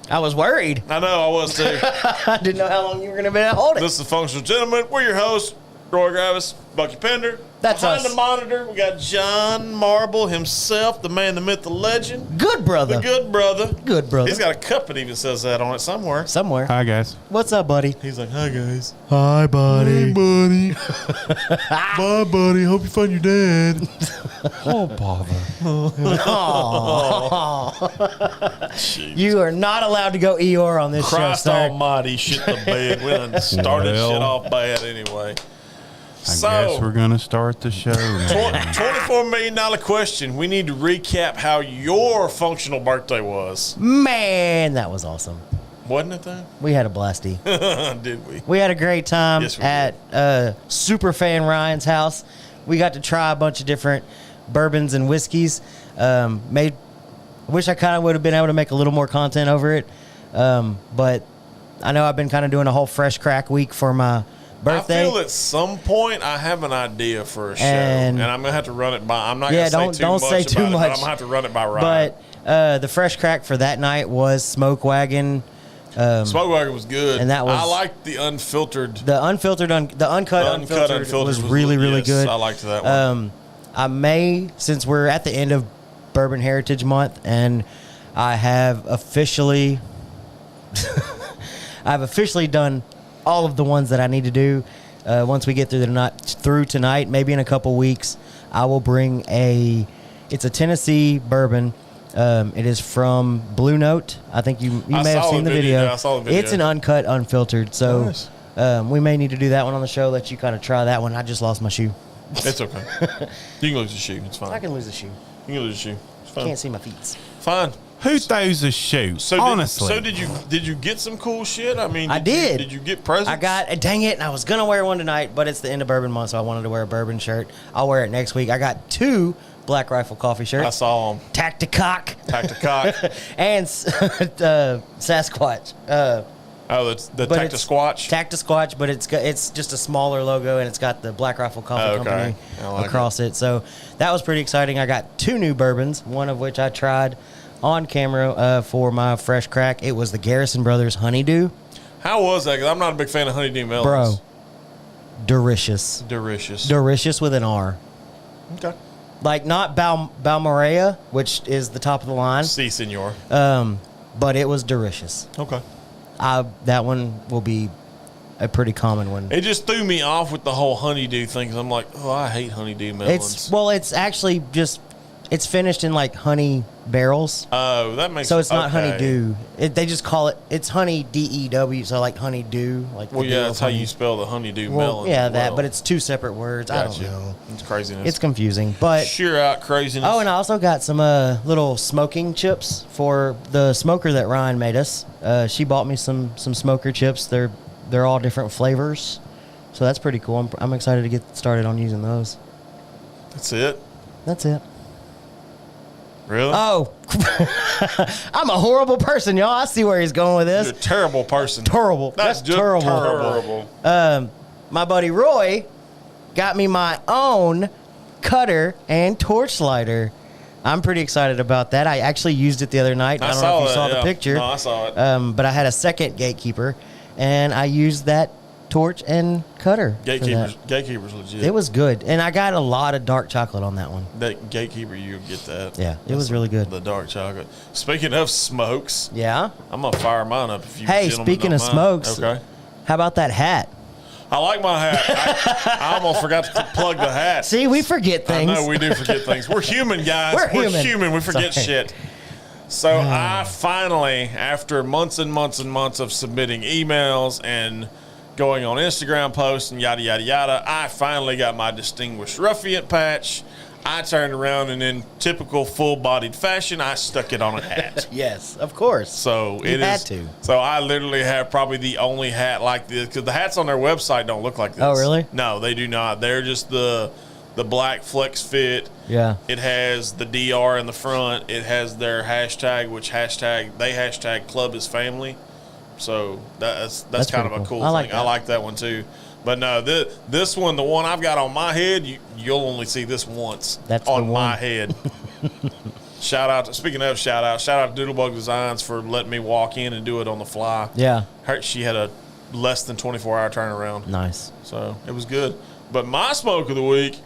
I was worried. I know, I was too. I didn't know how long you were going to be able to hold it. This is the Functional Gentleman. We're your hosts, Roy Gravis, Bucky Pender. That's Behind us. the monitor, we got John Marble himself, the man, the myth, the legend. Good brother. The good brother. Good brother. He's got a cup that even says that on it somewhere. Somewhere. Hi, guys. What's up, buddy? He's like, hi, guys. Hi, buddy. Hey, buddy. Bye, buddy. Hope you find your dad. Oh, bother. You are not allowed to go Eeyore on this Christ show, sir. almighty, shit the bed. We done started Well. shit off bad anyway. I guess we're going to start the show now. $24 million question. We need to recap how your functional birthday was. Man, that was awesome. Wasn't it, though? We had a blasty. Did we? We had a great time Yes, we at Superfan Ryan's house. We got to try a bunch of different bourbons and whiskeys. Wish I kind of would have been able to make a little more content over it. But I know I've been kind of doing a whole fresh crack week for my birthday. I feel at some point I have an idea for a show, and I'm gonna have to run it by. I'm not Yeah, gonna don't say say too too much, much. but I'm gonna have to run it by Ryan. But the fresh crack for that night was Smoke Wagon. Smoke Wagon was good, and that was I liked the unfiltered. The uncut unfiltered was really yes, good. I liked that one. I may, since we're at the end of Bourbon Heritage Month, and I have officially, done all of the ones that I need to do. Once we get through tonight, maybe in a couple weeks, I will bring it's a Tennessee bourbon. It is from Blue Note. I think you may have seen the video. Yeah, I saw the video. It's an uncut, unfiltered. So Nice. we may need to do that one on the show. Let you kind of try that one. I just lost my shoe. It's okay. You can lose the shoe. It's fine. I can lose the shoe. You can lose the shoe. It's fine. Can't see my feet. Fine. Who throws a shoe? So Honestly. did you get some cool shit? I mean, I did. Did you get presents? I got, dang it, and I was going to wear one tonight, but it's the end of Bourbon Month, so I wanted to wear a bourbon shirt. I'll wear it next week. I got 2 Black Rifle coffee shirts. I saw them. Tacticock. And Sasquatch. The Tacti-Squatch? Tacti-Squatch, but it's just a smaller logo, and it's got the Black Rifle Coffee Company across it. So that was pretty exciting. I got 2 new bourbons, one of which I tried on camera for my fresh crack. It was the Garrison Brothers Honeydew. How was that? Because I'm not a big fan of honeydew melons. Bro, delicious. Delicious with an R. Okay. Like not Balmorea, which is the top of the line. Si, senor. But it was delicious. Okay. That one will be a pretty common one. It just threw me off with the whole honeydew thing. 'Cause I'm like, oh, I hate honeydew melons. It's actually just, it's finished in like honey barrels. Oh, that makes sense. So it's not okay. honeydew. They just call it's honey DEW. So like honeydew. Like well, yeah, that's how you spell the honeydew melon. Yeah, but it's 2 separate words. Gotcha. I don't know. It's craziness. It's confusing, but sure out craziness. Oh, and I also got some little smoking chips for the smoker that Ryan made us. She bought me some smoker chips. They're all different flavors, so that's pretty cool. I'm excited to get started on using those. That's it. That's it. Really? Oh, I'm a horrible person, y'all. I see where he's going with this. You're a terrible person. Terrible. That's just terrible. My buddy Roy got me my own cutter and torch lighter. I'm pretty excited about that. I actually used it the other night. I don't know if you saw the picture. No, I saw it. But I had a second gatekeeper, and I used that torch and cutter. Gatekeeper's legit. It was good, and I got a lot of dark chocolate on that one. That Gatekeeper, you get that. Yeah, it was really good. The dark chocolate. Speaking of smokes, yeah, I'm gonna fire mine up if you. Hey, speaking of smokes, okay. How about that hat? I like my hat. I almost forgot to plug the hat. See, we forget things. I know we do forget things. We're human, guys. We're human. We forget shit. So I finally, after months and months and months of submitting emails and going on Instagram posts and yada, yada, yada, I finally got my distinguished Ruffian patch. I turned around and in typical full-bodied fashion, I stuck it on a hat. Yes, of course. So you had to. So I literally have probably the only hat like this because the hats on their website don't look like this. Oh, really? No, they do not. They're just the black flex fit. Yeah. It has the DR in the front. It has their hashtag, which they hashtag club is family. So that's kind of a cool thing. I like that one too. But no, this one, the one I've got on my head, you'll only see this once. That's on my head. shout out to Doodlebug Designs for letting me walk in and do it on the fly. Yeah. She had a less than 24-hour turnaround. Nice. So it was good. But my smoke of the week,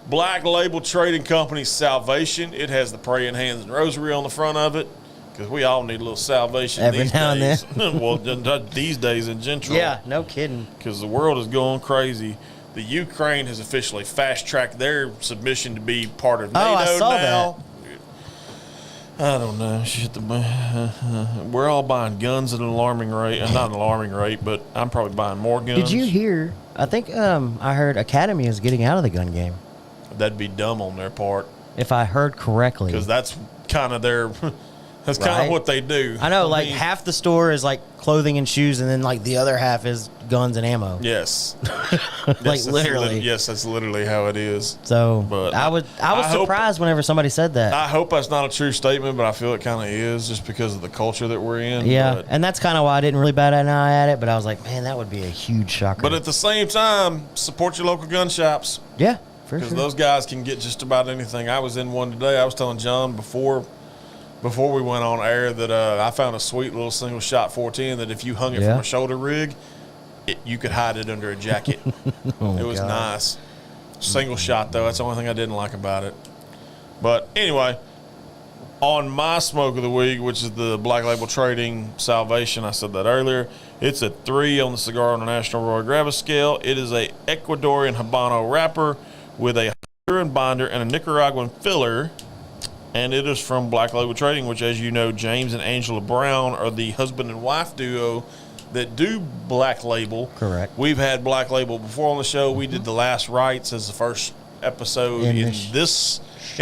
Black Label Trading Company Salvation. It has the Praying Hands and Rosary on the front of it. Because we all need a little salvation every these now days. and then. Well, these days in general. Yeah, no kidding. Because the world is going crazy. The Ukraine has officially fast-tracked their submission to be part of NATO I saw now. I don't know. Shit, we're all buying guns at an alarming rate. Not an alarming rate, but I'm probably buying more guns. Did you hear? I think I heard Academy is getting out of the gun game. That'd be dumb on their part. If I heard correctly. Because that's kind of their... That's kind of what they do. I know, half the store is like clothing and shoes, and then like the other half is guns and ammo. Yes. Literally. Yes, that's literally how it is. So, but I was surprised whenever somebody said that. I hope that's not a true statement, but I feel it kind of is just because of the culture that we're in. Yeah, and that's kind of why I didn't really bat an eye at it, but I was like, man, that would be a huge shocker. But at the same time, support your local gun shops. Yeah, for sure. Because those guys can get just about anything. I was in one today. I was telling John before we went on air that I found a sweet little single shot 410 that if you hung it from a shoulder rig, you could hide it under a jacket. It was nice. Single shot, though. That's the only thing I didn't like about it. But anyway, on my smoke of the week, which is the Black Label Trading Salvation, I said that earlier, it's a 3 on the Cigar International Roy Grabba scale. It is a Ecuadorian Habano wrapper with a Honduran binder and a Nicaraguan filler. And it is from Black Label Trading, which, as you know, James and Angela Brown are the husband and wife duo that do Black Label. Correct. We've had Black Label before on the show. We did The Last Rites as the first episode in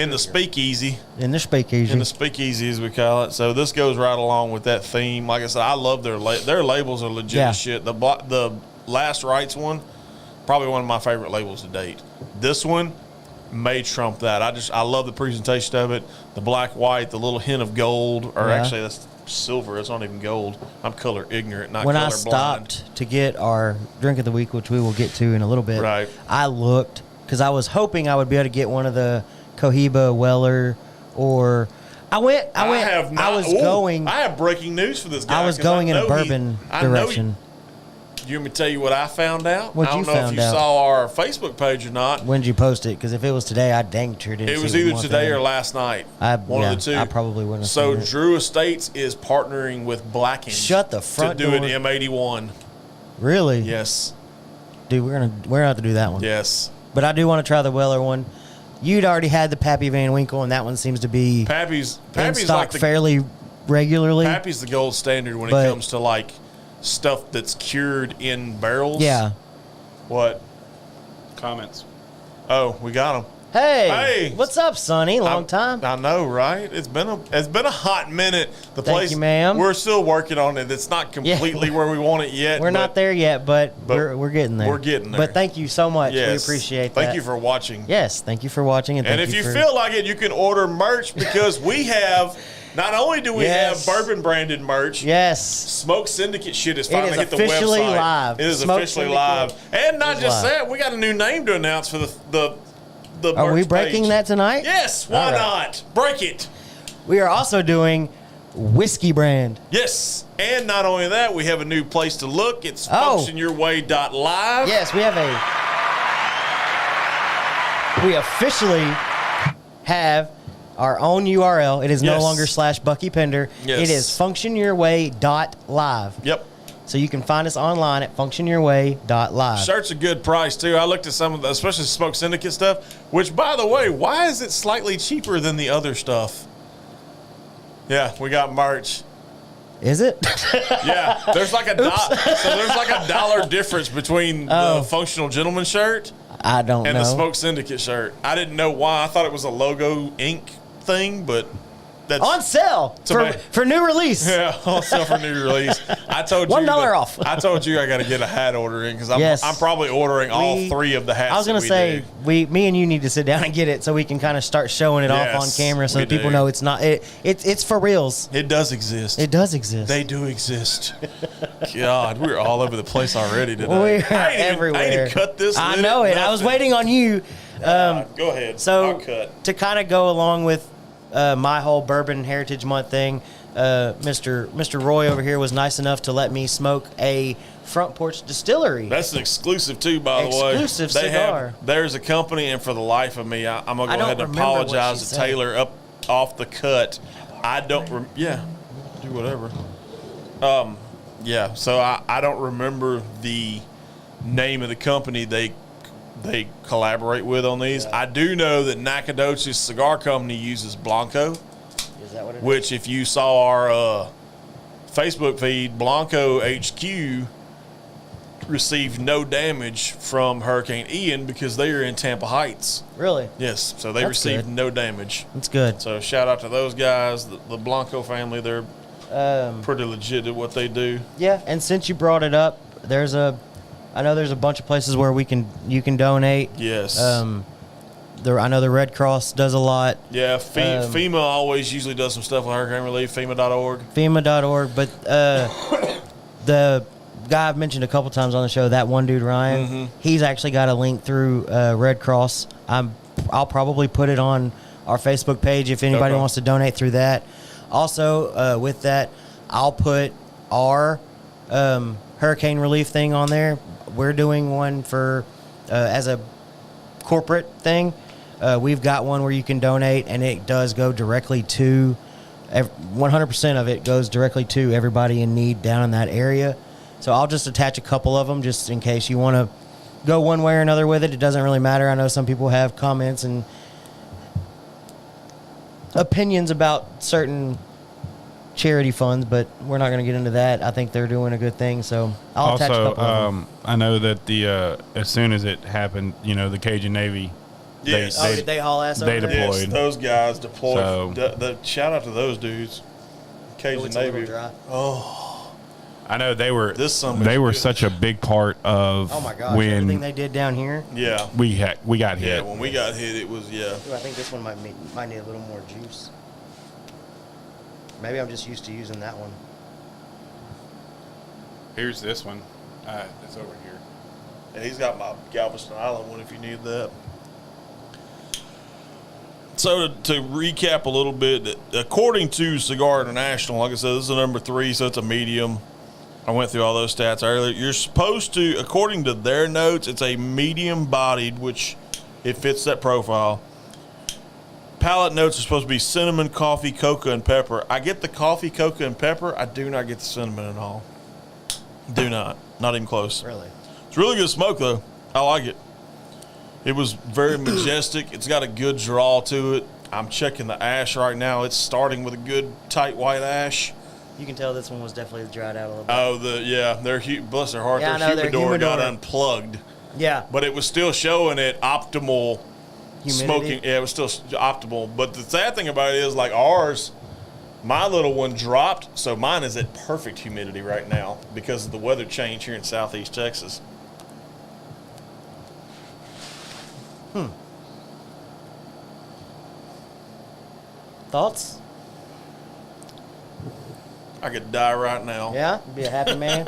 the Speakeasy. In the Speakeasy. In the Speakeasy, as we call it. So this goes right along with that theme. Like I said, I love their labels are legit as shit. The Last Rites one, probably one of my favorite labels to date. This one may trump that. I love the presentation of it. The black, white, the little hint of gold, or actually that's silver. It's not even gold. I'm color ignorant, not when color I stopped to get our drink of the week, which we will get to in a little bit, right. I looked because I was hoping I would be able to get one of the Cohiba Weller, or I have breaking news for this guy. I was going in a bourbon direction. You want me to tell you what I found out? What I don't know if you saw our Facebook page or not. When did you post it? Because if it was today, I dang sure didn't. It was either today or last night. One of the two. I probably wouldn't have So seen it. Drew Estates is partnering with Blackened. Shut the front to do door. an M81. Really? Yes. Dude, we're gonna have to do that one. Yes. But I do want to try the Weller one. You'd already had the Pappy Van Winkle, and that one seems to be Pappy's in stock like fairly regularly. Pappy's the gold standard when it comes to like stuff that's cured in barrels. Yeah. What? Comments. Oh, we got them. Hey, what's up, Sonny? Long time. I know, right? It's been a hot minute. Thank you, ma'am. We're still working on it. It's not completely where we want it yet. We're not there yet, but we're getting there. We're getting there. But thank you so much. Yes. We appreciate that. Thank you for watching. Yes, thank you for watching. And if you feel like it, you can order merch because we have. Not only do we have bourbon branded merch, Smoke Syndicate shit is finally hit the website. Officially live. It is Smoke officially Syndicate live. And not just that, we got a new name to announce for the Are we breaking page. that tonight? Yes, why not? Break it. We are also doing whiskey brand. Yes. And not only that, we have a new place to look. It's functionyourway.live. Yes, we officially have our own URL. It is no longer /Bucky Pender. Yes. It is functionyourway.live. Yep. So you can find us online at functionyourway.live. Shirt's a good price, too. I looked at some of the, especially Smoke Syndicate stuff, which, by the way, why is it slightly cheaper than the other stuff? Yeah, we got merch. Is it? Yeah. There's like a $1 difference between the Functional Gentleman shirt and the Smoke Syndicate shirt. I didn't know why. I thought it was a logo ink thing, but that's on sale for new release. Yeah, on sale for new release. I told you $1 off. I told you I got to get a hat order in because I'm probably ordering all 3 of the hats. I was going to say me and you need to sit down and get it so we can kind of start showing it off on camera so that people know it's not it's for reals. It does exist. It does exist. They do exist. God, we're all over the place already today. We're everywhere. I ain't cut this. I know it. I was waiting on you. Go ahead. So I'll cut. to kind of go along with my whole Bourbon Heritage Month thing, Mr. Roy over here was nice enough to let me smoke a Front Porch Distillery. That's an exclusive too, by the way. Exclusive cigar. There's a company, and for the life of me, I'm gonna go ahead and remember apologize what to she Taylor up off the cut. I don't. Do whatever. Yeah. So I don't remember the name of the company they collaborate with on these. Yeah. I do know that Nacogdoches Cigar Company uses Blanco. Is that what it is? Which, if you saw our Facebook feed, Blanco HQ received no damage from Hurricane Ian because they are in Tampa Heights. Really? Yes, so they That's received good. no damage. That's good. So shout out to those guys, the Blanco family. They're pretty legit at what they do. Yeah, and since you brought it up, I know there's a bunch of places where you can donate. Yes. I know the Red Cross does a lot. Yeah, FEMA always usually does some stuff with hurricane relief, FEMA.org. FEMA.org, but the guy I've mentioned a couple times on the show, that one dude Ryan, he's actually got a link through Red Cross. I'll probably put it on our Facebook page if anybody wants to donate through that. Also, with that, I'll put our hurricane relief thing on there. We're doing one for as a corporate thing. We've got one where you can donate, and it does go directly to 100% of it goes directly to everybody in need down in that area. So I'll just attach a couple of them just in case you want to go one way or another with it. It doesn't really matter. I know some people have comments and opinions about certain charity funds, but we're not going to get into that. I think they're doing a good thing, so I'll attach a couple of them. I know that as soon as it happened, the Cajun Navy, Yes. Did they haul ass over they there? deployed. Yes, those guys deployed. So- The shout out to those dudes. Cajun It's a little Navy. dry. I know they were They were good. such a big part of Oh my gosh, everything when they did down here. Yeah. we got Yeah, hit. when we got hit, it was, Ooh, I think this one might need a little more juice. Maybe I'm just used to using that one. Here's this one. It's over here. Yeah, he's got my Galveston Island one if you need that. So to recap a little bit, according to Cigar International, like I said, this is a number 3, so it's a medium. I went through all those stats earlier. You're supposed to, according to their notes, it's a medium-bodied, which it fits that profile. Palate notes are supposed to be cinnamon, coffee, cocoa, and pepper. I get the coffee, cocoa, and pepper. I do not get the cinnamon at all. Do not. Not even close. Really? It's really good smoke, though. I like it. It was very majestic. It's got a good draw to it. I'm checking the ash right now. It's starting with a good, tight white ash. You can tell this one was definitely dried out a little bit. Oh, bless their heart, Yeah, I their know, their humidor got humidor. unplugged. Yeah. But it was still showing it optimal Humidity? smoking. Yeah, it was still optimal. But the sad thing about it is, like ours, my little one dropped, so mine is at perfect humidity right now because of the weather change here in southeast Texas. Thoughts? I could die right now. Yeah? Be a happy man?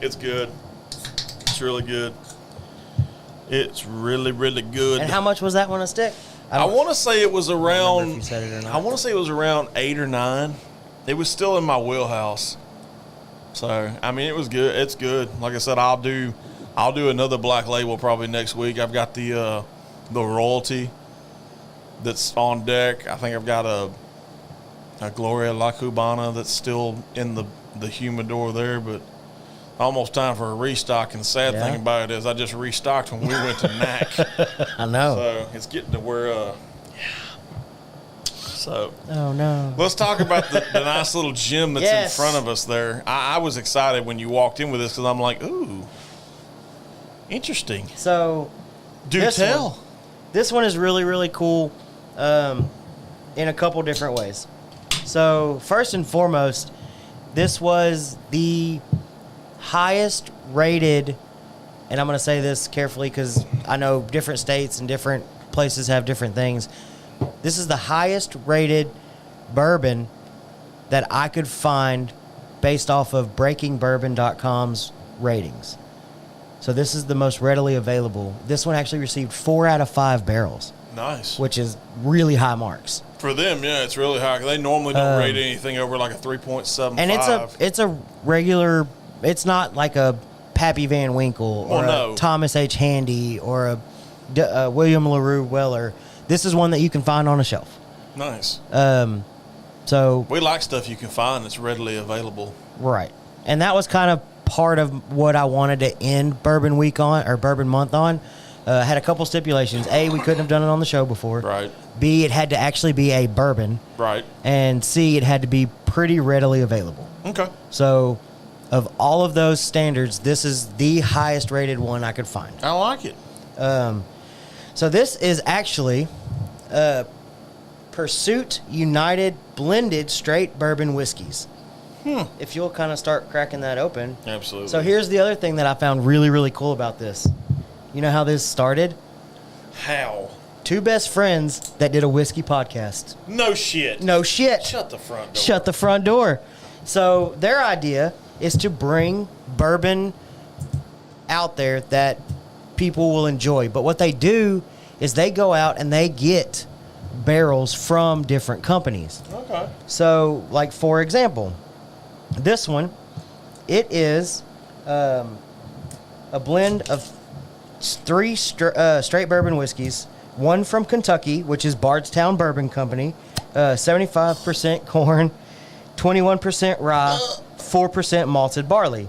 It's good. It's really good. It's really, really good. And how much was that one a stick? I want to say it was remember around. if you said it or not. I want to say it was around 8 or 9. It was still in my wheelhouse. So I mean, it was good. It's good. Like I said, I'll do another black label probably next week. I've got the royalty that's on deck. I think I've got a Gloria La Cubana that's still in the humidor there, but almost time for a restock. And the sad thing about it is I just restocked when we went to NAC. I know. So it's getting to where, So Oh, no. let's talk about the nice little gem that's Yes. in front of us there. I was excited when you walked in with this because I'm like, ooh, interesting. So, Do This tell. this one is really, really cool in a couple different ways. So, first and foremost, this was the highest rated, and I'm going to say this carefully because I know different states and different places have different things. This is the highest rated bourbon that I could find based off of breakingbourbon.com's ratings. So this is the most readily available. This one actually received 4 out of 5 barrels. Nice. which is really high marks. For them, yeah, it's really high. They normally don't rate anything over like a 3.75. And it's a regular. It's not like a Pappy Van Winkle or a Thomas H. Handy or a William LaRue Weller. This is one that you can find on a shelf. Nice. So we like stuff you can find that's readily available. Right. And that was kind of part of what I wanted to end Bourbon Week on, or Bourbon Month on. Had a couple stipulations. A, we couldn't have done it on the show before. Right. B, it had to actually be a bourbon. Right. And C, it had to be pretty readily available. Okay. So, of all of those standards, this is the highest rated one I could find. I like it. So this is actually Pursuit United Blended Straight Bourbon Whiskeys. If you'll kind of start cracking that open. Absolutely. So here's the other thing that I found really, really cool about this. You know how this started? How? Two best friends that did a whiskey podcast. No shit. No shit. Shut the front door. Shut the front door. So their idea is to bring bourbon out there that people will enjoy. But what they do is they go out and they get barrels from different companies. Okay. So, like, for example, this one, it is a blend of three straight bourbon whiskeys. One from Kentucky, which is Bardstown Bourbon Company, 75% corn, 21% rye, 4% malted barley.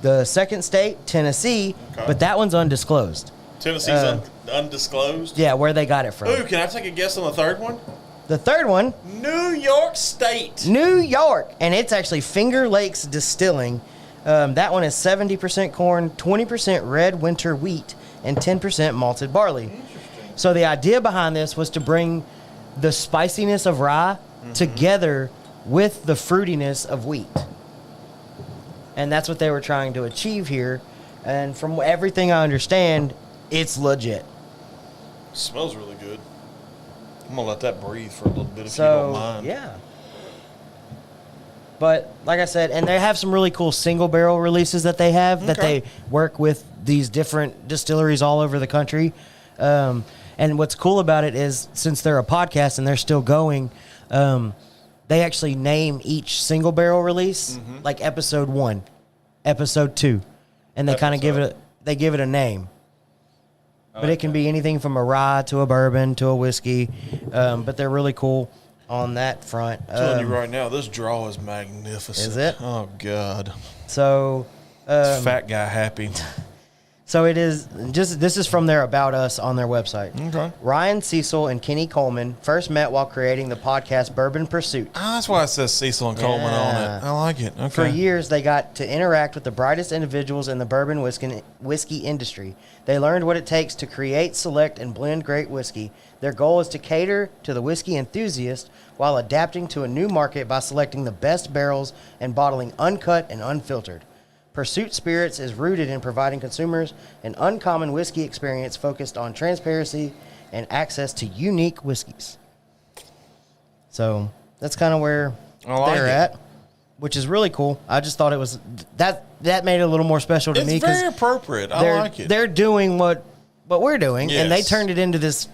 The second state, Tennessee, but that one's undisclosed. Tennessee's undisclosed? Yeah, where they got it from. Ooh, can I take a guess on the third one? The third one, New York State. New York, and it's actually Finger Lakes Distilling. That one is 70% corn, 20% red winter wheat, and 10% malted barley. So the idea behind this was to bring the spiciness of rye together with the fruitiness of wheat. And that's what they were trying to achieve here. And from everything I understand, it's legit. Smells really good. I'm going to let that breathe for a little bit if you don't mind. Yeah. But like I said, and they have some really cool single barrel releases that they have that they work with these different distilleries all over the country. And what's cool about it is, since they're a podcast and they're still going, they actually name each single barrel release like episode 1, episode 2, and they kind of give it a name. But it can be anything from a rye to a bourbon to a whiskey. But they're really cool on that front. I'm telling you right now, this draw is magnificent. Is it? Oh, God. So, It's fat guy happy. So it is just, this is from their About Us on their website. Okay. Ryan Cecil and Kenny Coleman first met while creating the podcast Bourbon Pursuit. That's why it says Cecil and Coleman on it. I like it. Okay. For years, they got to interact with the brightest individuals in the bourbon whiskey industry. They learned what it takes to create, select, and blend great whiskey. Their goal is to cater to the whiskey enthusiast while adapting to a new market by selecting the best barrels and bottling uncut and unfiltered. Pursuit Spirits is rooted in providing consumers an uncommon whiskey experience focused on transparency and access to unique whiskeys. So that's kind of where they're at, which is really cool. I just thought it was that made it a little more special to me. It's very appropriate. I like it. They're doing what we're doing, and they turned it into this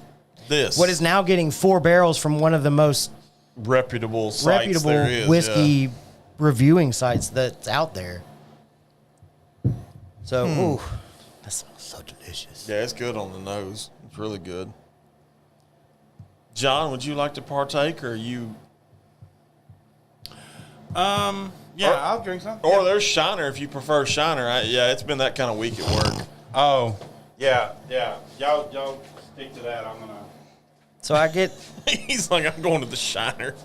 what is now getting 4 barrels from one of the most reputable sites whiskey reviewing sites that's out there. So, ooh, that smells so delicious. Yeah, it's good on the nose. It's really good. John, would you like to partake, or you? Yeah, I'll drink some. Or there's Shiner if you prefer Shiner. It's been that kind of week at work. Oh, yeah. Y'all stick to that. I'm gonna. So I get. He's like, I'm going to the Shiner.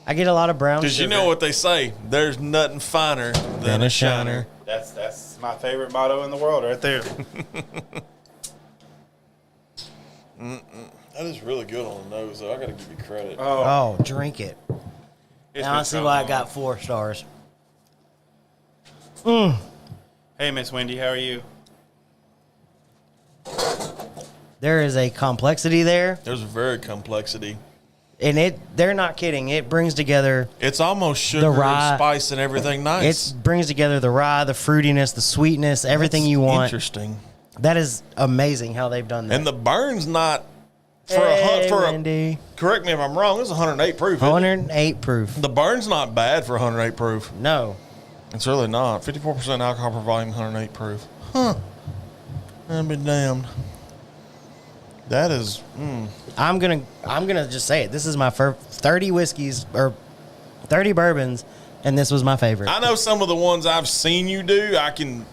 I get a lot of brown sugar. Because you know what they say, there's nothing finer than a Shiner. That's my favorite motto in the world right there. That is really good on the nose, though. I got to give you credit. Oh, drink it. Now I see why I got 4 stars. Hey, Miss Wendy, how are you? There is a complexity there. There's a very complexity. And they're not kidding. It brings together. It's almost sugar the rye, and spice and everything nice. It brings together the rye, the fruitiness, the sweetness, everything you want. Interesting. That is amazing how they've done that. And the burn's not Randy. Correct me if I'm wrong. This is 108 proof. 108 proof. The burn's not bad for 108 proof. No. It's really not. 54% alcohol per volume, 108 proof. Huh. I'd be damned. That is. I'm gonna just say it. This is my first 30 whiskeys or 30 bourbons, and this was my favorite. I know some of the ones I've seen you do. I can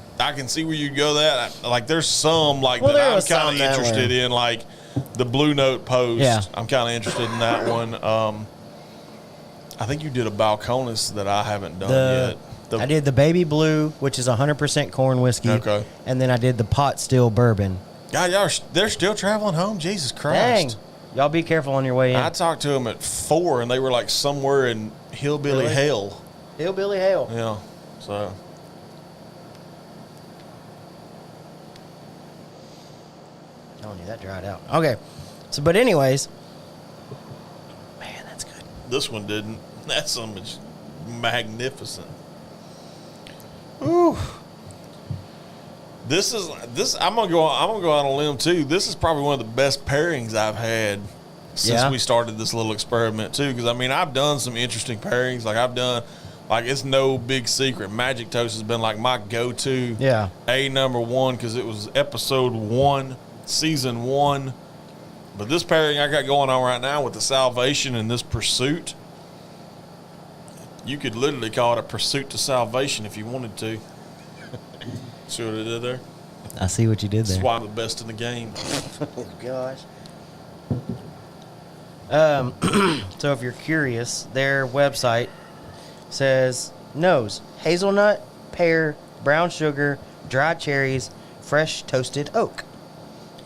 see where you go. Like there's some that I'm kind of interested in, like the Blue Note Post. Yeah. I'm kind of interested in that one. I think you did a Balcones that I haven't done yet. I did the Baby Blue, which is 100% corn whiskey. Okay. And then I did the Pot Still Bourbon. God, they're still traveling home. Jesus Christ. Dang. Y'all be careful on your way in. I talked to them at 4, and they were like somewhere in Hillbilly Hell. Hillbilly Hell. Yeah. So. Telling you, that dried out. Okay. So, but anyways. Man, that's good. This one didn't. That's something magnificent. Ooh. This. I'm gonna go out on a limb too. This is probably one of the best pairings I've had since we started this little experiment too. Because I mean, I've done some interesting pairings. Like it's no big secret. Magic Toast has been like my go-to. Yeah. number 1 because it was episode 1, season 1. But this pairing I got going on right now with the Salvation and this Pursuit. You could literally call it a pursuit to salvation if you wanted to. See what I did there? I see what you did there. That's why I'm the best in the game. Oh, gosh. So if you're curious, their website says nose, hazelnut, pear, brown sugar, dried cherries, fresh toasted oak.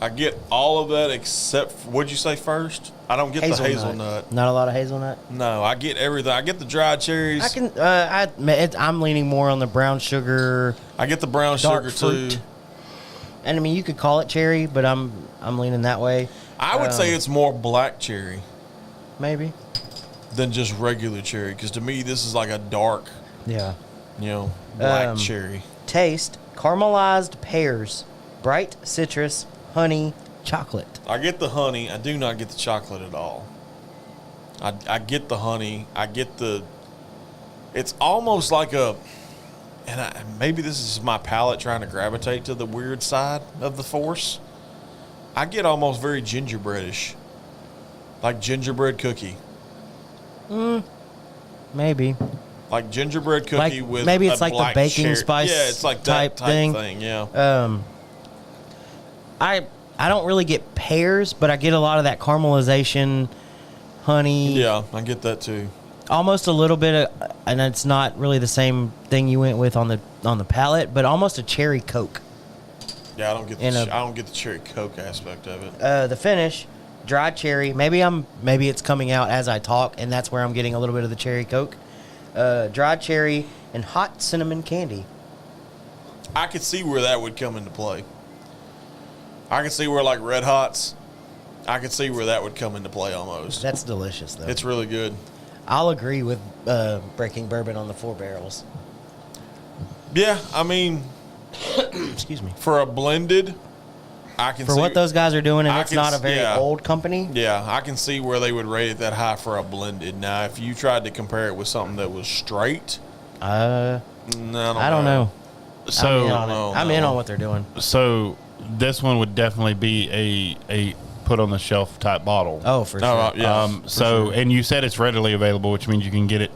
I get all of that except, what'd you say first? I don't get the hazelnut. Not a lot of hazelnut? No, I get everything. I get the dried cherries. I'm leaning more on the brown sugar. I get the brown sugar fruit. too. And I mean, you could call it cherry, but I'm leaning that way. I would say it's more black cherry. Maybe. Than just regular cherry. Because to me, this is like a dark, black cherry. Taste, caramelized pears, bright citrus, honey, chocolate. I get the honey. I do not get the chocolate at all. I get the honey. I get the... It's almost like a... And maybe this is my palate trying to gravitate to the weird side of the force. I get almost very gingerbreadish. Like gingerbread cookie. Maybe. Like gingerbread cookie with maybe it's like the baking cherry. spice yeah, it's like type that thing. Yeah. I don't really get pears, but I get a lot of that caramelization, honey. Yeah, I get that too. Almost a little bit of, and it's not really the same thing you went with on the palate, but almost a cherry Coke. Yeah, I don't get the cherry Coke aspect of it. The finish, dried cherry. Maybe it's coming out as I talk, and that's where I'm getting a little bit of the cherry Coke. Dried cherry and hot cinnamon candy. I could see where that would come into play. I could see where like Red Hots. I could see where that would come into play almost. That's delicious though. It's really good. I'll agree with Breaking Bourbon on the 4 barrels. Yeah, I mean, excuse me. For a blended, I can for see what those guys are doing, and it's not a very yeah. old company. Yeah, I can see where they would rate it that high for a blended. Now, if you tried to compare it with something that was straight, I don't know. So I'm in on what they're doing. So this one would definitely be a put on the shelf type bottle. Oh, for sure. Yeah. Sure. And you said it's readily available, which means you can get it,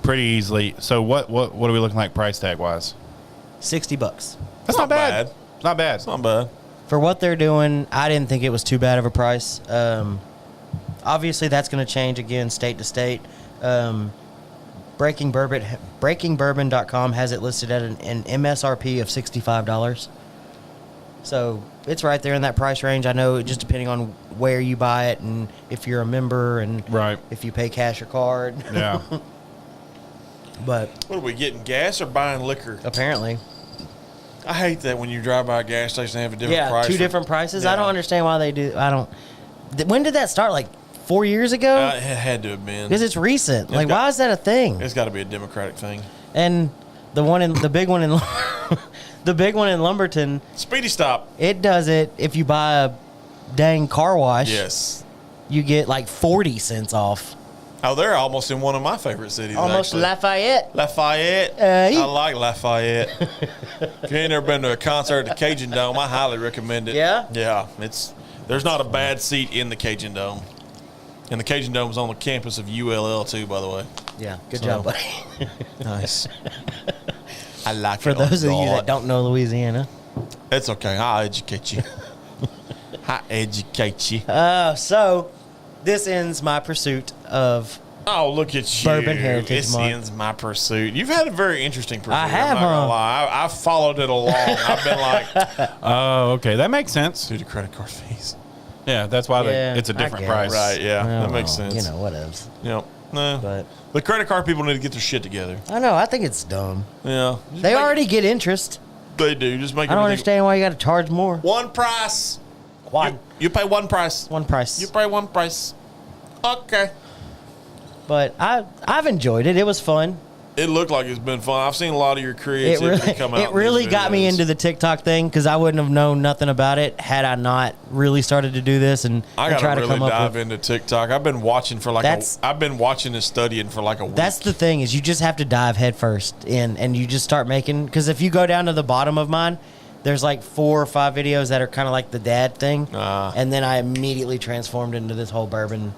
pretty easily. So what are we looking like price tag wise? $60. That's not bad. It's not bad. It's not bad. For what they're doing, I didn't think it was too bad of a price. Obviously, that's going to change again state to state. BreakingBourbon.com has it listed at an MSRP of $65. So it's right there in that price range. I know just depending on where you buy it and if you're a member and if you pay cash or card. Yeah. But what are we getting, gas or buying liquor? Apparently. I hate that when you drive by a gas station and have a different price. Yeah, 2 different prices. Yeah. I don't understand why they do. When did that start? Like 4 years ago? It had to have been. Because it's recent. Why is that a thing? It's got to be a Democratic thing. And the big one in the big one in Lumberton. Speedy Stop. It does it if you buy dang car wash, Yes. you get like 40 cents off. Oh, they're almost in one of my favorite cities. Almost actually. Lafayette. Lafayette. I like Lafayette. If you ain't never been to a concert at the Cajun Dome, I highly recommend it. Yeah? Yeah. There's not a bad seat in the Cajun Dome. And the Cajun Dome is on the campus of ULL too, by the way. Yeah, good job, buddy. Nice. I like For it. those of you that don't know Louisiana. It's okay. I'll educate you. I'll educate you. So, this ends my pursuit of... Oh, look at you. Bourbon Heritage This Month. ends my pursuit. You've had a very interesting pursuit. I have, I'm not gonna huh? lie. I've followed it along. I've been like, Oh, okay. That makes sense. due to credit card fees. Yeah, that's why Yeah, it's a I different guess. price. Right, yeah. Well, that makes sense. You know, whatevs. Yep. No. But The credit card people need to get their shit together. I know, I think it's dumb. Yeah. Just They make- already get interest. They do. Just make I don't everything- understand why you got to charge more. One price. One. You pay one price. One price. You pay one price. Okay. But I've enjoyed it. It was fun. It looked like it's been fun. I've seen a lot of your creativity come out. It really got me into the TikTok thing because I wouldn't have known nothing about it had I not really started to do this and I and try gotta to really come up dive with. into TikTok. I've been watching for like I've been watching and studying for like a week. That's the thing is you just have to dive head first in and you just start making because if you go down to the bottom of mine, there's like 4 or 5 videos that are kind of like the dad thing, and then I immediately transformed into this whole bourbon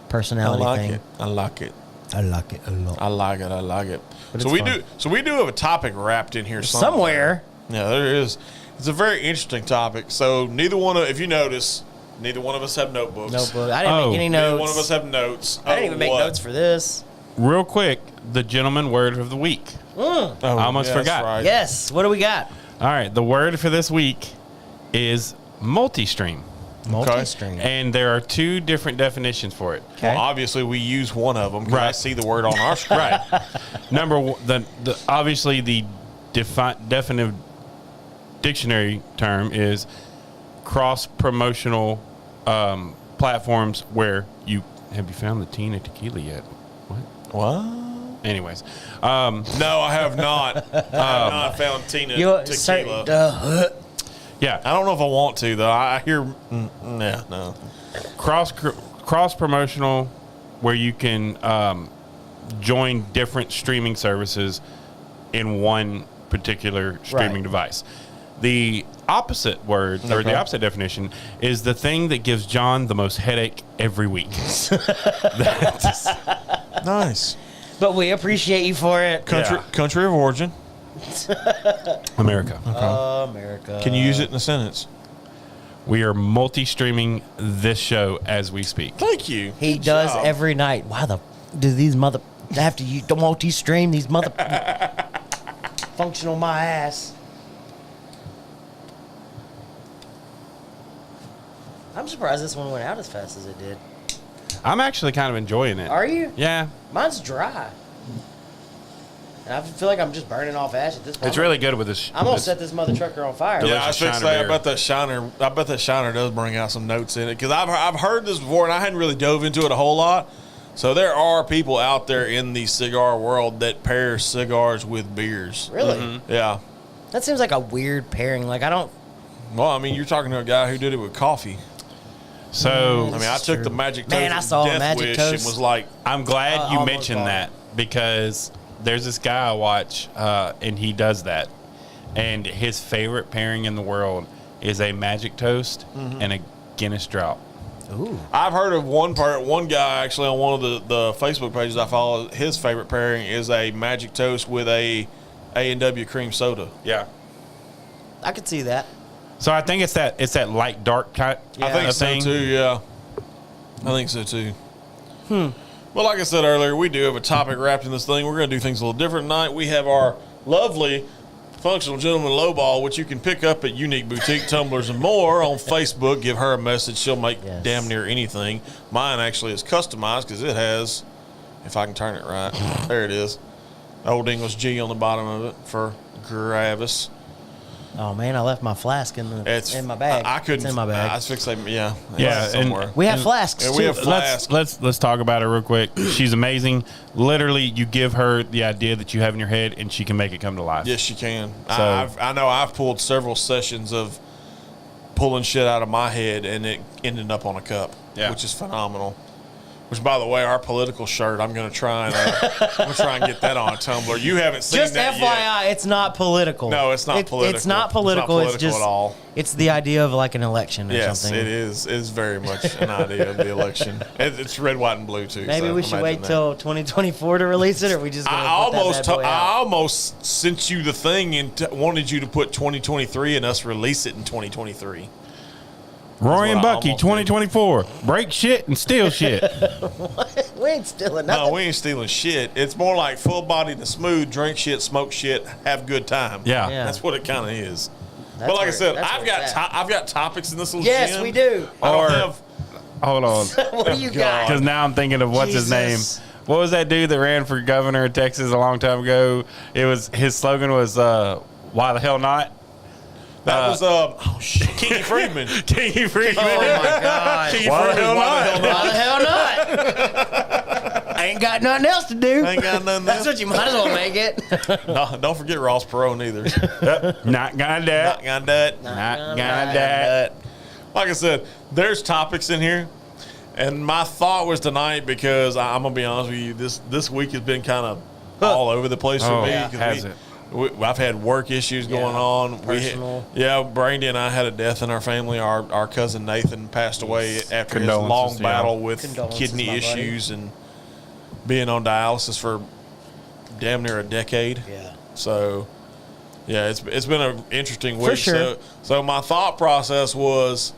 personality thing. I like it. I like it a lot. I like it. I like it. But So it's we fun. do. So we do have a topic wrapped in here Somewhere. Yeah, there is. It's a very interesting topic. So neither one of, if you notice, neither one of us have notebooks. Notebook. I didn't make any Neither notes. one of us have notes. I didn't even make notes for this. Real quick, the gentleman word of the week. Oh, I almost that's forgot. right. Yes. What do we got? All right, the word for this week is multistream. Multistream. And there are 2 different definitions for it. Okay. Well, obviously we use one of them because I Right. see the word on our screen. Right. Number one, the obviously the definitive dictionary term is cross promotional platforms where you have you found the Tina tequila yet? What? What? Anyways, No, I have not. I have not found Tina tequila. yeah, I don't know if I want to though. I hear. Yeah, no. cross promotional where you can join different streaming services in one particular streaming Right. device. The opposite word or the opposite definition is the thing that gives John the most headache every week. Nice. But we appreciate you for it. Country of origin. America. America. Can you use it in a sentence? We are multi-streaming this show as we speak. Thank you. He Good does job. every night. Why do these they have to use the multi-stream? These functional my ass. I'm surprised this one went out as fast as it did. I'm actually kind of enjoying it. Are you? Yeah. Mine's dry. And I feel like I'm just burning off ash at this point. It's really good with this. I'm gonna set this mother trucker on fire. Yeah, I was delicious fixing to say. Shiner I bet that Shiner does bring out some notes in it because I've heard this before and I hadn't really dove into it a whole lot. So there are people out there in the cigar world that pair cigars with beers. Really? Yeah. That seems like a weird pairing. Like I don't. Well, I mean, you're talking to a guy who did it with coffee. So I mean, I took the Magic Toast Man, I and saw a Death Magic Wish Toast. and was like, I'm glad you almost mentioned bought that because there's this guy I watch and he does that. And his favorite pairing in the world is a Magic Toast and a Guinness Draught. Ooh. I've heard of one guy actually on one of the Facebook pages I follow. His favorite pairing is a Magic Toast with a A&W cream soda. Yeah. I could see that. So I think it's that light dark kind I think of so thing. too. Yeah, I think so too. Well, like I said earlier, we do have a topic wrapped in this thing. We're going to do things a little different tonight. We have our lovely Functional Gentleman Lowball, which you can pick up at Unique Boutique Tumblers and More on Facebook. Give her a message. She'll make damn near anything. Mine actually is customized because it has, if I can turn it right, there it is. Old English G on the bottom of it for Gravis. Oh man, I left my flask in my bag. I couldn't. It's in my bag. I was fixing. Yeah. Yeah, it's and- somewhere. We have flasks. Yeah, we too. have flasks. Let's talk about her real quick. She's amazing. Literally, you give her the idea that you have in your head, and she can make it come to life. Yes, you can. So- I know I've pulled several sessions of pulling shit out of my head, and it ended up on a cup, which is phenomenal. Which, by the way, our political shirt, I'm going to try and get that on a tumbler. You haven't seen Just that FYI, yet. it's not political. No, it's not political. It's not political. It's just at all. It's the idea of like an election or something. Yes, it is. It is very much an idea of the election. It's red, white, and blue too. Maybe so we should imagine wait that. till 2024 to release it, or we just gonna I almost sent you the thing and wanted you to put 2023 and us release it in 2023. Roy and Bucky, almost 2024. Break shit and steal shit. We ain't stealing nothing. No, we ain't stealing shit. It's more like full bodied and smooth, drink shit, smoke shit, have good time. Yeah. That's what it kind of is. That's but like I where- said, that's I've where it's at. got topics in this little Yes, gym. we do. I don't Or- have. Hold on. What do you got? Because now I'm thinking of what's his name. Jesus. What was that dude that ran for governor of Texas a long time ago? It was his slogan was "Why the hell not?" That was Kingy Friedman. Kingy Friedman. Oh my God! Kingy Why the Friedman, hell why the Why the hell not? I ain't got nothing else to do. Ain't got nothing That's else. what you might as well make it. No, don't forget Ross Perot either. Not gonna do it. Not gonna do it. Not gonna gonna do it. Like I said, there's topics in here, and my thought was tonight because I'm gonna be honest with you. This week has been kind of all over the place for Oh, me. yeah. 'cause Has it? I've had work issues going on. Personal. Brandy and I had a death in our family. Our cousin Nathan passed away after his Condolences long to battle y'all. with Condolences, kidney my buddy. issues and being on dialysis for damn near a decade. Yeah. So, yeah, it's been an interesting week. For sure. So my thought process was,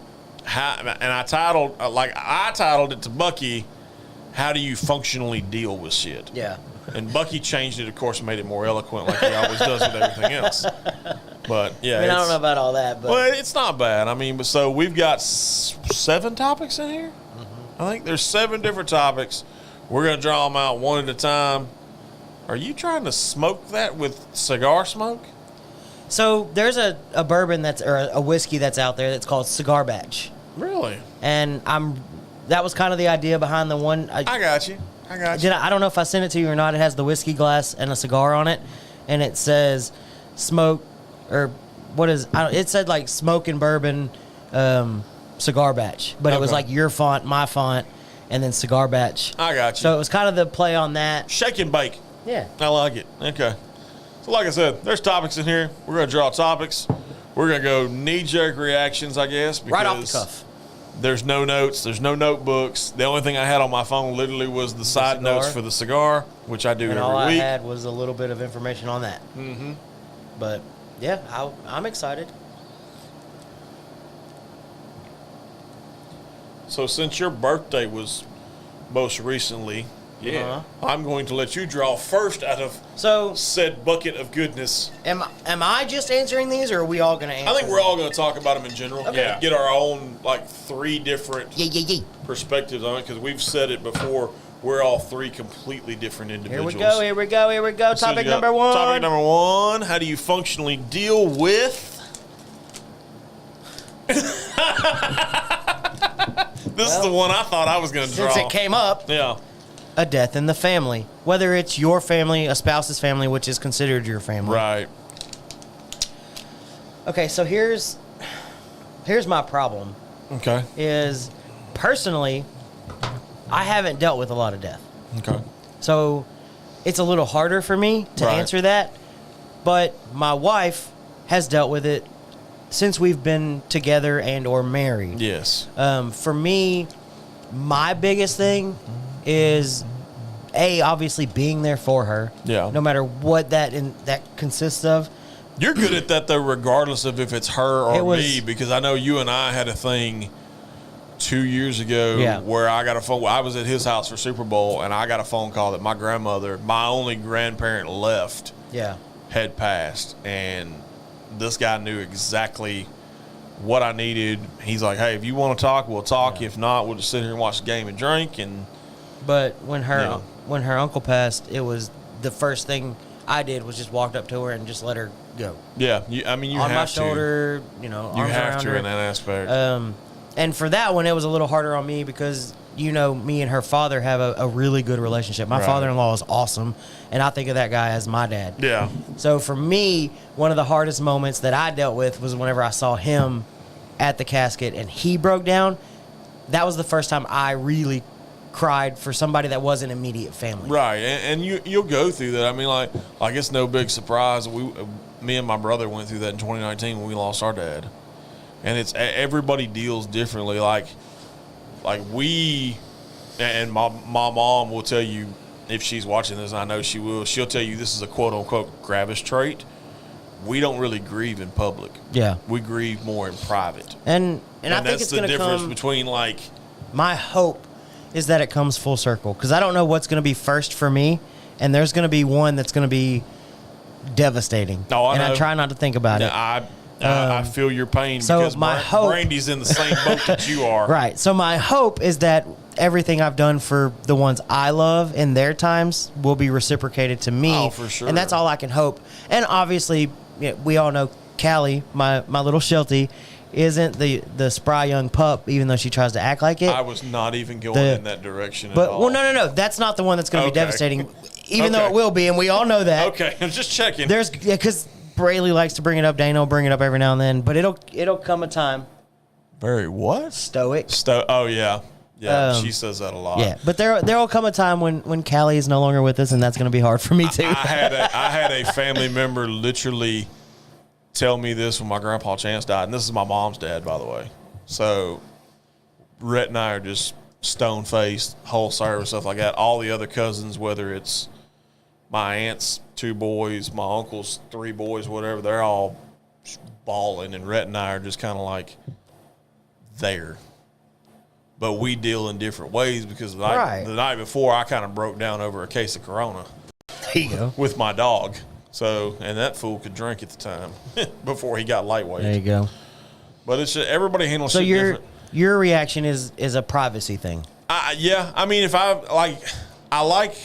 I titled it to Bucky, "How do you functionally deal with shit?" Yeah. And Bucky changed it, of course, made it more eloquent, like he always does with everything else. But yeah, I mean, I don't know about all that, but well, it's not bad. I mean, so we've got 7 topics in here. Mm-hmm. I think there's 7 different topics. We're gonna draw them out one at a time. Are you trying to smoke that with cigar smoke? so there's a bourbon or a whiskey that's out there that's called Cigar Batch, Really? and that was kind of the idea behind the one. I got you. I don't know if I sent it to you or not. It has the whiskey glass and a cigar on it, and it says smoke, or what is, it said like smoke and bourbon cigar batch, but it was Okay. like your font, my font, and then Cigar Batch. I got you. So it was kind of the play on that. Shake and bake. Yeah. I like it. Okay. So like I said, there's topics in here. We're going to draw topics. We're going to go knee-jerk reactions, I guess. Right off the because cuff. There's no notes. There's no notebooks. The only thing I had on my phone literally was the side cigar. notes for the cigar, which I do And every all I week. had was a little bit of information on that. Mm-hmm. But yeah, I'm excited. So since your birthday was most recently, Uh-huh. I'm going to let you draw first out of So said bucket of goodness. am I just answering these, or are we all going to answer? I think we're all going to talk about them in general. Okay. Yeah. Get our own, 3 different Yeah. perspectives on it, because we've said it before. We're all 3 completely different Here individuals. we go. So Topic you got number 1. Topic number 1. How do you functionally deal with? This is the one I thought I was going to draw. Since it came up, Yeah. a death in the family. Whether it's your family, a spouse's family, which is considered your family. Right. Okay, so here's my problem. Okay. Is personally, I haven't dealt with a lot of death. Okay. So it's a little harder for me to Right. answer that. But my wife has dealt with it since we've been together and or married. Yes. For me, my biggest thing is obviously being there for her. Yeah. No matter what that consists of. You're good at that, though, regardless of if it's her or It was- me, because I know you and I had a thing 2 years ago Yeah. where I got a phone. I was at his house for Super Bowl, and I got a phone call that my grandmother, my only grandparent left, Yeah. had passed. And this guy knew exactly what I needed. He's like, hey, if you want to talk, we'll talk. Yeah. If not, we'll just sit here and watch the game and drink. And But when Yeah. her uncle passed, it was the first thing I did was just walked up to her and just let her go. yeah, you On have my to. shoulder, You arms have around to her. in that aspect. And for that one, it was a little harder on me because, me and her father have a really good relationship. My Right. father-in-law is awesome, and I think of that guy as my dad. yeah. So for me, one of the hardest moments that I dealt with was whenever I saw him at the casket and he broke down, that was the first time I really cried for somebody that wasn't immediate family. Right, and you'll go through that. I mean, like it's no big surprise. Me and my brother went through that in 2019 when we lost our dad, and it's everybody deals differently. Like we, and my mom will tell you if she's watching this. And I know she will. She'll tell you this is a quote unquote Gravis trait. We don't really grieve in public. Yeah, we grieve more in private. And I think it's going to come. That's the difference between like. My hope is that it comes full circle, because I don't know what's going to be first for me, and there's going to be one that's going to be devastating. Oh, I know. I try not to think about it. I feel your pain, so because hope, Brandy's in the same boat that you are. Right. So my hope is that everything I've done for the ones I love in their times will be reciprocated to me. Oh, for sure. And that's all I can hope. And obviously, we all know Callie, my little Sheltie, isn't the spry young pup, even though she tries to act like it. I was not even going in that direction at all. Well, no. That's not the one that's going to be devastating, even though it will be, and we all know that. Okay, I'm just checking. Because Braley likes to bring it up. Dana will bring it up every now and then, but it'll come a time. Very what? Stoic. Oh, yeah. Yeah, she says that a lot. Yeah, but there will come a time when Callie is no longer with us, and that's going to be hard for me, too. I had a family member literally tell me this when my grandpa Chance died, and this is my mom's dad, by the way. So Rhett and I are just stone-faced, whole service, stuff like that. All the other cousins, whether it's my aunt's 2 boys, my uncle's 3 boys, whatever, they're all bawling, and Rhett and I are just kind of like there. But we deal in different ways, because the night before, I kind of broke down over a case of Corona. There you go. With my dog. So, and that fool could drink at the time before he got lightweight. There you go. But it's just, everybody handles shit different. Your reaction is a privacy thing. Yeah. I mean, I like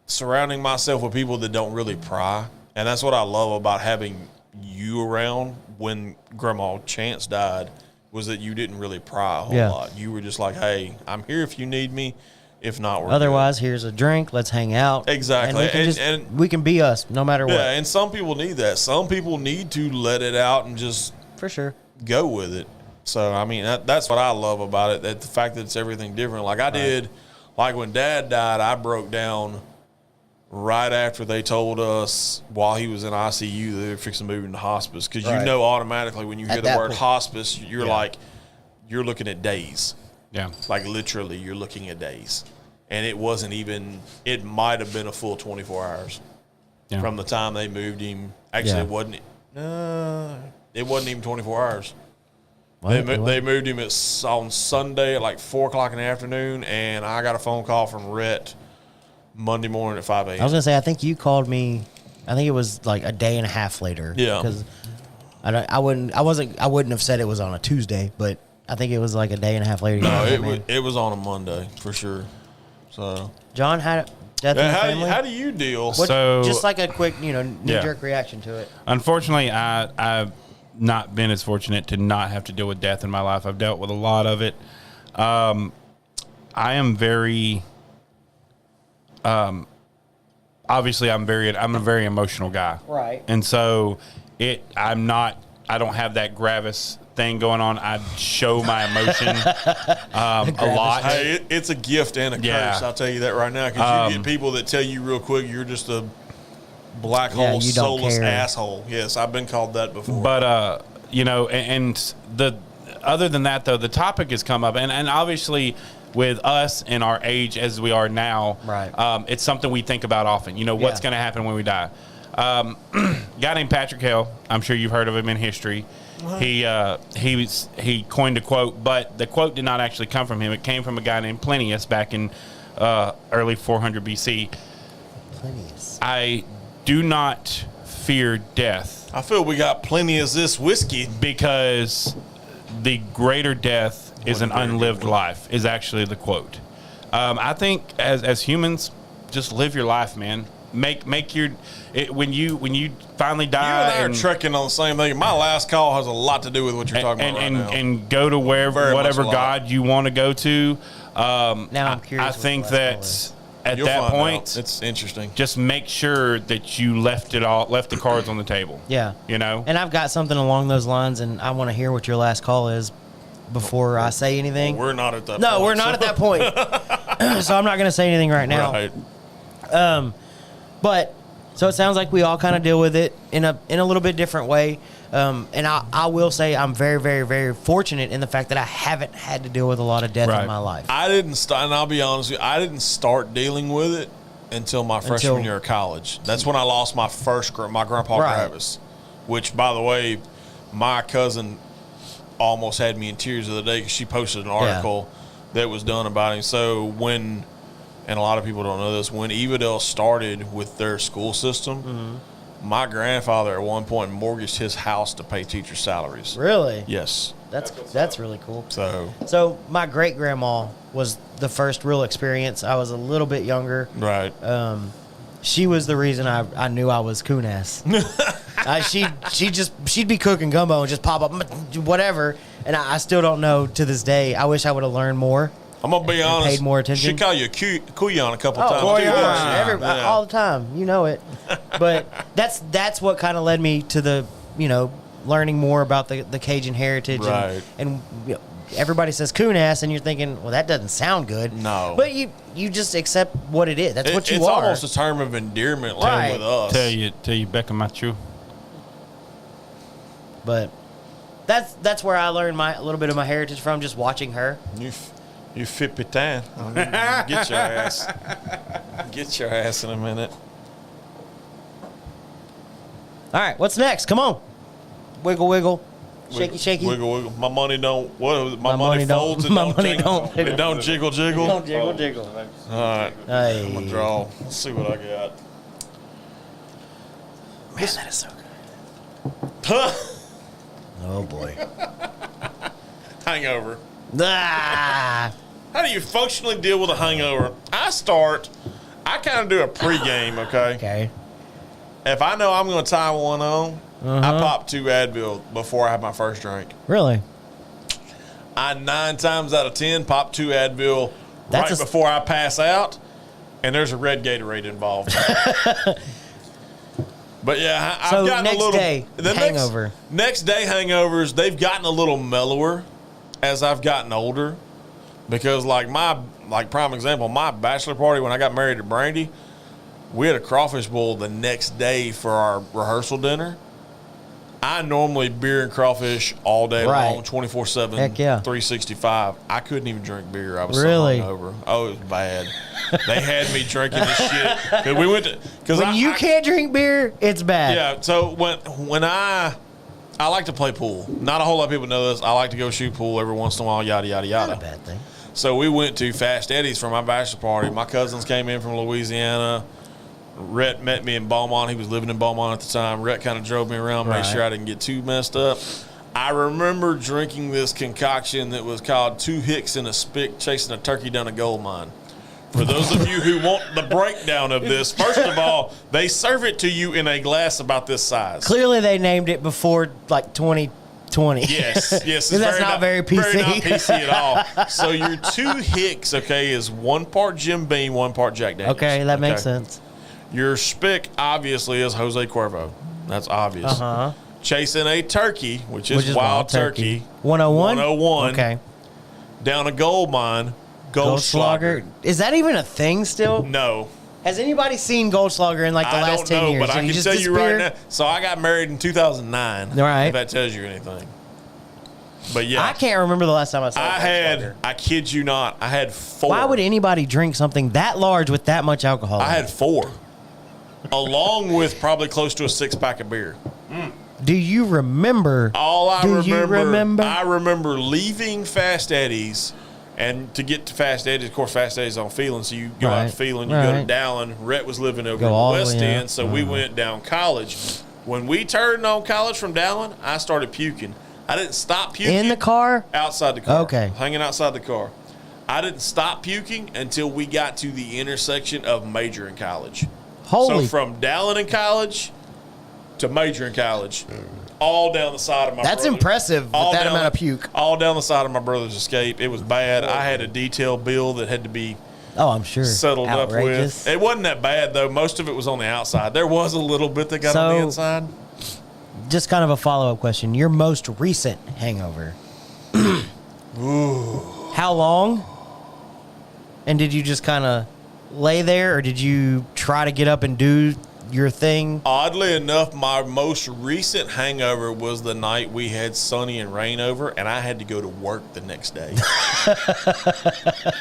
surrounding myself with people that don't really pry. And that's what I love about having you around. When Grandma Chance died, was that you didn't really pry a whole lot. You were just like, hey, I'm here if you need me. If not, we're otherwise, good. Here's a drink. Let's hang out. Exactly. And we can be us no matter what. Yeah, and some people need that. Some people need to let it out and just for sure go with it. So, I mean, that's what I love about it, that the fact that it's everything different. Like I did, like when Dad died, I broke down right after they told us while he was in ICU they were fixing to move him to hospice. Because you know automatically when you hear the word hospice, you're like, you're looking at days. Yeah. Like literally you're looking at days. And it wasn't even, it might have been a full 24 hours from the time they moved him. Actually, it wasn't even 24 hours. They moved him on Sunday at like 4 o'clock in the afternoon, and I got a phone call from Rhett Monday morning at 5 a.m. I was going to say, I think you called me, I think it was like a day and a half later. Yeah. Because I wouldn't have said it was on a Tuesday, but I think it was like a day and a half later. No, it was on a Monday for sure. So, John, death in the family? How do you deal? Just like a quick, knee-jerk reaction to it. Unfortunately, I've not been as fortunate to not have to deal with death in my life. I've dealt with a lot of it. I am very, obviously, I'm a very emotional guy. Right. And so I don't have that Gravis thing going on. I show my emotion a lot. Hey, it's a gift and a curse. I'll tell you that right now. Because you get people that tell you real quick you're just a black hole, soulless asshole. Yes, I've been called that before. But other than that though, the topic has come up, and obviously with us and our age as we are now, right? It's something we think about often. What's going to happen when we die. Guy named Patrick Hale. I'm sure you've heard of him in history. He coined a quote, but the quote did not actually come from him. It came from a guy named Plinius back in early 400 BC. Plinius. I do not fear death. I feel we got plenty of this whiskey, because the greater death is an unlived life, is actually the quote. I think as humans, just live your life, man. Make your when you finally die. You and I are trekking on the same thing. My last call has a lot to do with what you're talking about right now. And go to whatever God you want to go to. Now I'm curious. I think that at You'll that find point, out. It's interesting. just make sure that you left the cards on the table. Yeah. You know? And I've got something along those lines, and I want to hear what your last call is before I say anything. We're not at that point. No, we're not at that point. So I'm not going to say anything right now. Right. But so it sounds like we all kind of deal with it in a little bit different way. And I will say I'm very, very, very fortunate in the fact that I haven't had to deal with a lot of death in my life. I didn't start, and I'll be honest with you, I didn't start dealing with it until my freshman year of college. That's when I lost my grandpa Travis, which, by the way, my cousin almost had me in tears the other day because she posted an article that was done about him. So and a lot of people don't know this, when Evadale started with their school system, my grandfather at one point mortgaged his house to pay teachers' salaries. Really? Yes. That's really cool. So my great grandma was the first real experience. I was a little bit younger. right. She was the reason I knew I was coon ass. She'd be cooking gumbo and just pop up whatever, and I still don't know to this day. I wish I would have learned more. I'm gonna be honest. Paid more attention. She called you a Kuyan a couple times. All the time. You know it. But that's what kind of led me to the learning more about the Cajun heritage. Right. And everybody says coon ass, and you're thinking, well, that doesn't sound good. No. But you just accept what it is. That's what you it's are. It's almost a term of endearment Right. with us. Tell you Becca Machu. But that's where I learned a little bit of my heritage from, just watching her. You fit pitan. Get your ass. Get your ass in a minute. All right, what's next? Come on. Wiggle, wiggle. Shaky, shaky. Wiggle, wiggle. My money don't. What? My money don't- folds. my money don't. It don't jiggle, jiggle. Don't jiggle, jiggle. All right. Hey. I'm gonna draw. Let's see what I got. Man, that is so good. Oh, boy. Hangover. Ah. How do you functionally deal with a hangover? I kind of do a pregame, okay? Okay. If I know I'm going to tie one on, I pop 2 Advil before I have my first drink. Really? I 9 times out of 10 pop 2 Advil That's before I pass out, and there's a red Gatorade involved. But yeah, I've So gotten next a little day, hangover. Next day hangovers, they've gotten a little mellower as I've gotten older. Because prime example, my bachelor party when I got married to Brandy, we had a crawfish boil the next day for our rehearsal dinner. I normally beer and crawfish all day long, 24/7, Heck yeah. 365. I couldn't even drink beer. I was Really? so hungover. Oh, it was bad. They had me drinking this shit. 'Cause we went to When you can't drink beer, it's bad. Yeah. So when I like to play pool. Not a whole lot of people know this. I like to go shoot pool every once in a while. Yada yada yada. Not a bad thing. So we went to Fast Eddie's for my bachelor party. My cousins came in from Louisiana. Rhett met me in Beaumont. He was living in Beaumont at the time. Rhett kind of drove me around, made sure I didn't get too messed up. I remember drinking this concoction that was called 2 Hicks in a Spick chasing a turkey down a gold mine. For those of you who want the breakdown of this, first of all, they serve it to you in a glass about this size. Clearly, they named it before 2020. Yes. It's that's not very PC. Very not PC at all. So your 2 Hicks, is 1 part Jim Beam, 1 part Jack Daniels. Okay, that makes sense. Your Spick obviously is Jose Cuervo. That's obvious. Uh-huh. Chasing a turkey, which is wild turkey. 101? 101. Okay. Down a gold mine, Goldschlager. Is that even a thing still? No. Has anybody seen Goldschlager in the last 10 years? But I Did he can just tell you right disappear? now. So I got married in 2009. All right. If that tells you anything. But yeah. I can't remember the last time I saw Goldschlager. I kid you not, I had 4. Why would anybody drink something that large with that much alcohol? I had 4. Along with probably close to a 6-pack of beer. Do you remember? I remember leaving Fast Eddie's, and to get to Fast Eddie's, of course, Fast Eddie's on Phelan, so you go out to Phelan, you go to Dallin. Rhett was living over in the West End, so we went down College. When we turned on College from Dallin, I started puking. I didn't stop puking. In the car? Outside the car. Okay. Hanging outside the car. I didn't stop puking until we got to the intersection of Major and College. So from Dallin and College to Major and College, all down the side of my That's impressive with that amount of puke. All down the side of my brother's Escape. It was bad. I had a detail bill that had to be Oh, I'm sure. settled Outrageous. up with. It wasn't that bad though. Most of it was on the outside. There was a little bit that got on the So- inside. Just kind of a follow-up question. Your most recent hangover. Ooh. How long? And did you just kind of lay there, or did you try to get up and do your thing? Oddly enough, my most recent hangover was the night we had Sunny and rain over, and I had to go to work the next day.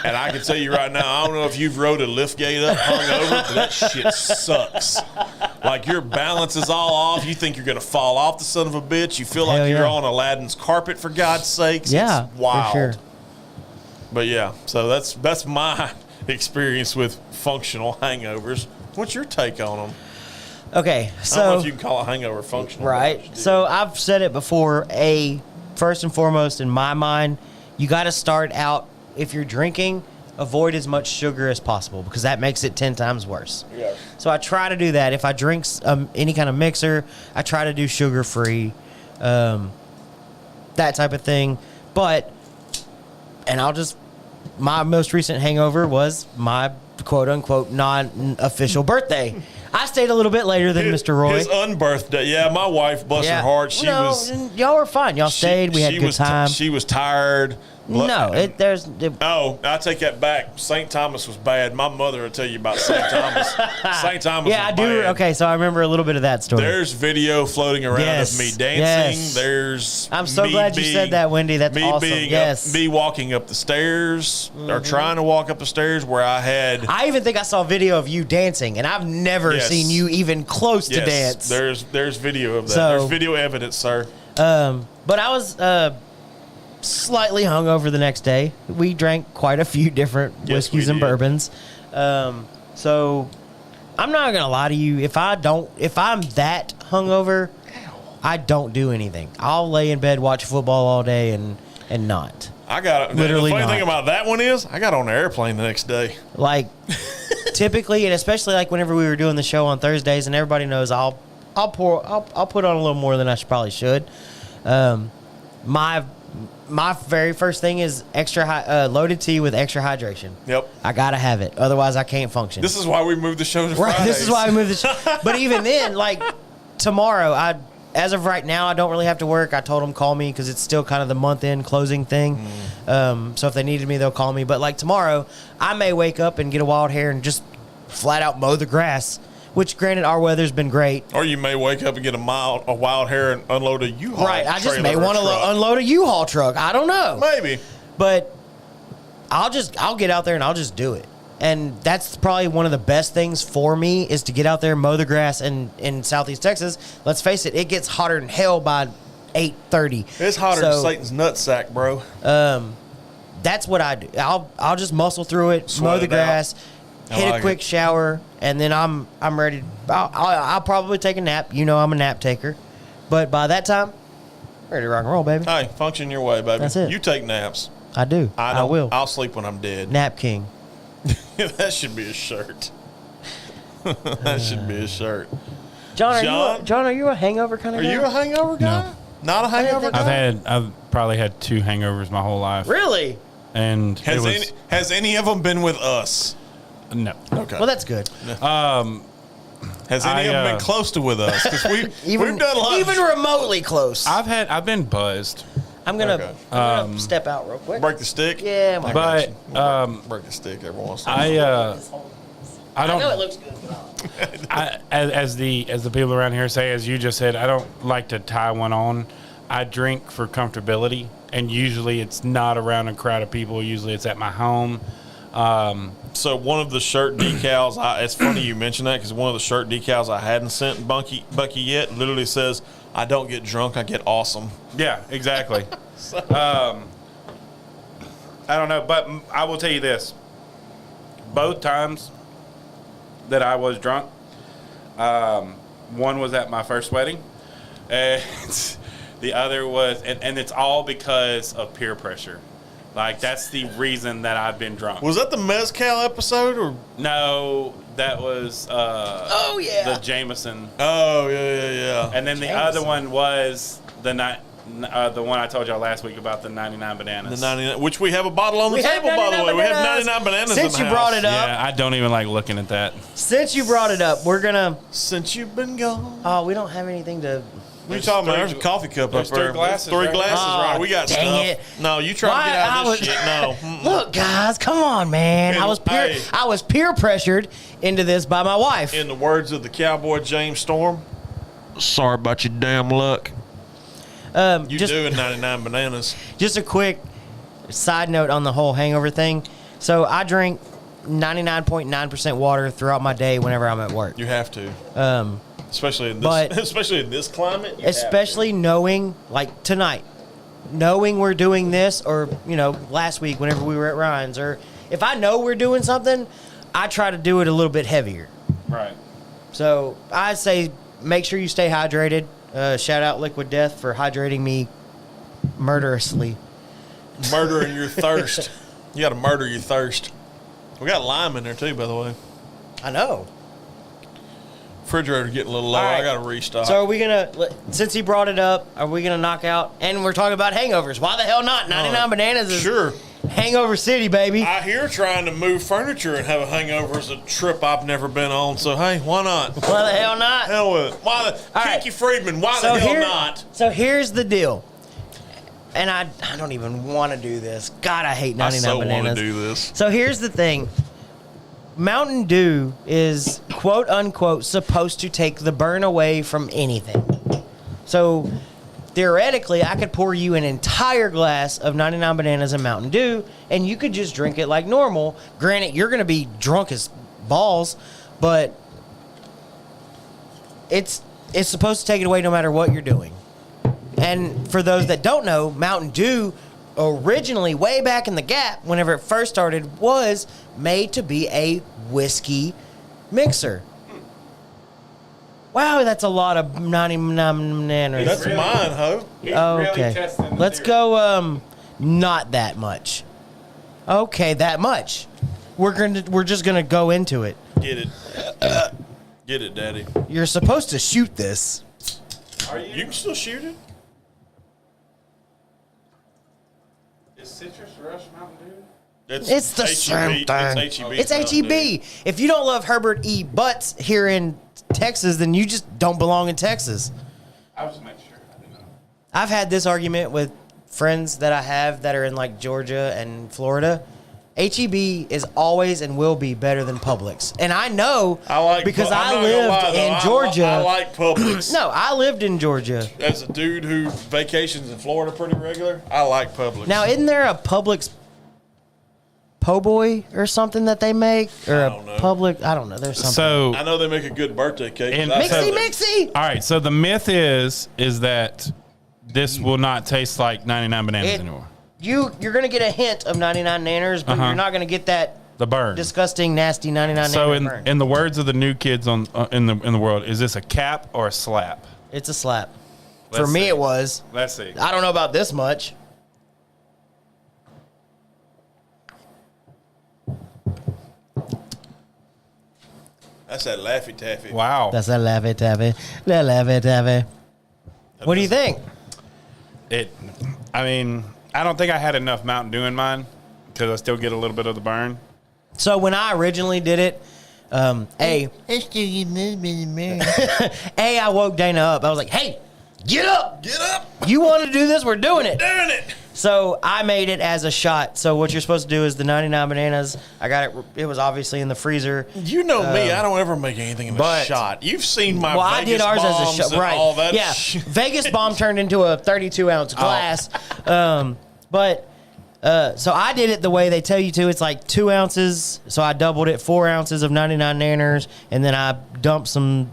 And I can tell you right now, I don't know if you've rode a lift gate up hungover, but that shit sucks. Like, your balance is all off. You think you're going to fall off the son of a bitch. You feel Hell like you're yeah. on Aladdin's carpet, for God's sakes. Yeah, It's wild. for sure. But yeah, so that's my experience with functional hangovers. What's your take on them? Okay, I don't know so if you can call a hangover functional. right. So I've said it before. First and foremost, in my mind, you got to start out, if you're drinking, avoid as much sugar as possible, because that makes it 10 times worse. Yeah. So I try to do that. If I drink any kind of mixer, I try to do sugar-free, that type of thing. But, and my most recent hangover was my quote-unquote non-official birthday. I stayed a little bit later than Mr. Roy. His unbirthday. Yeah, my wife, bless her heart, y'all were fine. Y'all stayed. We had a good time. She was tired. No, Oh, I take that back. St. Thomas was bad. My mother will tell you about St. Thomas. St. Thomas yeah, I was do. bad. Okay, so I remember a little bit of that story. There's video floating around Yes, of me dancing. yes. There's I'm so glad you said that, Wendy. That's awesome. Me walking up the stairs or trying to walk up the stairs where I had. I even think I saw video of you dancing, and I've never Yes. seen you even close to dance. There's video of that. So- There's video evidence, sir. But I was slightly hungover the next day. We drank quite a few different Yes, whiskeys we and did. bourbons. So I'm not gonna lie to you. If I'm that hungover, I don't do anything. I'll lay in bed, watch football all day, and not. I got Literally The funny not. thing about that one is I got on the airplane the next day. Like typically, and especially like whenever we were doing the show on Thursdays, and everybody knows I'll put on a little more than I probably should. My very first thing is extra loaded tea with extra hydration. Yep. I gotta have it, otherwise I can't function. This is why we moved the show to right. Fridays. This is why I moved the show. But even then, like tomorrow, as of right now, I don't really have to work. I told them call me because it's still kind of the month end closing thing. So if they needed me, they'll call me. But like tomorrow, I may wake up and get a wild hair and just flat out mow the grass. Which, granted, our weather's been great. Or you may wake up and get a wild hair and unload a U-Haul. Right, I just may trailer or want to truck. unload a U-Haul truck. I don't know. Maybe. But I'll get out there and I'll just do it. And that's probably one of the best things for me is to get out there and mow the grass. And in Southeast Texas, let's face it, it gets hotter than hell by 8:30. It's hotter than Satan's nutsack, bro. That's what I do. I'll just muscle through it, Sweat mow the it grass, I hit like a quick it. shower, and then I'm ready. I'll probably take a nap. You know I'm a nap taker. But by that time, ready to rock and roll, baby. Hey, function your way, baby. That's it. You take naps. I do. I don't. will. I'll sleep when I'm dead. Nap King. That should be a shirt. That should be a shirt. John, John? are you a hangover kind Are of guy? you a hangover guy? No. Not a hangover guy? I've probably had 2 hangovers my whole life. Really? And Has any of them been with us? no. Okay. Well, that's good. Has any of them been close to with us? Because we've done a lot. Even remotely close. I've been buzzed. I'm gonna, Okay. I'm gonna step out real quick. Break the stick? Yeah, I my got But, you. Break the stick every once in a while. I I know it don't. looks good. But As the people around here say, as you just said, I don't like to tie one on. I drink for comfortability, and usually it's not around a crowd of people. Usually it's at my home. So one of the shirt decals, it's funny you mentioned that because one of the shirt decals I hadn't sent Bucky yet literally says, "I don't get drunk, I get awesome." Yeah, exactly. I don't know, but I will tell you this. Both times that I was drunk, one was at my first wedding, and the other was, and it's all because of peer pressure. Like, that's the reason that I've been drunk. Was that the Mezcal episode or? No, that was oh yeah. the Jameson. Oh yeah. And then the other one was the night The one I told y'all last week about the 99 bananas. The 99, which we have a bottle on the We have table, by the 99 way. We have bananas. 99 bananas Since in the you brought house. it up, Yeah, I don't even like looking at that. since you brought it up, we're gonna. Since you've been gone. Oh, we don't have anything to. What are you talking about? There's a coffee cup up there's there. 3 glasses, Three right? glasses, Oh, right? We got dang stuff. it. No, you try to get out of this shit. No. Look, guys, come on, man. Hey, I was peer pressured into this by my wife. In the words of the cowboy James Storm, sorry about your damn luck. You just, doing 99 bananas. just a quick side note on the whole hangover thing. So I drink 99.9% water throughout my day whenever I'm at work. You have to. Especially in this, but- especially in this climate. You Especially knowing, like tonight, knowing we're doing this, or last week whenever we were at Ryan's, or if I know we're doing something, I try to do it a little bit heavier. Right. So I say make sure you stay hydrated. Shout out Liquid Death for hydrating me murderously. have to. Murdering your thirst. You got to murder your thirst. We got lime in there too, by the way. I know. Refrigerator getting a little low. All right. I got to restock. So are we gonna, since he brought it up, are we gonna knock out? And we're talking about hangovers. Why the hell not? 99 bananas is sure. Hangover City, baby. I hear trying to move furniture and have a hangover is a trip I've never been on. So hey, why not? Why the hell not? Hell with it. Why the All right. Kinky Friedman? Why the hell not? So here's the deal. And I don't even want to do this. God, I hate 99 I so bananas. want to do this. So here's the thing. Mountain Dew is quote unquote supposed to take the burn away from anything. So theoretically, I could pour you an entire glass of 99 bananas and Mountain Dew, and you could just drink it like normal. Granted, you're going to be drunk as balls, but it's supposed to take it away no matter what you're doing. And for those that don't know, Mountain Dew originally, way back in the Gap, whenever it first started, was made to be a whiskey mixer. Wow, that's a lot of 99 bananas. That's really- mine, ho. Okay, let's go. Not that much. Okay, that much. We're just gonna go into it. Get it. Get it, Daddy. You're supposed to shoot this. Are You can still shoot it. Is Citrus Rush Mountain Dew? It's the same thing. It's HEB. It's HEB. If you don't love Herbert E. Butts here in Texas, then you just don't belong in Texas. I was just making sure. I didn't know. I've had this argument with friends that I have that are in like Georgia and Florida. HEB is always and will be better than Publix. And I know I like because I'm I not gonna lie, lived though. in Georgia. I like Publix. No, I lived in Georgia. As a dude who vacations in Florida pretty regular, I like Publix. Now, isn't there a Publix po' boy or something that they make? Or I a don't know. Publix? I don't know. There's something. So, I know they make a good birthday cake. And- I've had Mixy. all right. So the myth is that this will not taste like 99 bananas It- anymore. You're going to get a hint of 99 nanners, but you're not going to get that The burn. disgusting, nasty 99 So nanner in burn. in the words of the new kids on in the world, is this a cap or a slap? It's a slap. For Let's me, see. it was. Let's see. I don't know about this much. That's that Laffy Taffy. Wow. That's a Laffy Taffy. La Laffy Taffy. What do you think? I mean, I don't think I had enough Mountain Dew in mine because I still get a little bit of the burn. So when I originally did it, I woke Dana up. I was like, hey, get up. Get up. You want to do this? We're doing it. Doing it. So I made it as a shot. So what you're supposed to do is the 99 bananas. I got it. It was obviously in the freezer. You know me. I don't ever make anything in a but- shot. You've seen my Well, I Vegas did ours as bombs a shot. and Right. all that Yeah. shit. Vegas bomb turned into a 32-ounce glass. So I did it the way they tell you to. It's like 2 ounces. So I doubled it, 4 ounces of 99 nanners, and then I dumped some.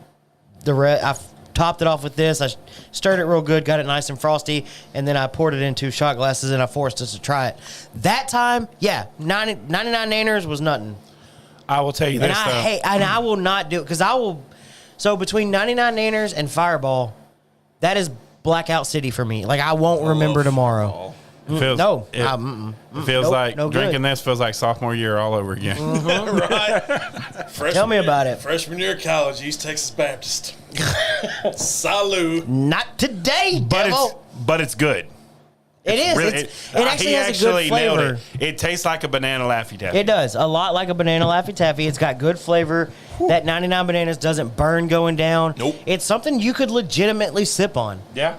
I topped it off with this. I stirred it real good, got it nice and frosty, and then I poured it into shot glasses and I forced us to try it. That time, yeah, 99 nanners was nothing. I will tell you And this though. I will not do it because I will. So between 99 nanners and Fireball, that is blackout city for me. Like I won't remember tomorrow. It feels, No, it, it feels Nope, like no good. drinking this feels like sophomore year all over again. Right. Tell me about it. Freshman year of college, East Texas Baptist. Salud. Not today, devil. But it's good. It is. Really, it actually has a good nailed flavor. It tastes like a banana Laffy Taffy. It does. A lot like a banana Laffy Taffy. It's got good flavor. That 99 Bananas doesn't burn going down. Nope. It's something you could legitimately sip on. Yeah.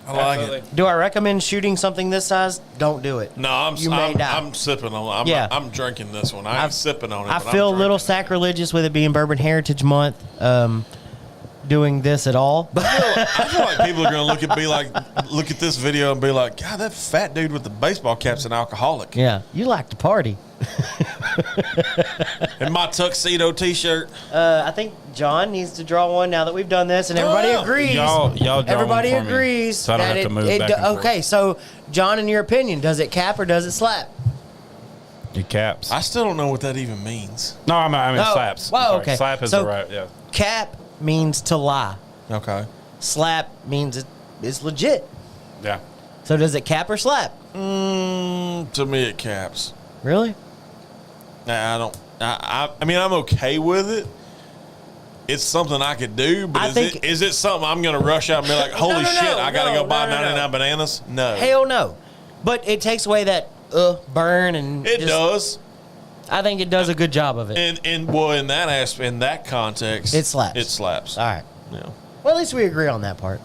I like it. Do I recommend shooting something this size? Don't do it. No, I'm sipping on it. I'm drinking this one. I'm sipping on it. I feel a little sacrilegious with it being Bourbon Heritage Month. Doing this at all. I feel like people are going to look at this video and be like, God, that fat dude with the baseball cap's an alcoholic. Yeah, you like to party. And my tuxedo T-shirt. I think John needs to draw one now that we've done this, and everybody agrees. Y'all draw everybody one for me, agrees. so I don't that have to move back and forth. Okay, so John, in your opinion, does it cap or does it slap? It caps. I still don't know what that even means. No, I mean Oh, slaps. well, Sorry. okay. Slap is So- the right. Yeah. Cap means to lie. Okay. Slap means it's legit. Yeah. So does it cap or slap? To me, it caps. Really? Nah, I don't. I mean, I'm okay with it. It's something I could do, but is it something I'm going to rush out and be like, holy shit, I got to go buy 99 bananas? No. Hell no. But it takes away that burn and It does. I think it does a good job of it. In that aspect, in that context, It slaps. It slaps. All right. Yeah. Well, at least we agree on that part.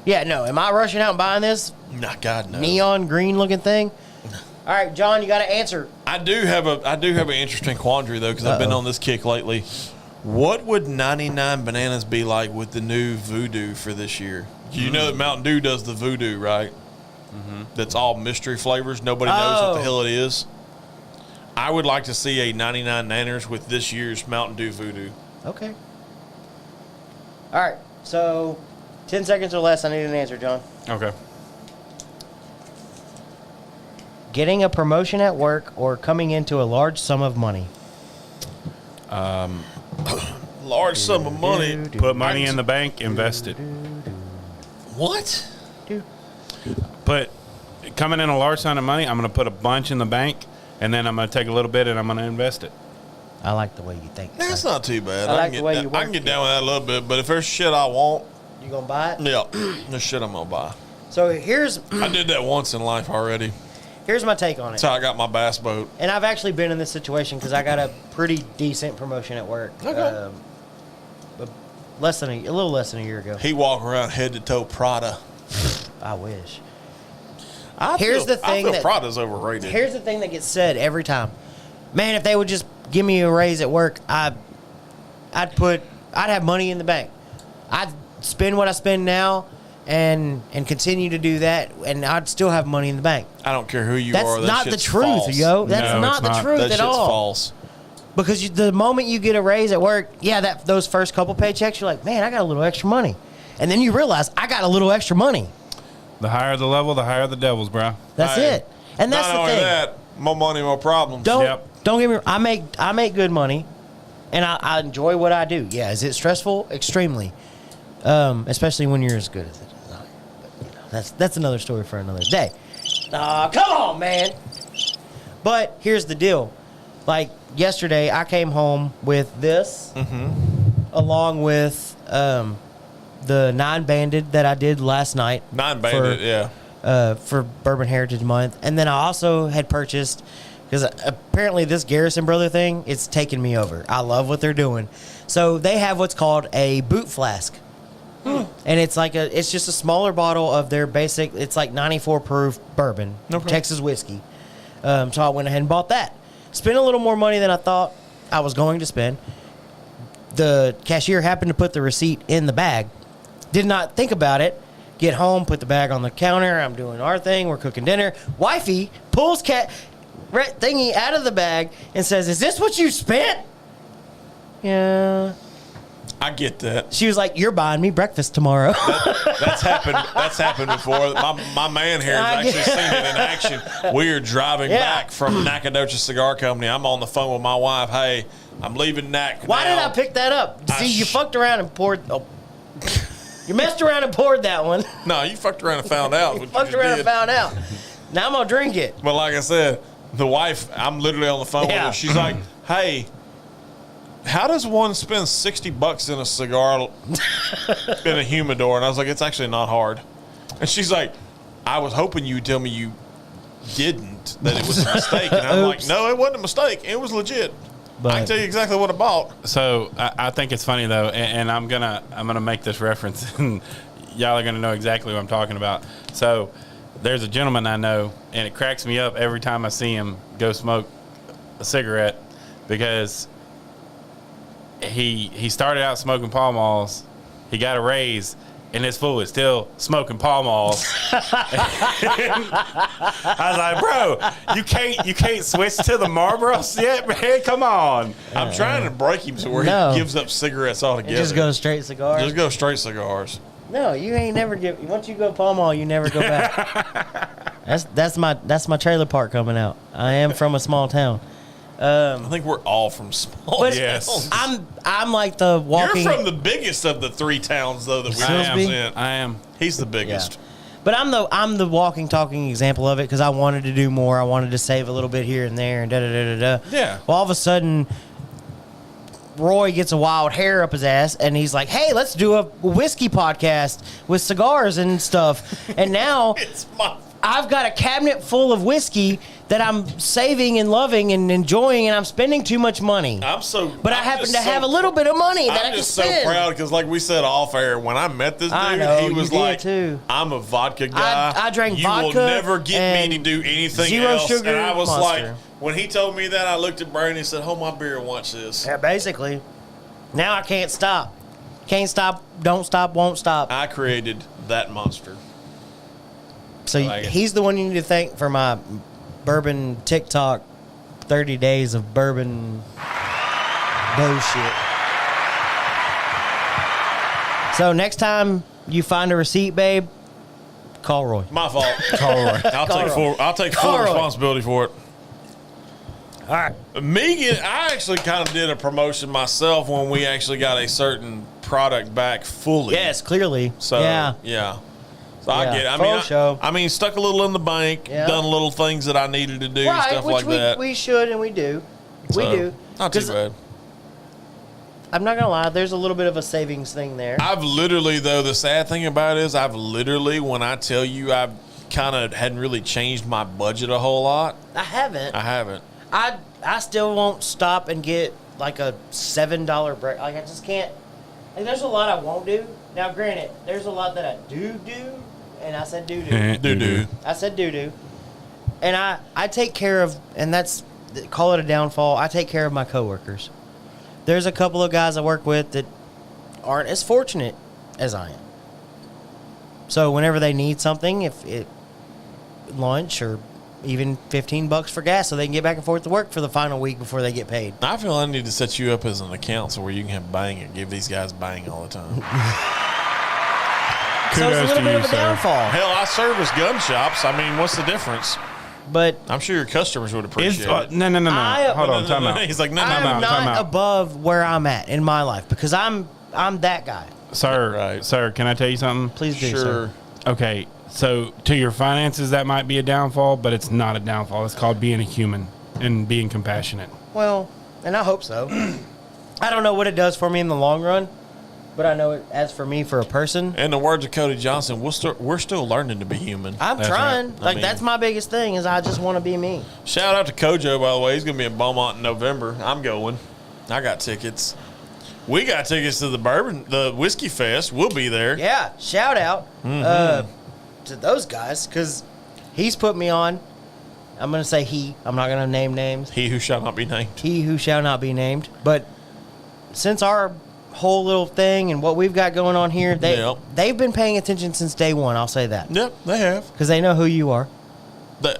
Yeah, no. Am I rushing out and buying this Nah, God no. neon green looking thing? All right, John, you got to answer. I do have an interesting quandary though, because I've been on this kick lately. What would 99 bananas be like with the new Voodoo for this year? You know that Mountain Dew does the Voodoo, right? Mm-hmm. That's all mystery flavors. Nobody knows what the hell it is. I would like to see a 99 Nanners with this year's Mountain Dew Voodoo. Okay. All right. So, 10 seconds or less. I need an answer, John. Okay. Getting a promotion at work or coming into a large sum of money? Large sum of money. Put money in the bank, invest it. What? Put coming in a large sum of money, I'm going to put a bunch in the bank, and then I'm going to take a little bit and I'm going to invest it. I like the way you think. That's not too bad. I like the way you I can get down with that a little bit, but if there's shit I want, You going to buy it? yeah, there's shit I'm going to buy. So, here's I did that once in life already. here's my take on it. That's how I got my bass boat. And I've actually been in this situation because I got a pretty decent promotion at work. Okay. But a little less than a year ago. He walk around head to toe Prada. I wish. I Here's the thing feel that- Prada's overrated. Here's the thing that gets said every time. Man, if they would just give me a raise at work, I'd have money in the bank. I'd spend what I spend now and continue to do that, and I'd still have money in the bank. I don't care who you That's are. That not the shit's truth, false. yo. That's No, not it's the not. truth That at shit's all. false. Because the moment you get a raise at work, those first couple paychecks, you're like, man, I got a little extra money. And then you realize, I got a little extra money. The higher the level, the higher the devils, bro. That's Hey, it. And that's not the only thing. that, more money, more problems. Don't get me wrong. I make good money, and I enjoy what I do. Yeah, is it stressful? Extremely, especially when you're as good as it. But, that's another story for another day. Come on, man. But here's the deal. Like yesterday, I came home with this, along with the 9 Banded that I did last night. 9 Banded, yeah. For Bourbon Heritage Month. And then I also had purchased, because apparently this Garrison Brother thing, it's taken me over. I love what they're doing. So they have what's called a boot flask. And it's just a smaller bottle of their basic, it's like 94 proof bourbon, Texas whiskey. So I went ahead and bought that. Spent a little more money than I thought I was going to spend. The cashier happened to put the receipt in the bag. Did not think about it. Get home, put the bag on the counter. I'm doing our thing. We're cooking dinner. Wifey pulls thingy out of the bag and says, "Is this what you spent?" Yeah. I get that. She was like, "You're buying me breakfast tomorrow." That's happened before. My man here has actually seen it in action. We are driving back from Nacogdoches Cigar Company. I'm on the phone with my wife. Hey, I'm leaving NAC. Why did I pick that up? See, you fucked around and poured. Oh. You messed around and poured that one. No, you fucked around and found out. You fucked around and found out. Now I'm gonna drink it. But like I said, the wife, I'm literally on the phone with her. She's like, "Hey, how does one spend $60 in a cigar in a humidor? And I was like, it's actually not hard. And she's like, I was hoping you'd tell me you didn't, that it was a mistake. And I'm like, no, it wasn't a mistake. It was legit. But I can tell you exactly what I bought. So I think it's funny though, and I'm gonna make this reference, and y'all are gonna know exactly what I'm talking about. So there's a gentleman I know, and it cracks me up every time I see him go smoke a cigarette, because he started out smoking Pall Malls, he got a raise, and this fool is still smoking Pall Malls. I was like, bro, you can't switch to the Marlboros yet, man. Come on. I'm trying to break him to where No. he gives up cigarettes it altogether. just goes straight cigars. Just go straight cigars. No, you ain't never give. Once you go Pall Mall, you never go back. that's my trailer park coming out. I am from a small town. I think we're all from small But towns. I'm like the walking. You're from the biggest of the 3 towns, though, that we Silsby? represent. I am. He's the biggest. Yeah. But I'm the walking, talking example of it, because I wanted to do more. I wanted to save a little bit here and there, and da da da da da. Yeah. Well, all of a sudden, Roy gets a wild hair up his ass, and he's like, "Hey, let's do a whiskey podcast with cigars and stuff." And now It's my. I've got a cabinet full of whiskey that I'm saving and loving and enjoying, and I'm spending too much money. But I happen to have a little bit of money that I I'm can just so spend. proud because, like we said off air, when I met this dude, I know, he you was did like, too. "I'm a vodka guy. I drank you vodka will never get me and to do anything zero else." sugar And I was Monster. like, when he told me that, I looked at Bernie and said, "Hold my beer and watch this." Yeah, basically. Now I can't stop. Can't stop, don't stop, won't stop. I created that monster. So like it. he's the one you need to thank for my bourbon TikTok 30 days of bourbon bullshit. So next time you find a receipt, babe, call Roy. My fault. Call Roy. I'll take Call full Roy. responsibility for it. All right. Megan, I actually kind of did a promotion myself when we actually got a certain product back fully. Yes, clearly. So yeah. So I Yeah, get it. full show. I mean, stuck a little in the bank, Yeah. done little things that I needed to do, Right, stuff which like that. we should and we do. We So, do. Not too 'Cause bad. I'm not going to lie, there's a little bit of a savings thing there. I've literally, though, the sad thing about it is when I tell you I've kind of hadn't really changed my budget a whole lot, I haven't. I haven't. I still won't stop and get like a $7 break. Like I just can't. Like there's a lot I won't do. Now, granted, there's a lot that I do, and I said do. Do. I said do. And I take care of, and that's, call it a downfall, I take care of my coworkers. There's a couple of guys I work with that aren't as fortunate as I am. So whenever they need something, if it lunch or even $15 for gas so they can get back and forth to work for the final week before they get paid. I feel I need to set you up as an account so where you can have bang and give these guys bang all the time. So it's a Kudos little to bit you, of a sir. downfall. Hell, I service gun shops. I mean, what's the difference? But I'm sure your customers would appreciate it. No. Hold on, No, time out. He's like, no, I'm no, no. time not out. above where I'm at in my life because I'm that guy. Sir, Right. sir, can I tell you something? Please do, Sure. sir. Okay, so to your finances, that might be a downfall, but it's not a downfall. It's called being a human and being compassionate. Well, and I hope so. I don't know what it does for me in the long run, but I know it as for me for a person. In the words of Cody Johnson, we're still learning to be human. I'm That's trying. right. Like mean- that's my biggest thing is I just want to be me. Shout out to Kojo, by the way. He's going to be in Beaumont in November. I'm going. I got tickets. We got tickets to the Whiskey Fest. We'll be there. Yeah, shout out to those guys because he's put me on. I'm going to say he. I'm not going to name names. He who shall not be named. He who shall not be named. But since our whole little thing and what we've got going on here, they've been paying attention since day one. I'll say that Yep, they have. because they know who you are. Look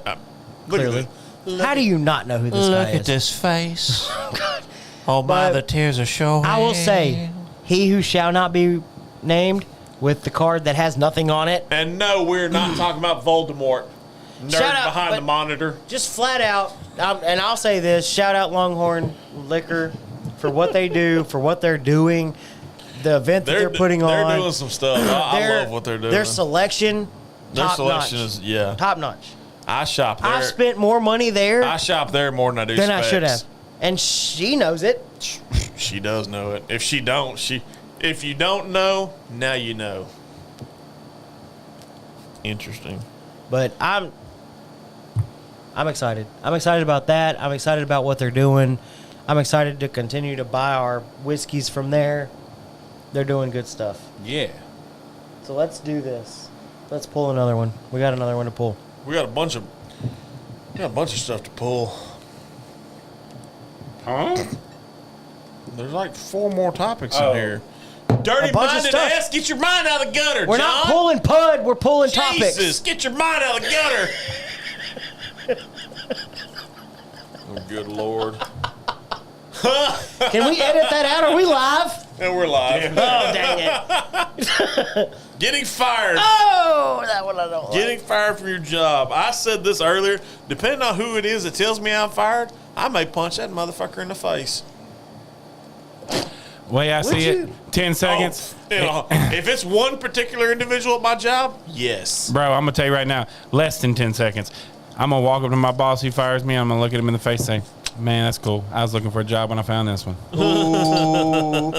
Clearly. at this. How do you not know who this guy is? this face. Oh my, the tears are showing. I will say, he who shall not be named with the card that has nothing on it. And no, we're not talking about Voldemort. Nerd Shout out, behind but- the monitor. Just flat out, and I'll say this: shout out Longhorn Liquor for what they do, for what they're doing, the event that they're putting on. They're doing some stuff. I love what they're doing. Their selection, Their top selection notch. is, yeah. Top notch. I shop there. I spent more money there I shop there more than I do than Specs. I should have, and she knows it. She does know it. If you don't know, now you know. Interesting. But I'm excited. I'm excited about that. I'm excited about what they're doing. I'm excited to continue to buy our whiskeys from there. They're doing good stuff. Yeah. So let's do this. Let's pull another one. We got another one to pull. We got a bunch of stuff to pull. Huh? There's like 4 more topics in here. Dirty bunch of minded stuff. ass, get your mind out of the gutter, We're John. not pulling PUD. We're pulling Jesus, topics. get your mind out of the gutter. Oh, good Lord. Can we edit that out? Are we live? And we're live. Oh, dang it. Getting fired. Oh, that one I don't like. Getting fired from your job. I said this earlier. Depending on who it is that tells me I'm fired, I may punch that motherfucker in the face. Way I see you? it, 10 seconds. Oh, if it's one particular individual at my job, yes. Bro, I'm going to tell you right now, less than 10 seconds. I'm going to walk up to my boss. He fires me. I'm going to look at him in the face and say, man, that's cool. I was looking for a job when I found this one. Ooh.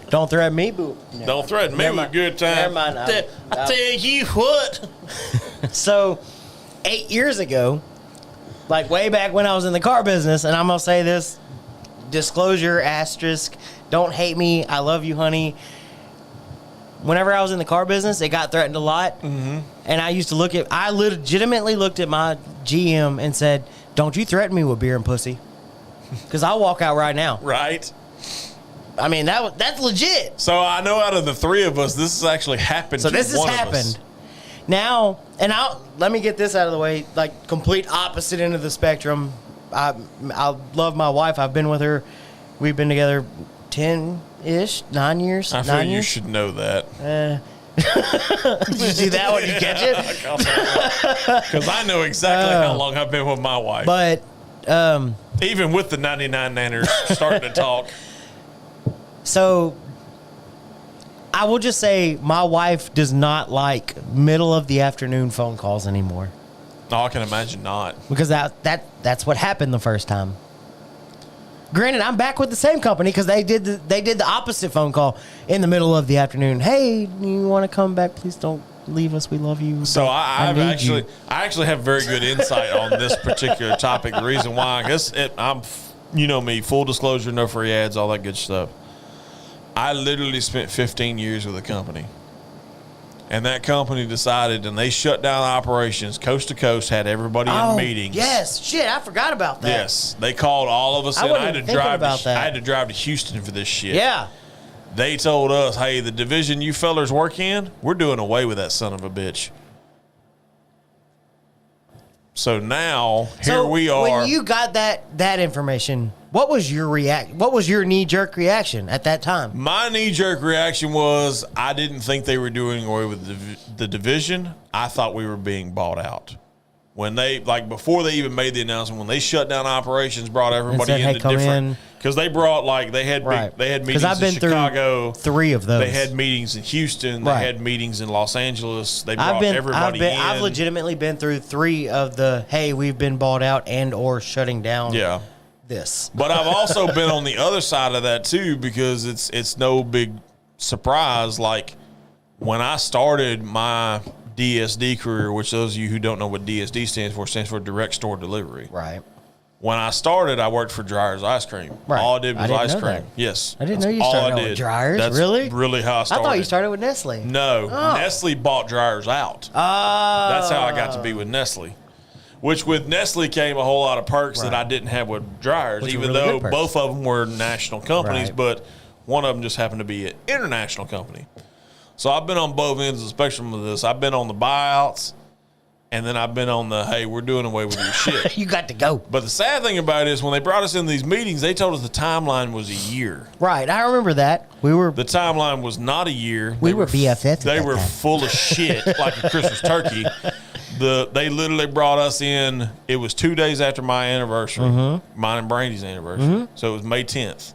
Don't threaten me, boo. No. Don't threaten me with a good time. Never mind. I tell you what. So, 8 years ago, like way back when I was in the car business, and I'm going to say this, disclosure, asterisk, don't hate me, I love you, honey. Whenever I was in the car business, it got threatened a lot. Mm-hmm. And I legitimately looked at my GM and said, don't you threaten me with beer and pussy. Because I'll walk out right now. Right. I mean, that's legit. So I know out of the 3 of us, this has actually happened So to this has one of us. happened. Now, and let me get this out of the way, like complete opposite end of the spectrum. I love my wife. I've been with her. We've been together 10-ish, 9 years. I feel you should know that. Did you see that when you catch it? Because I know exactly how long I've been with my wife. But even with the 99 nanners starting to talk. so I will just say my wife does not like middle of the afternoon phone calls anymore. No, I can imagine not. Because that's what happened the first time. Granted, I'm back with the same company because they did the opposite phone call in the middle of the afternoon. Hey, you want to come back? Please don't leave us. We love you. So I need you. actually have very good insight on this particular topic. The reason why, I guess I'm, you know me, full disclosure, no free ads, all that good stuff. I literally spent 15 years with a company. And that company decided, and they shut down operations coast to coast, had everybody in meetings. Yes, shit, I forgot about that. Yes, they called all of us in. I had to drive to Houston for this shit. Yeah. They told us, hey, the division you fellers work in, we're doing away with that son of a bitch. So now, here we are. When you got that information, what was your What was your knee-jerk reaction at that time? My knee-jerk reaction was I didn't think they were doing away with the division. I thought we were being bought out. When they, before they even made the announcement, when they shut down operations, brought everybody said, into hey, come different, because they brought they had right. they had meetings I've been in Chicago, through 3 of those. They had meetings in Houston. Right. They had meetings in Los Angeles. They brought everybody in. I've legitimately been through 3 of the hey, we've been bought out and or shutting down. Yeah. This. But I've also been on the other side of that too, because it's no big surprise. Like when I started my DSD career, which those of you who don't know what DSD stands for direct store delivery. Right. When I started, I worked for Dryer's Ice Cream. Right. All I did was ice cream. That. Yes. I didn't know you started out with Dryer's. That's really? Really how I started. I thought you started with Nestle. No. Oh. Nestle bought Dryer's out. Oh. That's how I got to be with Nestle. Which with Nestle came a whole lot of perks that I didn't have with Dryer's, Which even really though good both of them were national companies, Right. but one of them just happened to be an international company. So I've been on both ends of the spectrum of this. I've been on the buyouts, and then I've been on the, hey, we're doing away with your shit. You got to go. But the sad thing about it is when they brought us in these meetings, they told us the timeline was a year. Right. I remember that. The timeline was not a year. We were BFFs. They were full of shit like a Christmas turkey. They literally brought us in. It was 2 days after my anniversary, mine and Brandy's anniversary. So it was May 10th.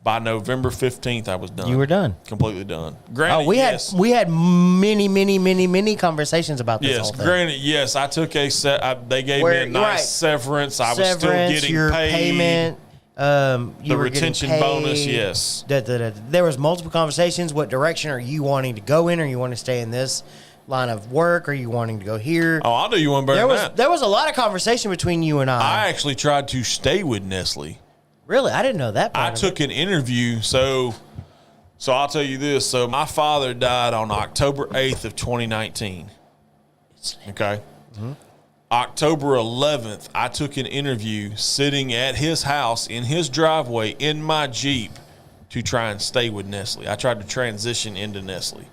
By November 15th, I was done. You were done. Completely done. Granted, we had many conversations about this whole thing. Granted, yes, I took they gave me a nice severance. I was still getting your paid. payment. You The were getting retention paid. bonus, yes. There was multiple conversations. What direction are you wanting to go in? Or you want to stay in this line of work? Or you wanting to go here? Oh, I'll do you one better than that. There was a lot of conversation between you and I actually tried to stay with Nestle. Really? I didn't know that part I of it. took an interview. So I'll tell you this. So my father died on October 8th of 2019. Okay. Mm-hmm. October 11th, I took an interview sitting at his house in his driveway in my Jeep to try and stay with Nestle. I tried to transition into Nestle.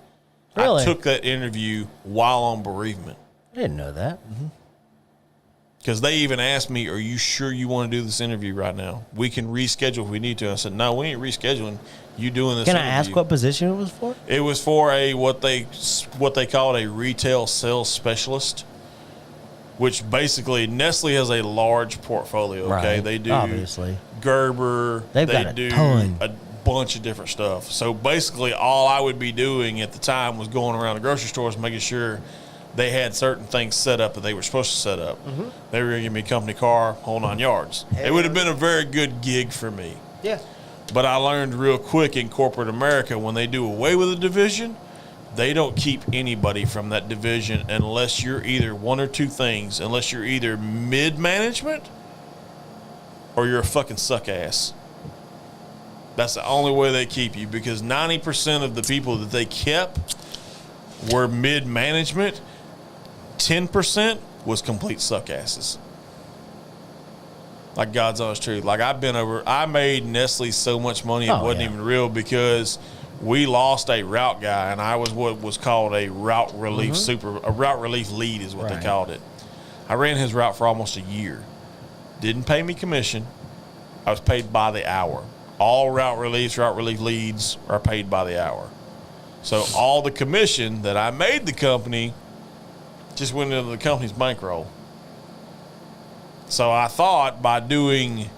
Really? I took that interview while on bereavement. I didn't know that. Because they even asked me, are you sure you want to do this interview right now? We can reschedule if we need to. I said, no, we ain't rescheduling. You doing this Can interview. I ask what position it was for? It was for what they called a retail sales specialist, which basically Nestle has a large portfolio. Okay, Right, they do obviously. Gerber. They've they got a do ton. a bunch of different stuff. So basically, all I would be doing at the time was going around the grocery stores, making sure they had certain things set up that they were supposed to set up. Mm-hmm. They were going to give me a company car, whole 9 yards. It would have been a very good gig for me. Yeah. But I learned real quick in corporate America, when they do away with a division, they don't keep anybody from that division unless you're either one or two things, unless you're either mid-management or you're a fucking suck ass. That's the only way they keep you, because 90% of the people that they kept were mid-management. 10% was complete suck asses. Like God's honest truth. Like I made Nestle so much money it wasn't even real, because we lost a route guy, and I was what was called a route relief a route relief lead is what they called it. I ran his route for almost a year. Didn't pay me commission. I was paid by the hour. All route relief leads are paid by the hour. So all the commission that I made the company just went into the company's bankroll. So I thought by doing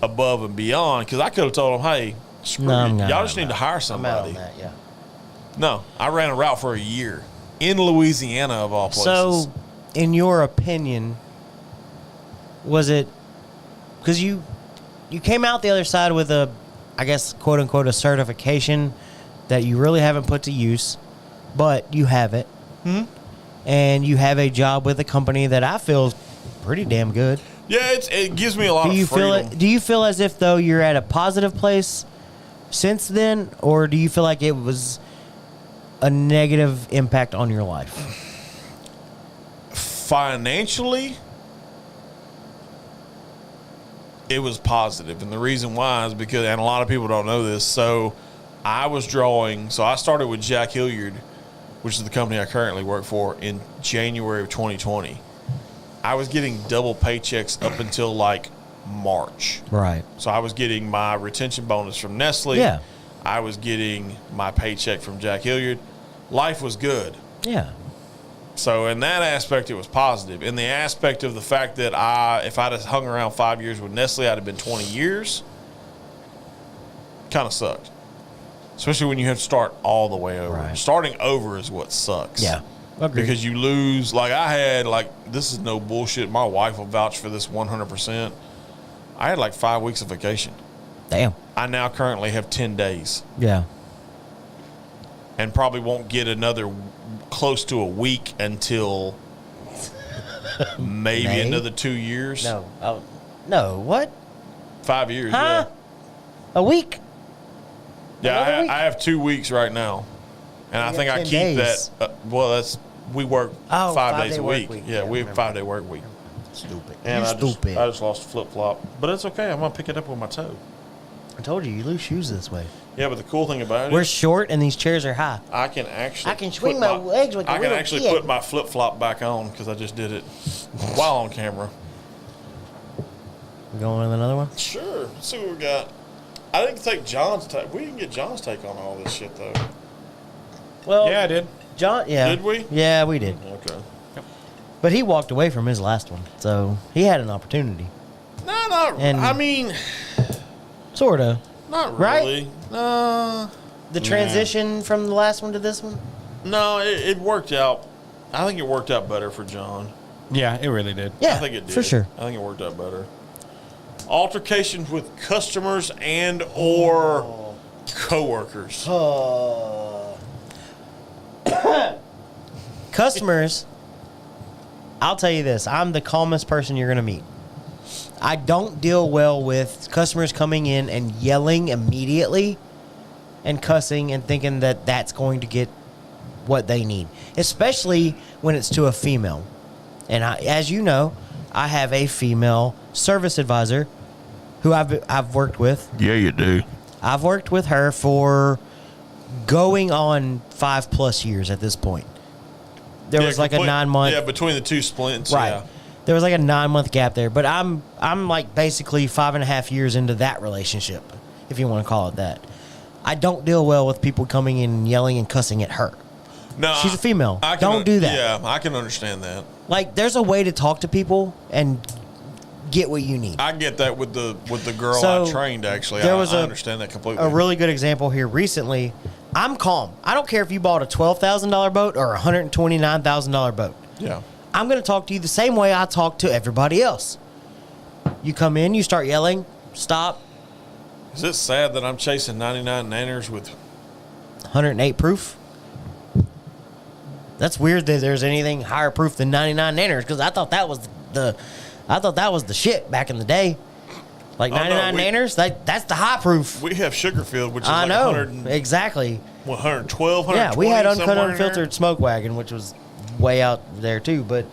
above and beyond, because I could have told them, hey, screw it. Y'all just need to hire somebody. I'm out on that, yeah. No, I ran a route for a year in Louisiana, of all places. So, in your opinion, was it because you came out the other side with a, I guess, quote unquote, a certification that you really haven't put to use, but you have it, and you have a job with a company that I feel is pretty damn good. Yeah, it gives me a lot of freedom. Do you feel as if though you're at a positive place since then, or do you feel like it was a negative impact on your life? Financially, it was positive, and the reason why is because, and a lot of people don't know this, so I started with Jack Hilliard, which is the company I currently work for, in January of 2020. I was getting double paychecks up until like March. Right. So I was getting my retention bonus from Nestle. Yeah. I was getting my paycheck from Jack Hilliard. Life was good. Yeah. So in that aspect, it was positive. In the aspect of the fact that if I'd have hung around 5 years with Nestle, I'd have been 20 years. Kind of sucked. Especially when you have to start all the way over. Right. Starting over is what sucks. Yeah. Agreed. Because you lose. Like I had, this is no bullshit. My wife will vouch for this 100%. I had like 5 weeks of vacation. Damn. I now currently have 10 days. Yeah. And probably won't get another close to a week until maybe May? another 2 years. No. Oh, no. What? 5 years, Huh? A week? Yeah, Another week? I have 2 weeks right now. And I You think have I 10 keep days. that. We work 5 days a week. Yeah, we have a 5 day work week. Stupid. And You're stupid. I just lost a flip flop. But it's okay. I'm going to pick it up with my toe. I told you lose shoes this way. Yeah, but the cool thing about it We're is short and these chairs are high. I can actually I can swing my legs like a I can little actually kid. put my flip flop back on because I just did it while on camera. We going with another one? Sure. Let's see what we got. I didn't take John's take. We didn't get John's take on all this shit though. Well, Yeah, I did. John. Yeah. Did we? Yeah, we did. Okay. But he walked away from his last one, so he had an opportunity. No, not. And- I mean, Sorta. not Right? really. No. The transition from the last one to this one. No, it worked out. I think it worked out better for John. Yeah, it really did. Yeah, I think it did. for sure. I think it worked out better. Altercations with customers and or coworkers. Customers, I'll tell you this. I'm the calmest person you're going to meet. I don't deal well with customers coming in and yelling immediately and cussing and thinking that that's going to get what they need, especially when it's to a female. And as you know, I have a female service advisor who I've worked with. Yeah, you do. I've worked with her for going on 5+ years at this point. There was like a 9-month. Yeah, between the two splints. Right. Yeah. There was like a 9-month gap there, but I'm like basically 5.5 years into that relationship, if you want to call it that. I don't deal well with people coming in and yelling and cussing at her. No, She's a female. I can Don't do that. Yeah, I can understand that. Like, there's a way to talk to people and get what you need. I get that with the girl So, I trained. Actually, there was I a- understand that completely. A really good example here recently. I'm calm. I don't care if you bought a $12,000 boat or a $129,000 boat. Yeah. I'm going to talk to you the same way I talk to everybody else. You come in, you start yelling, stop, Is it sad that I'm chasing 99 nanners with? 108 proof. That's weird that there's anything higher proof than 99 nanners, because I thought that was the shit back in the day. Like Oh, no, 99 nanners, that's the high proof. We have Sugarfield, which is I like know 100, exactly. 112, 120. Yeah, we had uncut somewhere in there. unfiltered smoke wagon, which was way out there too. But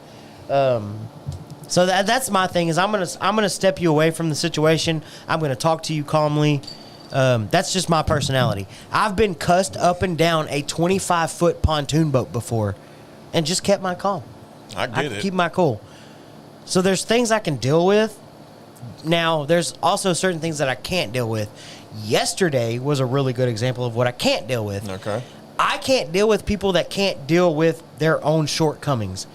so that's my thing, is I'm gonna step you away from the situation. I'm gonna talk to you calmly. That's just my personality. I've been cussed up and down a 25-foot pontoon boat before, and just kept my calm. I get it. Keep my cool. So there's things I can deal with. Now, there's also certain things that I can't deal with. Yesterday was a really good example of what I can't deal with. Okay. I can't deal with people that can't deal with their own shortcomings.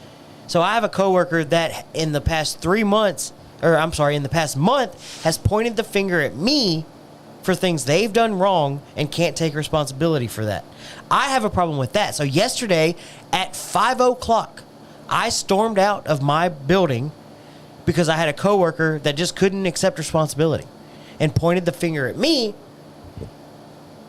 So I have a coworker that in the past in the past month has pointed the finger at me for things they've done wrong and can't take responsibility for that. I have a problem with that. So yesterday at 5:00, I stormed out of my building because I had a coworker that just couldn't accept responsibility and pointed the finger at me.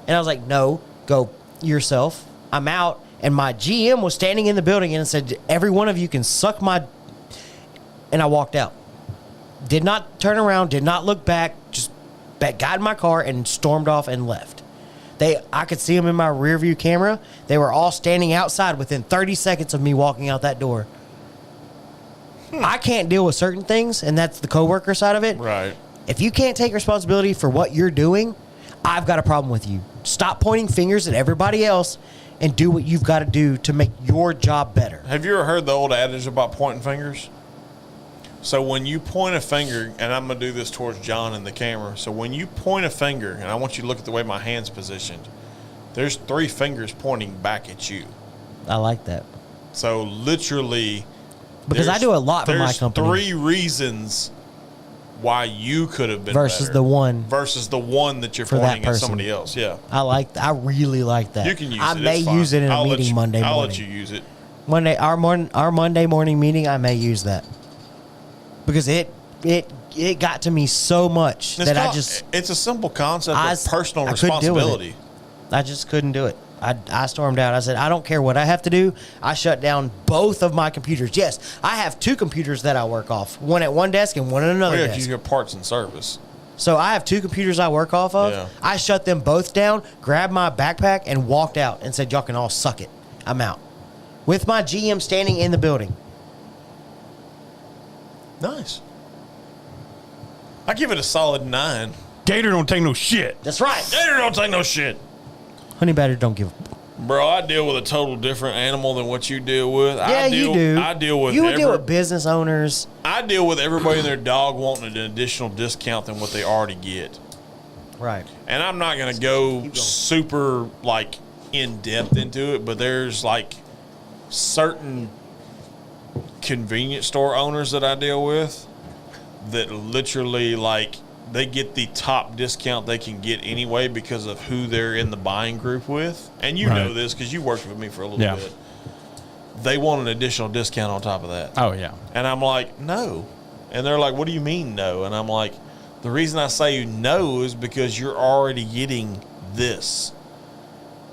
And I was like, no, go yourself. I'm out. And my GM was standing in the building and said, every one of you can suck my... And I walked out. Did not turn around, did not look back, just got in my car and stormed off and left. I could see them in my rear view camera. They were all standing outside within 30 seconds of me walking out that door. I can't deal with certain things, and that's the coworker side of it. Right. If you can't take responsibility for what you're doing, I've got a problem with you. Stop pointing fingers at everybody else and do what you've got to do to make your job better. Have you ever heard the old adage about pointing fingers? So when you point a finger, and I'm going to do this towards John in the camera. So when you point a finger, and I want you to look at the way my hand's positioned, there's 3 fingers pointing back at you. I like that. So literally... Because I do a lot for my there's company. 3 reasons why you could have been Versus better the one versus the one that you're for that pointing at person. somebody else. Yeah, I really like that. you can use I it. may It's fine. use it in a I'll let meeting you- Monday morning. I'll let you use it. Our Monday morning meeting, I may use that. Because it got to me so much It's that not- it's a simple concept of personal I couldn't deal with it. responsibility. I just couldn't do it. I stormed out. I said, I don't care what I have to do. I shut down both of my computers. Yes, I have 2 computers that I work off. One at one desk and one at another Yeah, desk. you get parts and service. So I have 2 computers I work off of. Yeah. I shut them both down, grabbed my backpack, and walked out and said, y'all can all suck it. I'm out. With my GM standing in the building. Nice. I give it a solid 9. Gator don't take no shit. That's right. Gator don't take no shit. Honey Badger don't give a... Bro, I deal with a total different animal than what you deal with. Yeah, you do. I deal with You deal with business owners. I deal with everybody and their dog wanting an additional discount than what they already get. Right. And I'm not going to go super, like, in-depth into it, but there's, like, certain convenience store owners that I deal with that literally, like, they get the top discount they can get anyway because of who they're in the buying group with. And you know this because you worked with me for a little bit. They want an additional discount on top of that. Oh, yeah. And I'm like, no. And they're like, what do you mean no? And I'm like, The reason I say no is because you're already getting this.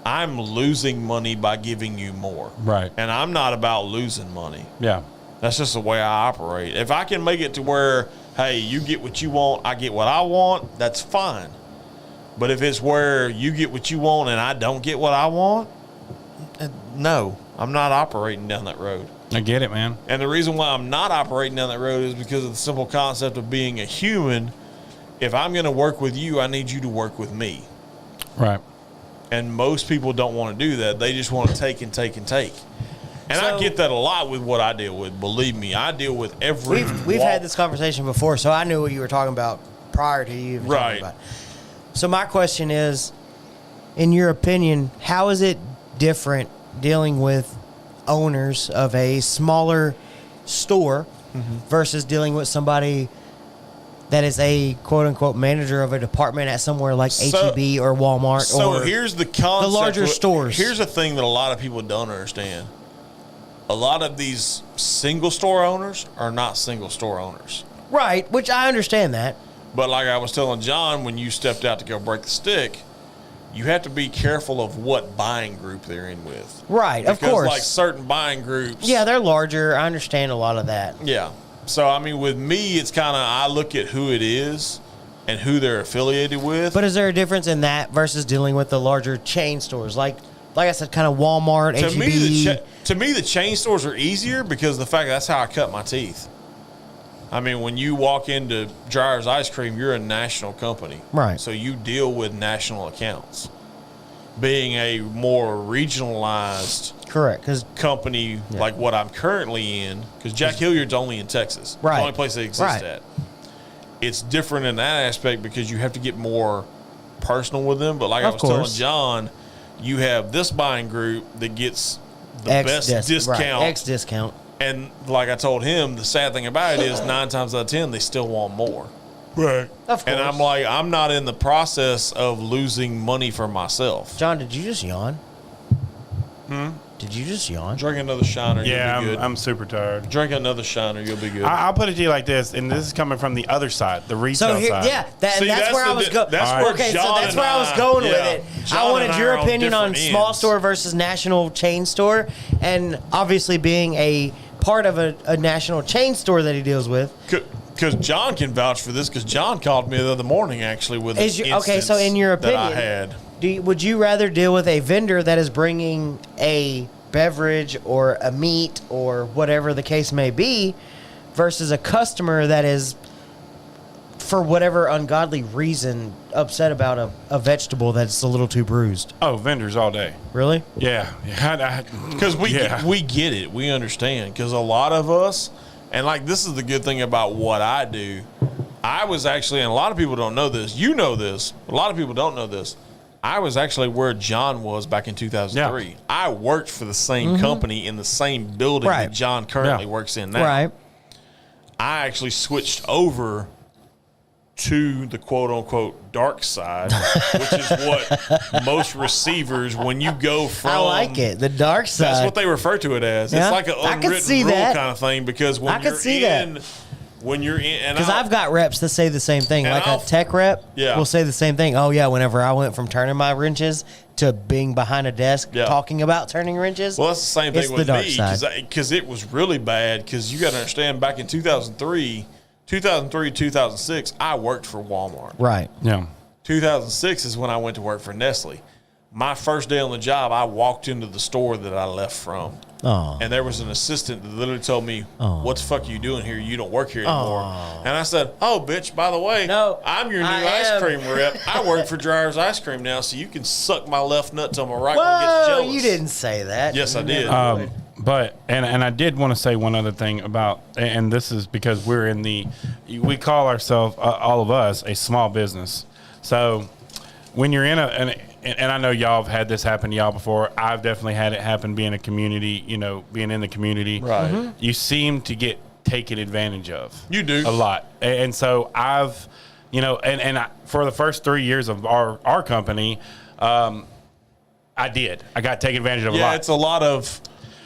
I'm losing money by giving you more. Right. And I'm not about losing money. Yeah. That's just the way I operate. If I can make it to where, hey, you get what you want, I get what I want, that's fine. But if it's where you get what you want and I don't get what I want, no, I'm not operating down that road. I get it, man. And the reason why I'm not operating down that road is because of the simple concept of being a human. If I'm going to work with you, I need you to work with me. Right. And most people don't want to do that. They just want to take and take and take. And So, I get that a lot with what I deal with. Believe me, I deal with every We've had this conversation before, so I knew what you were talking about prior to you even Right. talking about it. So my question is, in your opinion, how is it different dealing with owners of a smaller store versus dealing with somebody that is a quote-unquote manager of a department at somewhere like H-E-B or Walmart So or here's the concept. the larger stores? Here's the thing that a lot of people don't understand. A lot of these single store owners are not single store owners. Right, which I understand that. But like I was telling John, when you stepped out to go break the stick, you have to be careful of what buying group they're in with. Right, of course. Like certain buying groups. Yeah, they're larger. I understand a lot of that. Yeah. So, I mean, with me, it's kind of, I look at who it is and who they're affiliated with. But is there a difference in that versus dealing with the larger chain stores? Like I said, kind of Walmart, to H-E-B. me, the chain stores are easier because of the fact that's how I cut my teeth. I mean, when you walk into Dryer's Ice Cream, you're a national company. Right. So you deal with national accounts. Being a more regionalized Correct, because company like what I'm currently in, because Jack Hilliard's only in Texas. Right. It's the only place they exist at. It's different in that aspect because you have to get more personal with them. But like I was telling John, you have this buying group that gets the best discount. Right. X discount. And like I told him, the sad thing about it is 9 times out of 10, they still want more. Right. Of course. And I'm like, I'm not in the process of losing money for myself. John, did you just yawn? Did you just yawn? Drink another Shiner, Yeah, you'll be good. I'm super tired. Drink another Shiner, you'll be good. I'll put it to you like this, and this is coming from the other side, the retail So here, side. yeah, See, that's where I was going. that's where Okay, so John that's and where I was going with yeah, it. John I wanted and your are on opinion on different small ends. store versus national chain store, and obviously being a part of a national chain store that he deals with. Because John can vouch for this, because John called me the other morning, actually, with an Okay, so in your that I opinion, had. would you rather deal with a vendor that is bringing a beverage or a meat or whatever the case may be versus a customer that is, for whatever ungodly reason, upset about a vegetable that's a little too bruised? Oh, vendors all day. Really? Yeah. Because we get it. We understand. Because a lot of us, and like this is the good thing about what I do, I was actually, and a lot of people don't know this, you know this, a lot of people don't know this, I was actually where John was back in 2003. Yeah. I worked for the same company in the same building Right. that John currently works in now. Right. I actually switched over to the quote-unquote dark side, which is what most receivers, when you go from... I like it. The dark side. That's what they refer to it as. Yeah. It's like an I could unwritten see rule that. kind of thing, because when I could you're see in... that. When you're in... Because I've got reps that say the same thing. And Like I'll- a tech rep Yeah. will say the same thing. Oh, yeah, whenever I went from turning my wrenches to being behind a desk Yeah. talking about turning wrenches. Well, that's the same It's thing the with dark me, side. because it was really bad, because you got to understand, back in 2003, 2006, I worked for Walmart. Right. Yeah. 2006 is when I went to work for Nestle. My first day on the job, I walked into the store that I left from. Oh. And there was an assistant that literally told me, what the fuck are you doing here? You don't work here anymore. And I said, oh, bitch, by the way, No, I'm your new I ice am. cream rep. I work for Dryer's Ice Cream now, so you can suck my left nut till my right one gets Whoa, jealous. you didn't say that. Yes, I did. But and I did want to say one other thing about, and this is because we're in we call ourselves, all of us, a small business. So when you're in and I know y'all have had this happen to y'all before. I've definitely had it happen being a community, being in the community. Right. You seem to get taken advantage of. You do. A lot. And so I've, for the first 3 years of our company, I got taken advantage of a lot. Yeah, it's a lot of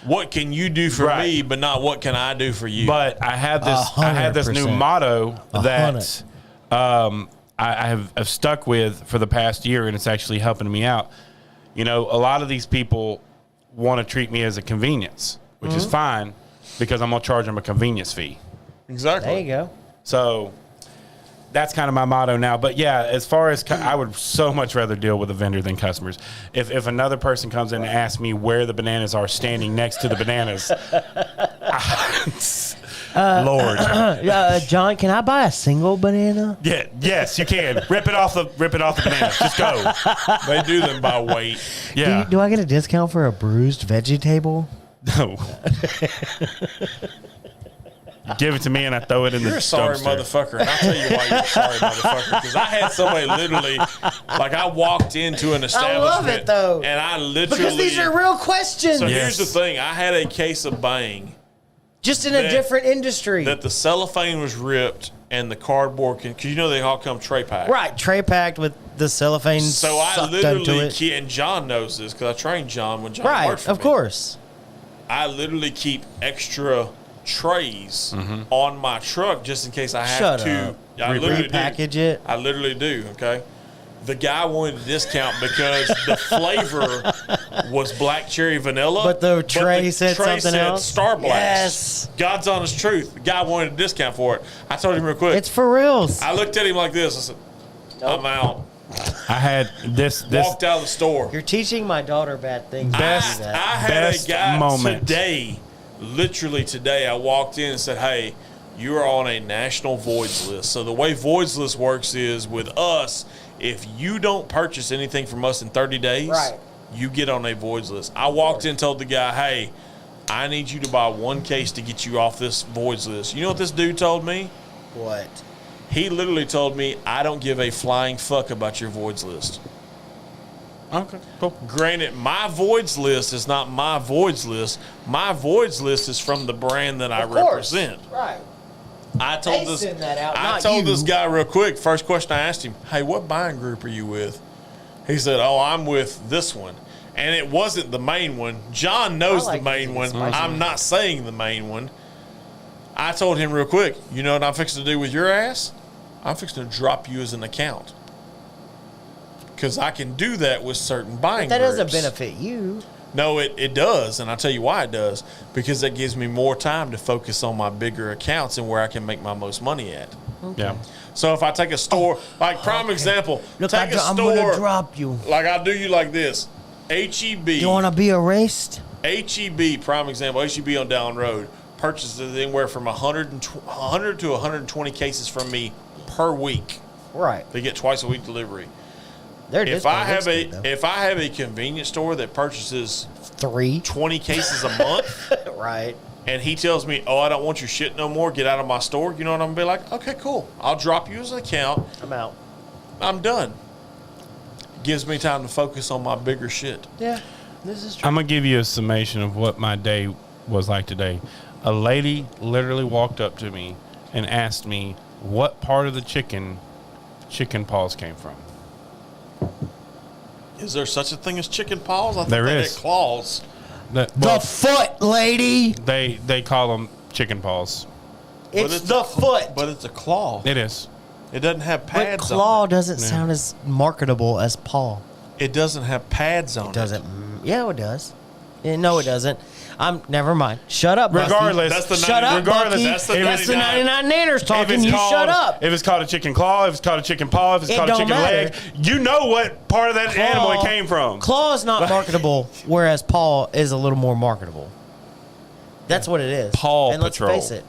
what can you do for Right. me, but not what can I do for you. But I had this new 100%. motto that I've stuck with for the past year, and it's actually helping me out. You know, a lot of these people want to treat me as a convenience, which is fine because I'm going to charge them a convenience fee. Exactly. There you go. So that's kind of my motto now. But yeah, as far as I would so much rather deal with a vendor than customers. If another person comes in and asks me where the bananas are standing next to the bananas, Lord. John, can I buy a single banana? Yeah, yes, you can. Rip it off the bananas. Just go. They do them by weight. Yeah. Do I get a discount for a bruised veggie table? No. Give it to me and I throw it in the You're a sorry dumpster. motherfucker. And I'll tell you why you're a sorry motherfucker. Because I had somebody literally, like I walked into an establishment. I love it, though. And I literally. Because these are real questions. So Yes. here's the thing. I had a case of Bang. Just in a different industry. That the cellophane was ripped and the cardboard, because you know they all come tray packed. Right, tray packed with the cellophane So I sucked into literally, it. and John knows this because I trained John when John Right, worked for of me. course. I literally keep extra trays on my truck just in case I have Shut to. up. I literally Repackage do. it. I literally do. Okay. The guy wanted a discount because the flavor was black cherry vanilla, But the tray said something else? Star Blast. Yes. God's honest truth. The guy wanted a discount for it. I told him real quick. It's for reals. I looked at him like this. I said, Nope. "I'm out." I had this Walked out of the store. You're teaching my daughter bad things. Best- Do I that. had best a guy moment. today, literally today, I walked in and said, "Hey, you are on a national voids list." So the way voids list works is with us, if you don't purchase anything from us in 30 days, Right. you get on a voids list. I walked in and told the guy, "Hey, I need you to buy one case to get you off this voids list." You know what this dude told me? What? He literally told me, "I don't give a flying fuck about your voids list." Okay, cool. Granted, my voids list is not my voids list. My voids list is from the brand that I Of course. represent. Right. I told They this. send that out, I not told you. this guy real quick. First question I asked him, "Hey, what buying group are you with?" He said, "Oh, I'm with this one," and it wasn't the main one. John knows I like the main it. one. It's spicy. I'm not saying the main one. I told him real quick. You know what I'm fixing to do with your ass? I'm fixing to drop you as an account. Because I can do that with certain buying That groups. doesn't benefit you. No, it does, and I'll tell you why it does. Because that gives me more time to focus on my bigger accounts and where I can make my most money at. Yeah. So if I take a store, like prime example, Look, take a I'm store, going to drop you. like I'll do you like this. HEB, You want to be erased? HEB, prime example, HEB on Down Road, purchases anywhere from 100 to 120 cases from me per week. Right. They get twice a week delivery. Their If I discount have looks good, though. if I have a convenience store that purchases 3. 20 cases a month, Right. and he tells me, "Oh, I don't want your shit no more. Get out of my store." You know what I'm gonna be like? Okay, cool. I'll drop you as an account. I'm out. I'm done. Gives me time to focus on my bigger shit. Yeah. This is true. I'm going to give you a summation of what my day was like today. A lady literally walked up to me and asked me what part of the chicken paws came from. Is there such a thing as chicken paws? I thought There they is. had claws. The foot, lady. they call them chicken paws. It's the foot. But it's a claw. It is. It doesn't have But pads claw on it. doesn't sound as marketable as paw. It doesn't have pads on it. Doesn't? Yeah, it does. No, it doesn't. Never mind. Shut up, Busty. Regardless, That's the Shut up, regardless, Bucky. that's the That's the 99. 99 nanners talking. You shut up. If it's called a chicken claw, if it's called a chicken paw, if it's It called a don't chicken matter. leg, you know what part of that animal it came from. Claw is not marketable, whereas paw is a little more marketable. That's what it is. Paw and let's Patrol. face it.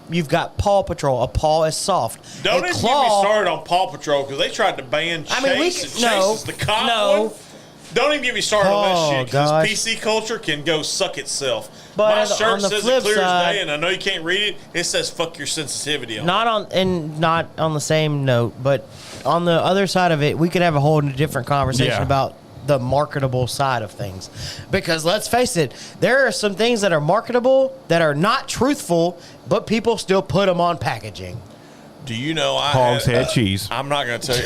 You've got Paw Patrol. A paw is soft. Don't A even claw, get me started on Paw Patrol because they tried to ban Chase. I mean, we and could- Chase no, is the cop no. one. Don't even get me started on Oh, that shit because gosh. PC culture can go suck itself. But My on the shirt says flip it clear side- as day, and I know you can't read it. It says "fuck your sensitivity" on not on the same note, but on the other side of it, we could have a whole different conversation Yeah. about the marketable side of things. Because let's face it, there are some things that are marketable that are not truthful, but people still put them on packaging. Do you know I Hog's had, head cheese. I'm not going to tell you.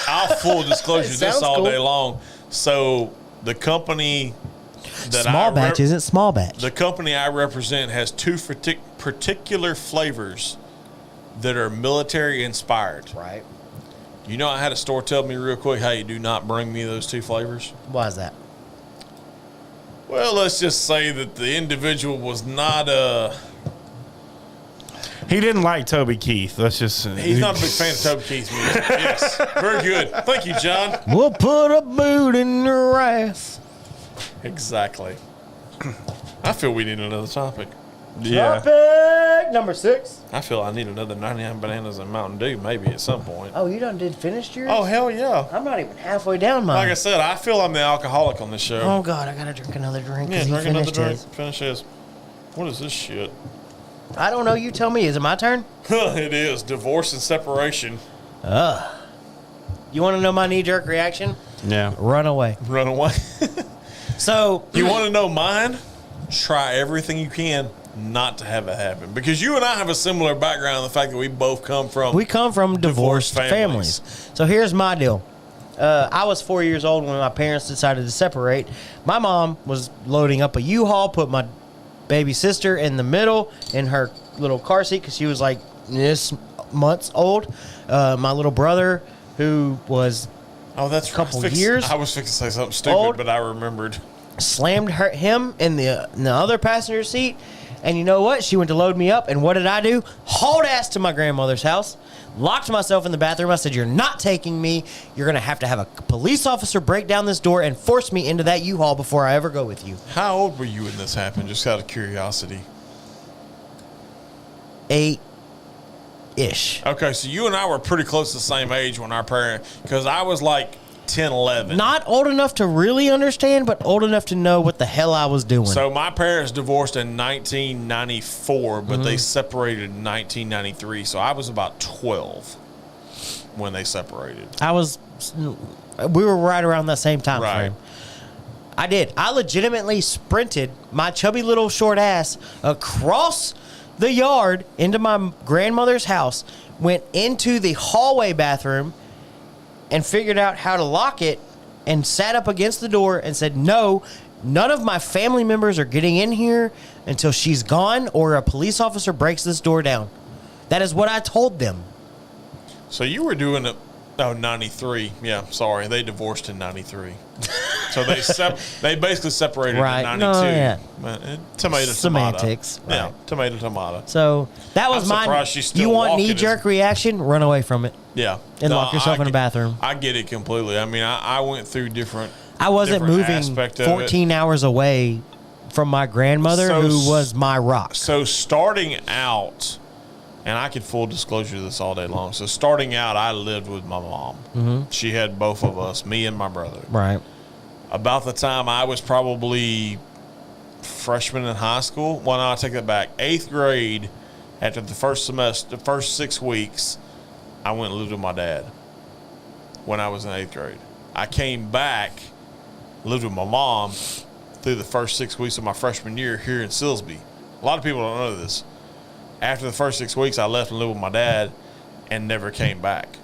I'll full disclosure this Sounds all cool. day long. So the company that Small batch isn't small batch. the company I represent has two particular flavors that are military inspired. Right. You know, I had a store tell me real quick, hey, do not bring me those 2 flavors. Why is that? Well, let's just say that the individual was not He didn't like Toby Keith. Let's just. he's not a big fan of Toby Keith's music. Yes, very good. Thank you, John. We'll put a boot in your ass. Exactly. I feel we need another topic. Yeah. Topic number 6. I feel I need another 99 bananas and Mountain Dew maybe at some point. Oh, you done did finished yours? Oh, hell yeah. I'm not even halfway down mine. Like I said, I feel I'm the alcoholic on this show. Oh, God, I got to drink another drink Yeah, because he drink another finished drink. his. Finish this. What is this shit? I don't know. You tell me. Is it my turn? It is. Divorce and separation. You want to know my knee-jerk reaction? Yeah. Run away. Run away. So You want to know mine? Try everything you can not to have it happen. Because you and I have a similar background in the fact that we both come from divorced families. So here's my deal. I was 4 years old when my parents decided to separate. My mom was loading up a U-Haul, put my baby sister in the middle in her little car seat because she was like this months old. My little brother, who was Oh, that's a couple right. years I was fixing to say something stupid, old. but I remembered. slammed him in the other passenger seat. And you know what? She went to load me up, and what did I do? Hauled ass to my grandmother's house, locked myself in the bathroom. I said, "You're not taking me. You're going to have a police officer break down this door and force me into that U-Haul before I ever go with you." How old were you when this happened? Just out of curiosity. 8-ish. Okay, so you and I were pretty close to the same age when our parents, because I was like 10, 11. Not old enough to really understand, but old enough to know what the hell I was doing. So my parents divorced in 1994, but they separated in 1993. So I was about 12 when they separated. We were right around that same time Right. frame. I legitimately sprinted my chubby little short ass across the yard into my grandmother's house, went into the hallway bathroom, and figured out how to lock it, and sat up against the door and said, "No, none of my family members are getting in here until she's gone or a police officer breaks this door down." That is what I told them. So you were doing it. Oh, 93. Yeah, sorry. They divorced in 93. So they basically separated Right. in No, 92. yeah. Tomato, Semantics. tomato. Yeah, Right. tomato, tomato. So that was I'm mine. surprised she's still You want walking. knee-jerk reaction? Run away from it Yeah. and lock yourself in a bathroom. I get it completely. I mean, I went through different. I wasn't different moving aspect of 14 hours away from my grandmother, So who was my rock. So starting out, and I could full disclosure this all day long. So starting out, I lived with my mom. Mm-hmm. She had both of us, me and my brother. Right. About the time I was probably freshman in high school. Well, no, I take that back. 8th grade, after the first semester, the first 6 weeks, I went and lived with my dad when I was in 8th grade. I came back, lived with my mom through the first 6 weeks of my freshman year here in Silsbee. A lot of people don't know this. After the first 6 weeks, I left and lived with my dad and never came back.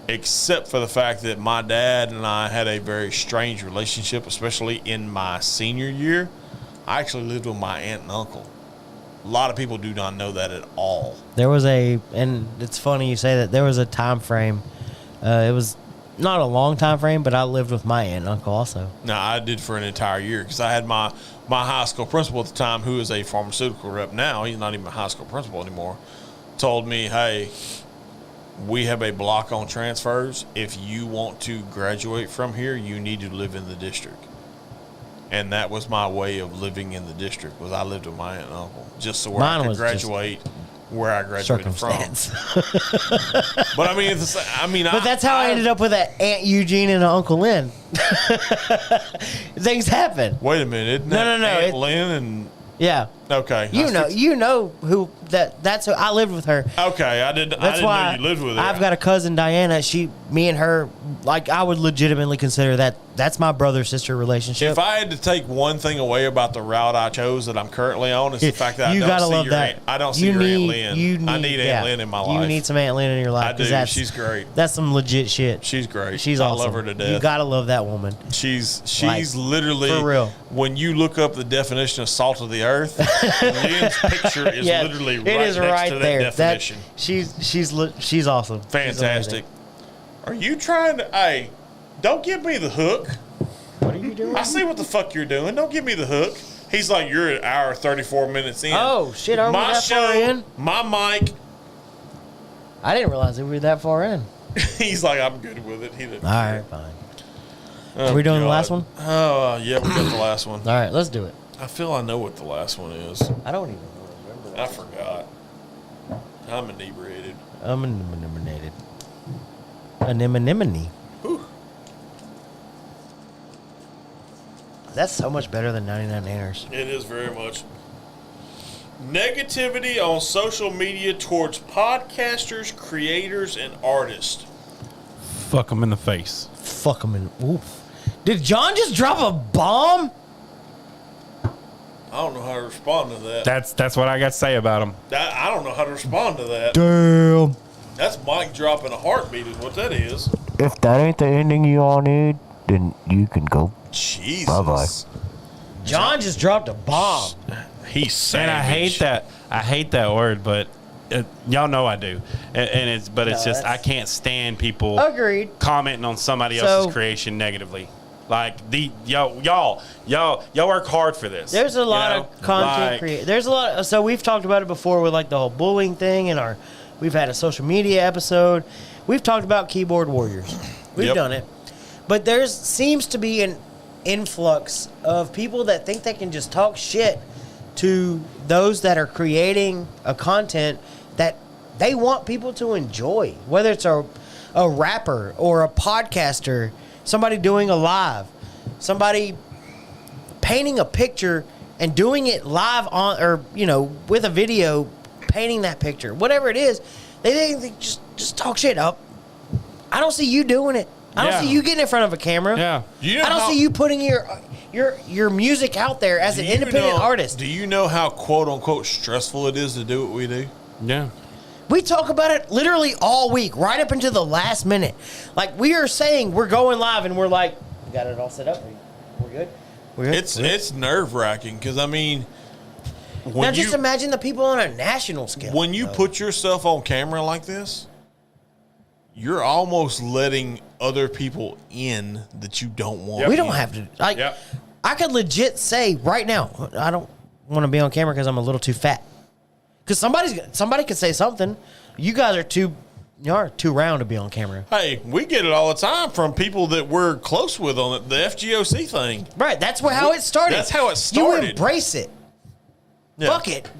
Except for the fact that my dad and I had a very strange relationship, especially in my senior year. I actually lived with my aunt and uncle. A lot of people do not know that at all. There was and it's funny you say that, there was a time frame. It was not a long time frame, but I lived with my aunt and uncle also. Now, I did for an entire year because I had my high school principal at the time, who is a pharmaceutical rep now. He's not even a high school principal anymore. Told me, hey, we have a block on transfers. If you want to graduate from here, you need to live in the district. And that was my way of living in the district, was I lived with my aunt and uncle, just so where Mine I could was just graduate where I graduated from. Circumstance. But I mean, But that's how I ended up with an Aunt Eugene and an Uncle Lynn. Things happen. Wait a minute. Isn't No, that no, no, Aunt it- Lynn and Yeah. okay. You know who that's who I lived with her. Okay, I didn't That's why know you lived with her. I've got a cousin, Diana. Me and her, like, I would legitimately consider that's my brother-sister relationship. If I had to take one thing away about the route I chose that I'm currently on, it's the fact that I don't gotta see love your that. Aunt. I don't see your Aunt Lynn. I need yeah, Aunt Lynn in my life. You need some Aunt Lynn in your life. I 'cause do. She's great. That's some legit shit. She's great. She's I awesome. love her to death. You gotta love that woman. She's Like, literally, for real. when you look up the definition of salt of the earth, Lynn's picture is literally it is next right to that there. definition. She's awesome. Fantastic. Are you trying to? Hey, don't give me the hook. What are you doing? I see what the fuck you're doing. Don't give me the hook. He's like, you're an hour 34 minutes in. Oh shit! Are we My that far show, in? my mic. I didn't realize that we were that far in. He's like, I'm good with it. He didn't. All right, fine. Are we doing the last one? Oh yeah, we got the last one. All right, let's do it. I feel I know what the last one is. I don't even remember that. I forgot. I'm inebriated. I'm eliminated. Anemone. Whew. That's so much better than 99 Nanners. It is very much. Negativity on social media towards podcasters, creators, and artists. Fuck them in the face. Fuck them in. Oof. Did John just drop a bomb? I don't know how to respond to that. That's what I got to say about them. I don't know how to respond to that. Damn. That's Mike dropping a heartbeat is what that is. If that ain't the ending you all need, then you can go. Jesus. Bye-bye. John just dropped a bomb. He's savage. And I hate that. I hate that word, but y'all know I do. And it's just I can't stand people Agreed. commenting on somebody else's creation negatively. Like y'all work hard for this. There's a lot you know? of content create. There's a lot. So we've talked about it before with like the whole bullying thing, and we've had a social media episode. We've talked about keyboard warriors. We've done it, but there seems to be an influx of people that think they can just talk shit to those that are creating a content that they want people to enjoy, whether it's a rapper or a podcaster, somebody doing a live, somebody painting a picture and doing it live on, or with a video, painting that picture, whatever it is. They just talk shit up. I don't see you doing it. I don't see you getting in front of a camera. Yeah. I don't see you putting your music out there as an independent artist. Do you know how quote unquote stressful it is to do what we do? Yeah. We talk about it literally all week, right up into the last minute. Like, we are saying we're going live, and we're like, we got it all set up. We're good. We're good. It's nerve wracking because I mean, now just imagine the people on a national scale. When you put yourself on camera like this, you're almost letting other people in that you don't want. We don't have to. I could legit say right now, I don't want to be on camera because I'm a little too fat. Because somebody could say something. You guys are too round to be on camera. Hey, we get it all the time from people that we're close with on the FGOC thing. Right, that's how it started. That's how it started. You embrace it. Yeah. Fuck it.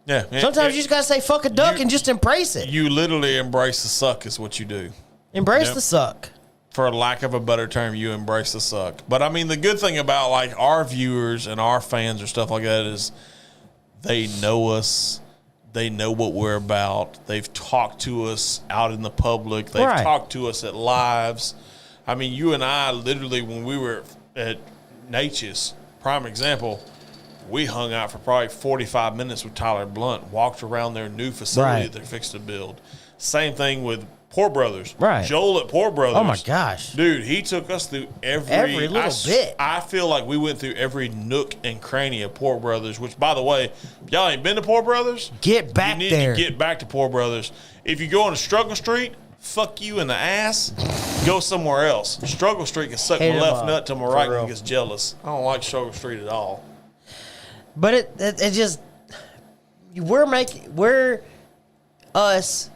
Yeah. Sometimes you just gotta say fuck a duck and just embrace it. You literally embrace the suck is what you do. Embrace the suck. For lack of a better term, you embrace the suck. But I mean, the good thing about like our viewers and our fans or stuff like that is they know us. They know what we're about. They've talked to us out in the public. They've talked to us at lives. I mean, you and I literally, when we were at Natchez, prime example, we hung out for probably 45 minutes with Tyler Blunt, walked around their new facility that they're fixed to build. Same thing with Poor Brothers. Right. Joel at Poor Brothers. Oh, my gosh. Dude, he took us through every little bit. I feel like we went through every nook and cranny of Poor Brothers, which, by the way, if y'all ain't been to Poor Brothers, get back you there. need to get back to Poor Brothers. If you go on to Struggle Street, fuck you in the ass, go somewhere else. Struggle Street can suck my left nut till my right one gets jealous. I don't like Struggle Street at all. But it just, we're us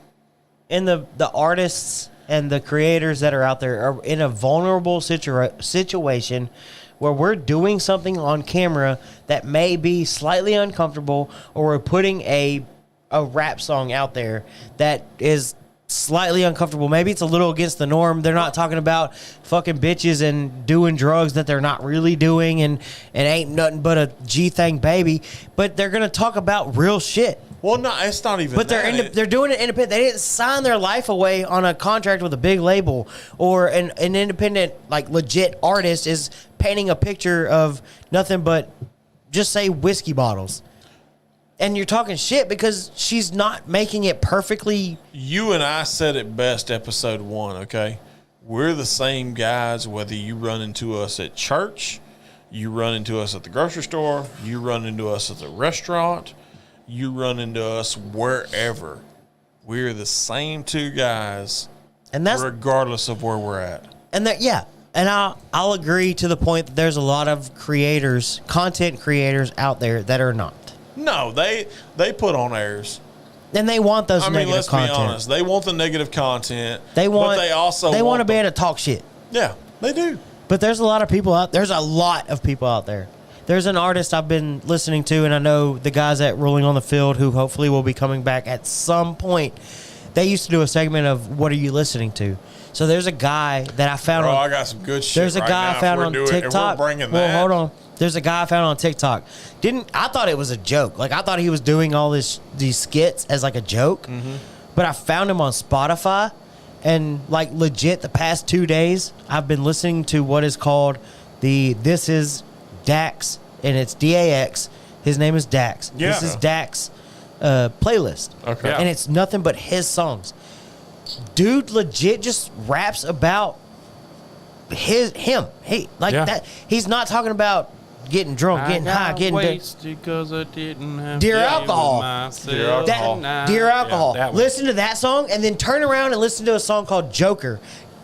and the artists and the creators that are out there are in a vulnerable situation where we're doing something on camera that may be slightly uncomfortable, or we're putting a rap song out there that is slightly uncomfortable. Maybe it's a little against the norm. They're not talking about fucking bitches and doing drugs that they're not really doing and ain't nothing but a G-thing baby, but they're going to talk about real shit. Well, no, it's not even. But they're doing it independent. They didn't sign their life away on a contract with a big label, or an independent, like, legit artist is painting a picture of nothing but, just say, whiskey bottles. And you're talking shit because she's not making it perfectly. You and I said it best episode 1, okay? We're the same guys whether you run into us at church, You run into us at the grocery store. You run into us at the restaurant. You run into us wherever. We're the same two guys, And that's regardless of where we're at. And that, yeah, and I'll agree to the point that there's a lot of creators, content creators out there that are not, No, they put on airs. and they want those I mean, negative let's content. be honest. They want the negative content. They want. But they also want to be the- able to talk shit. Yeah, they do. But there's a lot of people out. There's a lot of people out there. There's an artist I've been listening to, and I know the guys at Rolling on the Field, who hopefully will be coming back at some point. They used to do a segment of "What are you listening to?" So there's a guy that I found. Bro, on, I got some good shit. There's a right guy now. I found If on we're doing- if TikTok. we're bringing Well, that. hold on. There's a guy I found on TikTok. I thought it was a joke. Like, I thought he was doing all these skits as like a joke. Mm-hmm. But I found him on Spotify, and like legit, the past 2 days, I've been listening to what is called This is Dax, and it's DAX. His name is Dax. Yeah. This is Dax playlist. Okay. Yeah. And it's nothing but his songs. Dude legit just raps about him. He like Yeah. that. He's not talking about getting drunk, getting high, getting wasted because I didn't have Dear to alcohol. myself Dear alcohol. that, Dear Alcohol. Yeah, that one. Listen to that song and then turn around and listen to a song called Joker.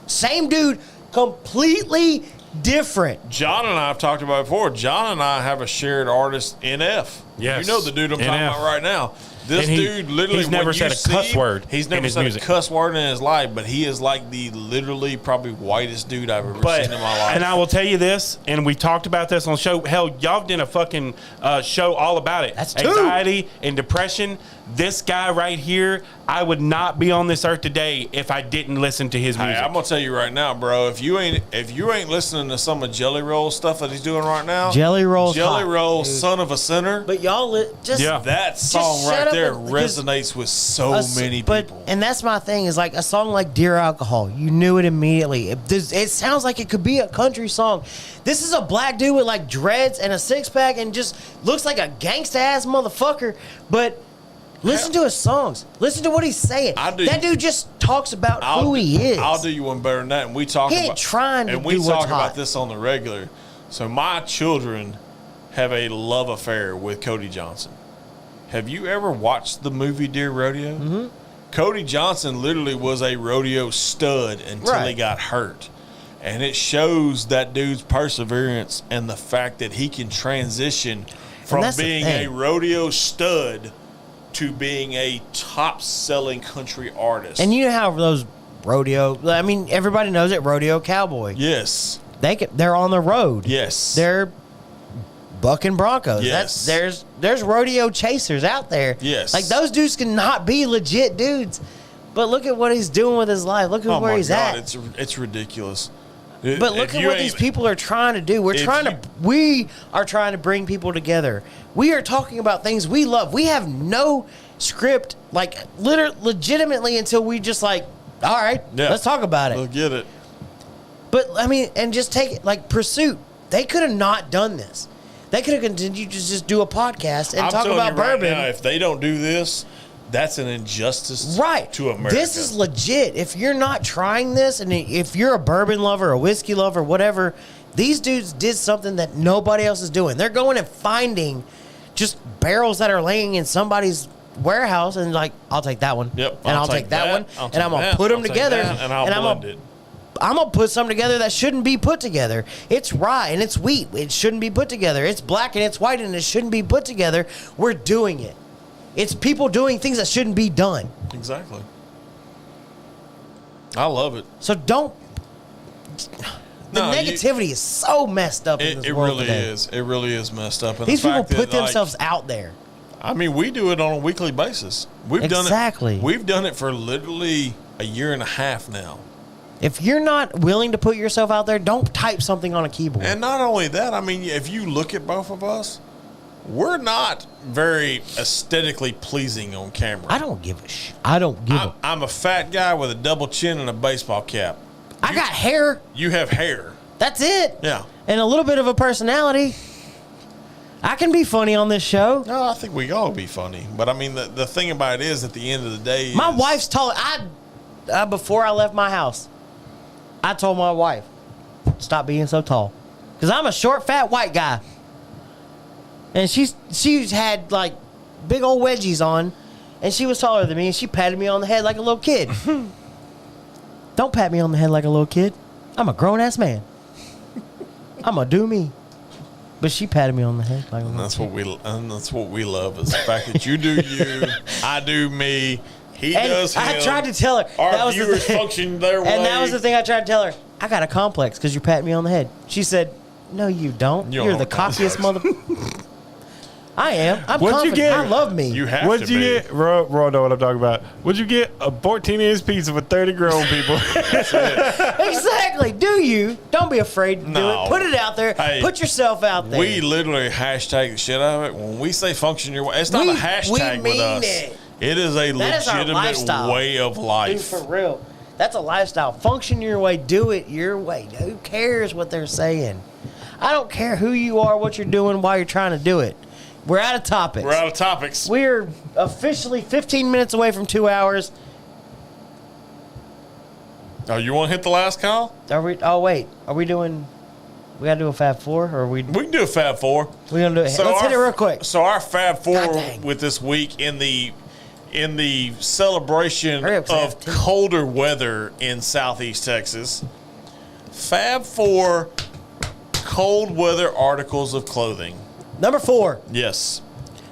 Same dude, completely different. John and I have talked about it before. John and I have a shared artist, NF. Yes. You know the dude I'm talking NF. about right now. This And dude literally, he's never when said you a see cuss him, word He's in never his said music. a cuss word in his life, but he is like the literally probably whitest dude I've ever But seen in my life. and I will tell you this, and we talked about this on the show. Hell, y'all did a fucking show all about it. That's two. Anxiety and depression. This guy right here, I would not be on this earth today if I didn't listen to his Hey, music. I'm gonna tell you right now, bro. If you ain't listening to some of Jelly Roll's stuff that he's doing right now, Jelly Roll's Jelly hot, Roll, dude. son of a sinner. But y'all just Yeah. That song shut right up there and- because resonates with so many but people. and that's my thing is like a song like Dear Alcohol, you knew it immediately. It sounds like it could be a country song. This is a black dude with like dreads and a six pack and just looks like a gangsta ass motherfucker. But listen to his songs. Listen to what he's saying. I do. That dude just talks about who he is. I'll do you one better than that. And we talk He ain't about trying to and we do what's talk hot. about this on the regular. So my children have a love affair with Cody Johnson. Have you ever watched the movie Dear Rodeo? Mm-hmm. Cody Johnson literally was a rodeo stud until he Right. got hurt. And it shows that dude's perseverance and the fact that he can transition from that's the being a thing. rodeo stud to being a top-selling country artist. And you know how those rodeo, I mean, everybody knows it, rodeo cowboy. yes, They're on the road. yes, They're bucking broncos. Yes. There's rodeo chasers out there. Yes. Like those dudes cannot be legit dudes. But look at what he's doing with his life. Look at oh where my he's God, at. it's ridiculous. But look at what these people are trying to do. if We are trying to bring people together. We are talking about things we love. We have no script, like legitimately, until we just like, all right, Yeah. let's talk about it. They'll get it. But I mean, and just take it like Pursuit. They could have not done this. They could have continued to just do a podcast and I'm talk telling about you right bourbon. now, if they don't do this, that's an injustice Right. to America. This is legit. If you're not trying this, and if you're a bourbon lover, a whiskey lover, whatever, these dudes did something that nobody else is doing. They're going and finding just barrels that are laying in somebody's warehouse and like, I'll take that one. Yep, And I'll take that one. I'll And take I'm going to that, put them I'll take together. that, and I'll blend it. I'm going to put something together that shouldn't be put together. It's rye and it's wheat. It shouldn't be put together. It's black and it's white and it shouldn't be put together. We're doing it. It's people doing things that shouldn't be done. Exactly. I love it. So don't. The No, negativity is so messed up in this It world really today. is. It really is messed up. And These the people fact put that, like, themselves out there. I mean, we do it on a weekly basis. We've Exactly. done it. We've done it for literally a year and a half now. If you're not willing to put yourself out there, don't type something on a keyboard. And not only that, I mean, if you look at both of us, we're not very aesthetically pleasing on camera. I don't give a I don't give a. I'm a fat guy with a double chin and a baseball cap. I got hair. You have hair. That's it. Yeah. And a little bit of a personality. I can be funny on this show. No, I think we all be funny. But I mean, the thing about it is, at the end of the day, My is- wife's tall. Before I left my house, I told my wife, stop being so tall. Because I'm a short, fat, white guy. And she's had, like, big old wedgies on. And she was taller than me, and she patted me on the head like a little kid. Don't pat me on the head like a little kid. I'm a grown-ass man. I'm going to do me. But she patted me on the head like a little kid. That's what we love is the fact that you do you, I do me, he does him. I tried to tell her. Our viewers function their way. And that was the thing I tried to tell her. I got a complex because you pat me on the head. She said, no, you don't. You're the cockiest mother... I am. I'm What'd confident. you get? I love me. You have What'd to you be. get? Ro know what I'm talking about. What'd you get? A 14-inch pizza for 30 grown people. Exactly. Do you? Don't be afraid to do No. it. Put it out there. Hey, Put yourself out there. We literally hashtag the shit out of it. When we say function your way, it's not We- a hashtag we with mean us. it. It is a That is our legitimate lifestyle. way of Dude, life. for real. That's a lifestyle. Function your way. Do it your way. Who cares what they're saying? I don't care who you are, what you're doing, why you're trying to do it. We're out of topics. We're out of topics. We're officially 15 minutes away from 2 hours. Oh, you want to hit the last call? Are we? Oh wait, are we doing? We gotta do a Fab Four, or are we? We can do a Fab Four. We gonna do it? Let's hit it real quick. So our Fab Four God dang. with this week in the celebration Hurry up, 'cause I have of to- colder weather in Southeast Texas. Fab Four cold weather articles of clothing. Number 4. Yes.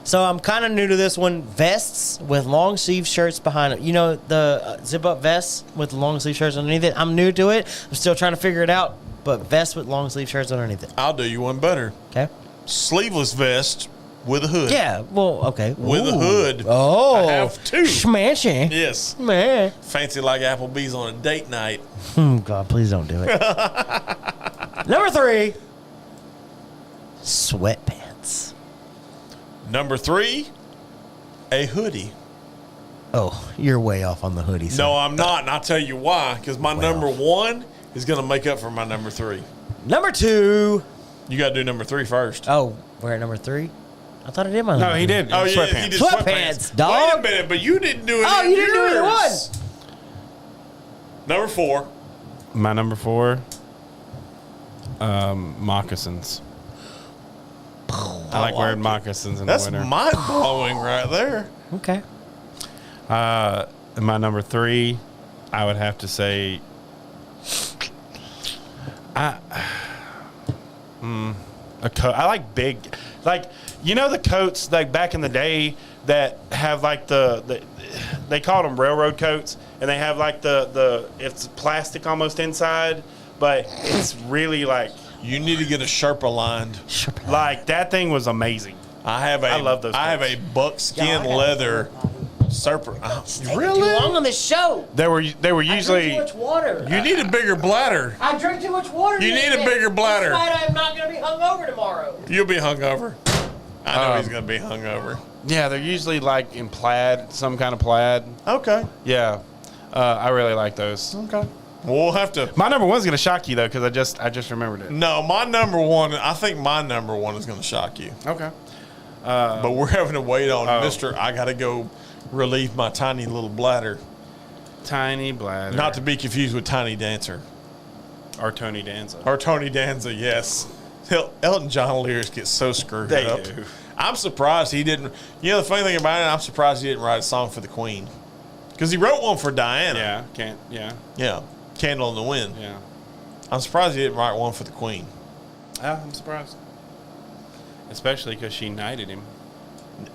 So I'm kind of new to this one. Vests with long sleeve shirts behind it. You know the zip up vests with long sleeve shirts underneath it. I'm new to it. I'm still trying to figure it out. But vests with long sleeve shirts underneath it. I'll do you one better. Okay. Sleeveless vest with a hood. Yeah. Well. Okay. With a hood. Oh. I have 2. Smashing. Yes. Man. Fancy like Applebee's on a date night. God, please don't do it. Number 3. Sweatpants. Number 3, a hoodie. Oh, you're way off on the hoodie. sir. No, I'm not, and I'll tell you why. Because my number 1 is going to make up for my number 3. Number 2. You got to do number 3 first. Oh, we're at number 3. I thought I did my. No, number he 3. did. Oh, yeah, Sweatpants. he did Sweatpants, dog. Wait a minute, but you didn't do it. Oh, you didn't do either one. Number 4. My number 4, moccasins. I like wearing moccasins in That's the winter. mind blowing right there. Okay. My number 3, I would have to say, a coat. I like big, like you know the coats like back in the day that have like they called them railroad coats, and they have like the it's plastic almost inside, but it's really like You need to get a Sherpa lined. like that thing was amazing. I love those I have coats. a buckskin leather Serpent. Too long on this show. They were I drink usually too much water. You need a bigger bladder. I drink too much water. You today. need a bigger bladder. That's why I'm not going to be hungover tomorrow. You'll be hungover. I know he's going to be hungover. yeah, they're usually like in plaid, some kind of plaid. Okay. Yeah, I really like those. Okay. We'll have to. My number 1's gonna shock you though, because I just remembered it. No, my number 1. I think my number 1 is going to shock you. Okay. But we're having to wait on Oh. Mr. I got to go relieve my tiny little bladder. Tiny bladder. Not to be confused with Tiny Dancer. or Tony Danza. Or Tony Danza, yes. Elton John lyrics get so screwed They up. do. I'm surprised he didn't. You know, the funny thing about it, I'm surprised he didn't write a song for the Queen. Because he wrote one for Diana. Yeah, can't. Yeah, Yeah. Candle in the Wind. yeah. I'm surprised he didn't write one for the Queen. I'm surprised. Especially because she knighted him.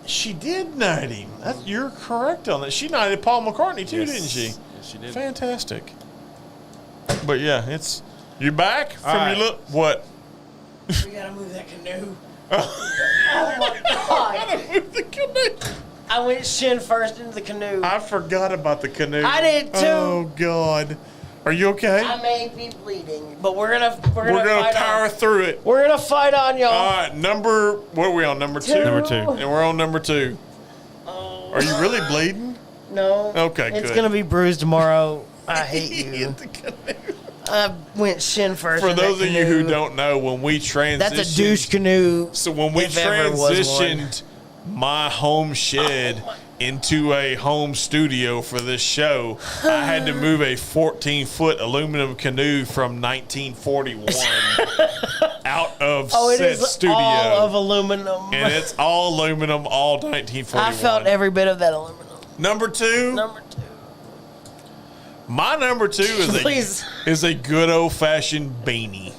She did knight him. You're correct on that. She knighted Paul McCartney too, Yes. didn't she? Yes, she did. Fantastic. But yeah, it's you back from All right. your look. What? We got to move that canoe. Oh, my God. The canoe. I went shin first into the canoe. I forgot about the canoe. I did, too. Oh God, are you okay? I may be bleeding, but we're gonna We're gonna fight power on. through it. We're gonna fight on, y'all. All right, what are we on? Number 2. Number 2. And we're on number 2. Oh, Are you really bleeding? no. Okay, It's good. gonna be bruised tomorrow. I hate you. Hit the canoe. I went shin first. For in those that of you who canoe. don't know, when we transitioned, That's a douche canoe. So when we if ever was one. transitioned my home shed into a home studio for this show, I had to move a 14-foot aluminum canoe from 1941 out of Oh, it said is studio. all of aluminum. And it's all aluminum, all 1941. I felt every bit of that aluminum. Number 2. Number 2. My number 2 Please. is a good old-fashioned beanie.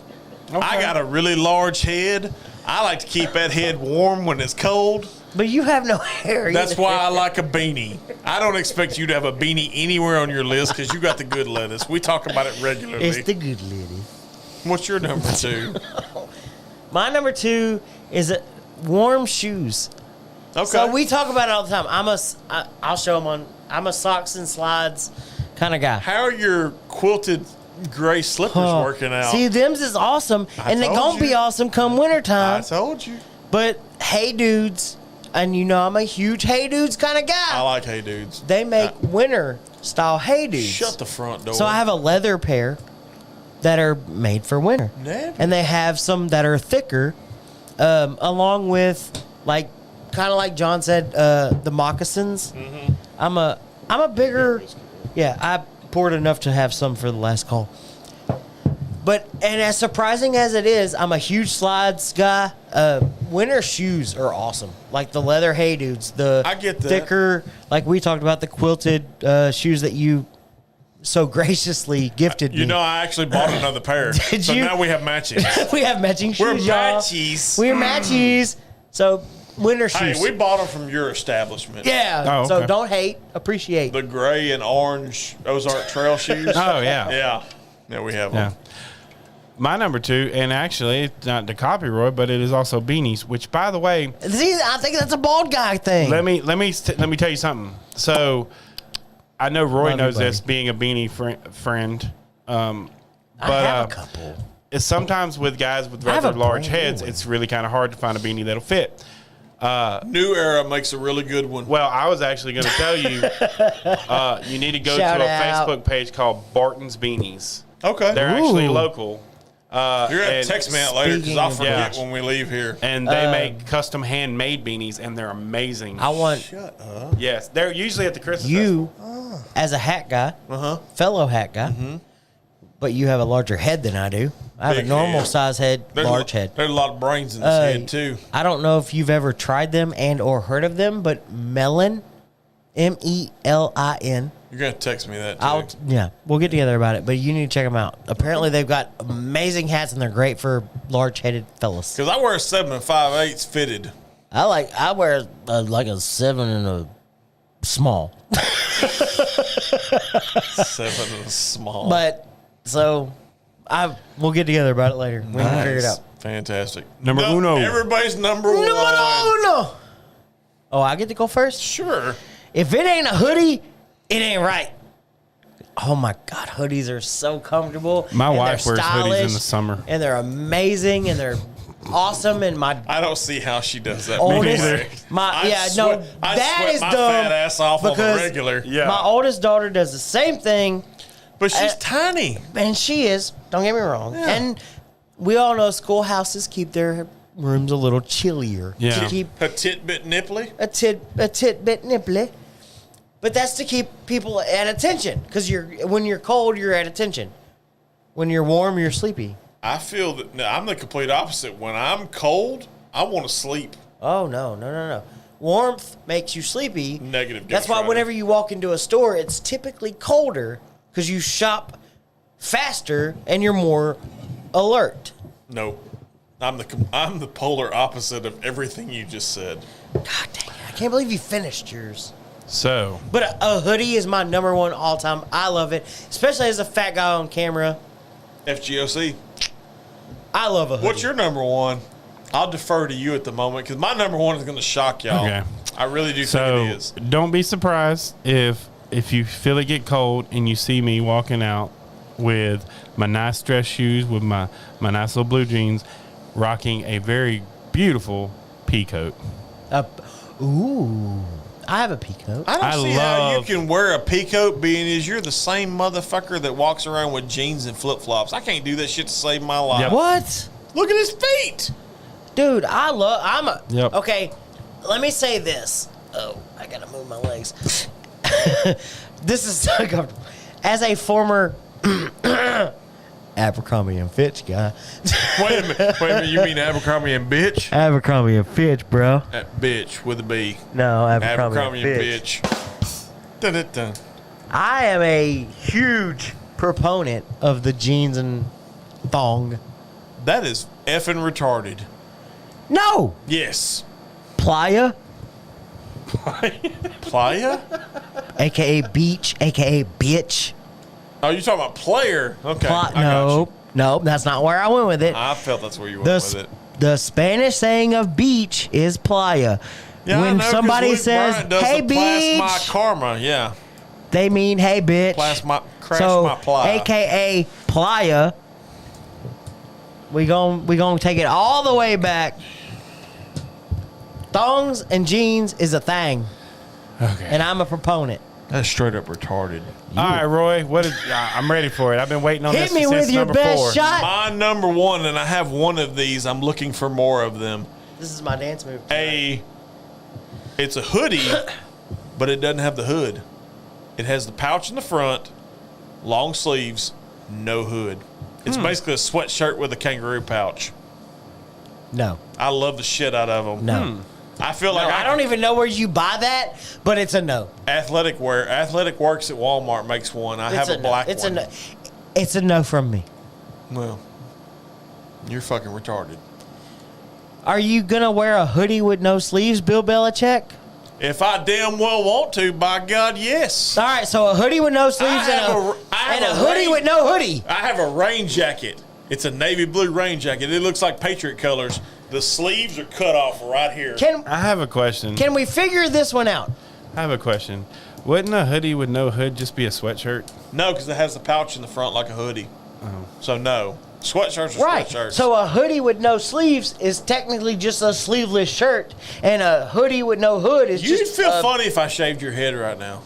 I got a really large head. I like to keep that head warm when it's cold. But you have no hair. That's either. why I like a beanie. I don't expect you to have a beanie anywhere on your list because you got the good lettuce. We talk about it regularly. It's the good lady. What's your number 2? My number 2 is warm shoes. Okay. So we talk about it all the time. I'll show them on. I'm a socks and slides kind of guy. How are your quilted gray slippers working out? See, them's is awesome, and they're told gonna be you. awesome come wintertime. I told you. But Hey Dudes, and you know I'm a huge Hey Dudes kind of guy. I like Hey Dudes. They make winter style Hey Dudes. Shut the front door. So I have a leather pair that are made for winter, Never. and they have some that are thicker, along with like kind of like John said, the moccasins. Mm-hmm. I'm a bigger, yeah. I poured enough to have some for the last call. But and as surprising as it is, I'm a huge slides guy. Winter shoes are awesome, like the leather Hey Dudes. I get that. Thicker, like we talked about the quilted shoes that you so graciously gifted me. You know, I actually bought another pair. Did so you? now we have matching. We have matching shoes, We're y'all. matchies. We're matchies. So winter Hey, shoes. we bought them from your establishment. Yeah. Oh, So okay. don't hate, appreciate. The gray and orange Ozark Trail shoes. Oh, yeah. Yeah. Yeah, we have them. Yeah. My number 2, and actually it's not the copy, Roy, but it is also beanies. Which, by the way, See, I think that's a bald guy thing. let me tell you something. So, I know Roy Love knows you, this, buddy. being a beanie friend. I But have a couple. it's sometimes with guys with I have rather a large brand new heads, one. it's really kind of hard to find a beanie that'll fit. New Era makes a really good one. Well, I was actually going to tell you, you need to go Shout to a out. Facebook page called Barton's Beanies. Okay. They're actually Ooh. local. You're going to and- text me that later because speaking I'll of forget which- when we leave here. And they make custom handmade beanies, and they're amazing. I want Shut up. Yes, they're usually at the Christmas you festival. as a hat guy, Uh-huh. fellow hat guy, but you have a larger head than I do. I have Big a normal head. size head, large head. There's a lot of brains in this head, too. I don't know if you've ever tried them and or heard of them, but Melon, MELIN. You're going to text me that, too. Yeah, we'll get together about it, but you need to check them out. Apparently, they've got amazing hats and they're great for large-headed fellas. Because I wear a 7 5/8 fitted. I wear like a 7 and a small, 7 and small. but so we'll get together about it later. We can figure it out. Fantastic. Number uno. Everybody's number one. No. Oh, I get to go first? Sure. If it ain't a hoodie, it ain't right. Oh my God, hoodies are so comfortable. My and wife they're wears hoodies in the stylish, summer. and they're amazing, and they're awesome. And my I don't see how she does that. oldest, neither. my I no, I that sweat is my dumb. fat ass off on the because regular. Yeah. My oldest daughter does the same thing, But she's Uh, tiny. and she is. Don't get me wrong. Yeah. And we all know schoolhouses keep their rooms a little chillier. Yeah. To keep A titbit nipply. a tidbit nipply. But that's to keep people at attention, because when you're cold, you're at attention. When you're warm, you're sleepy. I feel that no, I'm the complete opposite. When I'm cold, I want to sleep. Oh no! Warmth makes you sleepy. Negative That's Ghost why Rider. whenever you walk into a store, it's typically colder because you shop faster and you're more alert. No, I'm the polar opposite of everything you just said. God dang it! I can't believe you finished yours. So, But a hoodie is my number one all time. I love it, especially as a fat guy on camera. FGOC. I love a hoodie. What's your number one? I'll defer to you at the moment because my number one is going to shock y'all. Okay. I really do so think it is. don't be surprised if you feel it get cold and you see me walking out with my nice dress shoes, with my nice little blue jeans, rocking a very beautiful pea coat. Ooh, I have a peacoat. I don't I see how you love- can wear a peacoat being as you're the same motherfucker that walks around with jeans and flip flops. I can't do that shit to save my life. Yep. What? Look at his feet. Dude, I'm a. Yep. Okay, let me say this. Oh, I gotta move my legs. This is so comfortable. As a former Abercrombie and Fitch guy. Wait a minute. You mean Abercrombie and bitch? Abercrombie and Fitch, bro. Bitch with a B. No, Abercrombie, Abercrombie and and Fitch. bitch. Dun-dun-dun. I am a huge proponent of the jeans and thong. That is effing retarded. No, Yes. playa, Playa? aka beach, aka bitch. Oh, you talking about player? Okay. I got No, you. no, that's not where I went with it. I felt that's where you went The, with it. the Spanish saying of beach is playa. Yeah, I when know, 'cause somebody Luke says, Bryant does "Hey, the plasma beach," karma, yeah. they mean, "Hey, bitch." Crash So, my playa. aka playa. We gon' take it all the way back. Thongs and jeans is a thing, Okay. and I'm a proponent. That's straight up retarded. All right, Roy. I'm ready for it. I've been waiting on Hit this me since with your number best 4. shot. My number one, and I have one of these. I'm looking for more of them. This is my dance move. It's a hoodie, but it doesn't have the hood. It has the pouch in the front, long sleeves, no hood. It's basically a sweatshirt with a kangaroo pouch. No, I love the shit out of them. no. I feel like I don't even know where you buy that, but it's a no. Athletic wear. Athletic Works at Walmart makes one. I have a black it's one. A no. It's a no from me. Well, you're fucking retarded. Are you gonna wear a hoodie with no sleeves, Bill Belichick? If I damn well want to, by God, yes. All right, so a hoodie with no sleeves I and have a a hoodie rain- with no hoodie. I have a rain jacket. It's a navy blue rain jacket. It looks like Patriot colors. The sleeves are cut off right here. I have a question. Can we figure this one out? I have a question. Wouldn't a hoodie with no hood just be a sweatshirt? No, because it has the pouch in the front like a hoodie. So no. Sweatshirts are Right. sweatshirts. So a hoodie with no sleeves is technically just a sleeveless shirt, and a hoodie with no hood is You'd just. feel funny if I shaved your head right now.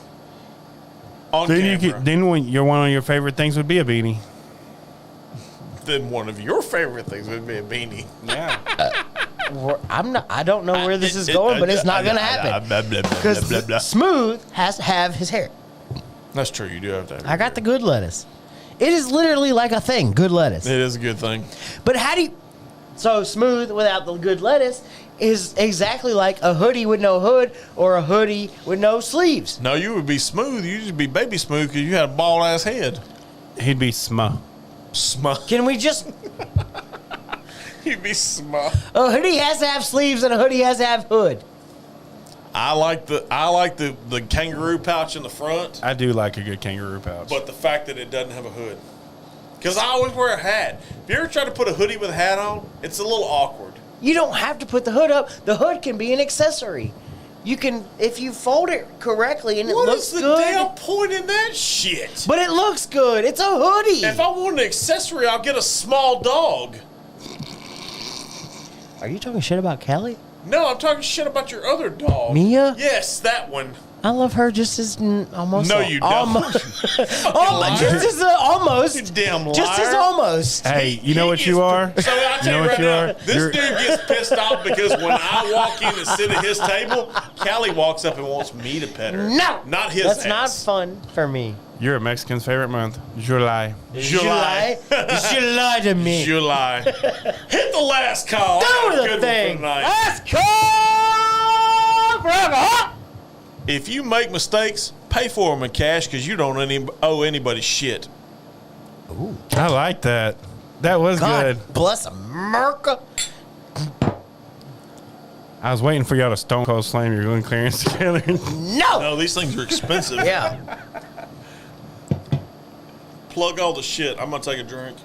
On Then camera. one of your favorite things would be a beanie. Then one of your favorite things would be a beanie. Yeah. I'm not. I don't know where this is going, but it's not going to happen because Smooth has to have his hair. That's true. You do have to have I got the good lettuce. It is literally like a thing. Good lettuce. It is a good thing. But how do you? So Smooth without the good lettuce is exactly like a hoodie with no hood or a hoodie with no sleeves. No, you would be smooth. You'd just be baby smooth because you had a bald ass head. He'd be smuh. Smut. Can we just? You'd be smut. A hoodie has to have sleeves and a hoodie has to have hood. I like the kangaroo pouch in the front, I do like a good kangaroo pouch. but the fact that it doesn't have a hood. Because I always wear a hat. If you ever try to put a hoodie with a hat on, it's a little awkward. You don't have to put the hood up. The hood can be an accessory. You can, if you fold it correctly and it What looks is the good. damn point in that shit? But it looks good. It's a hoodie. If I want an accessory, I'll get a small dog. Are you talking shit about Kelly? No, I'm talking shit about your other dog. Mia? Yes, that one. I love her just as almost. No, you don't. Almost. liar. Just as almost. You damn liar. Just as almost. Hey, you know what you are? So I'll tell you right now, this You're- dude gets pissed off because when I walk in and sit at his table, Callie walks up and wants me to pet her. No, Not his That's not ass. fun for me. You're a Mexican's favorite month. July. July. July to me. July. Hit the last call. I got a Do the good one thing. for tonight. Let's go forever. If you make mistakes, pay for them in cash because you don't owe anybody shit. I like that. That was God good. bless America. I was waiting for y'all to stone cold slam your gun clearance together. No. No, these things are expensive. Yeah. Plug all the shit. I'm going to take a drink.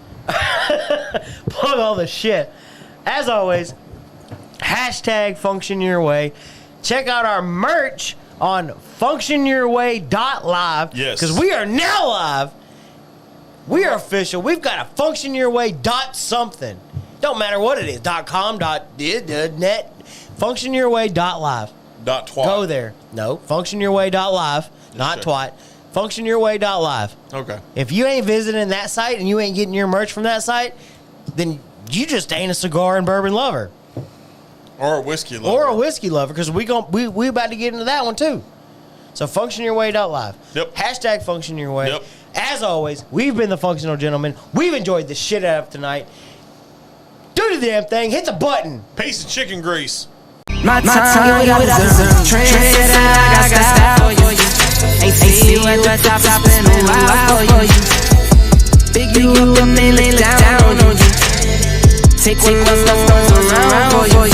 Plug all the shit. As always, hashtag function your way. Check out our merch on functionyourway.live. Yes. Because we are now live. We are official. We've got a functionyourway.something. Don't matter what it is. .com, .net. Functionyourway.live. Twat. Go there. No, functionyourway.live. Not check. twat. Functionyourway.live. Okay. If you ain't visiting that site and you ain't getting your merch from that site, then you just ain't a cigar and bourbon lover. Or a whiskey lover. Or a whiskey lover, because we about to get into that one too. So functionyourway.live. Yep. Hashtag functionyourway. Yep. As always, we've been the Functional Gentlemen. We've enjoyed the shit out of tonight. Do the damn thing. Hit the button. Piece of chicken grease. My time, you without deserve. Trendsetter, I got style for you. Ain't see you at the top, spin a while for you. Big you up and lay down on you. Take one step around for you.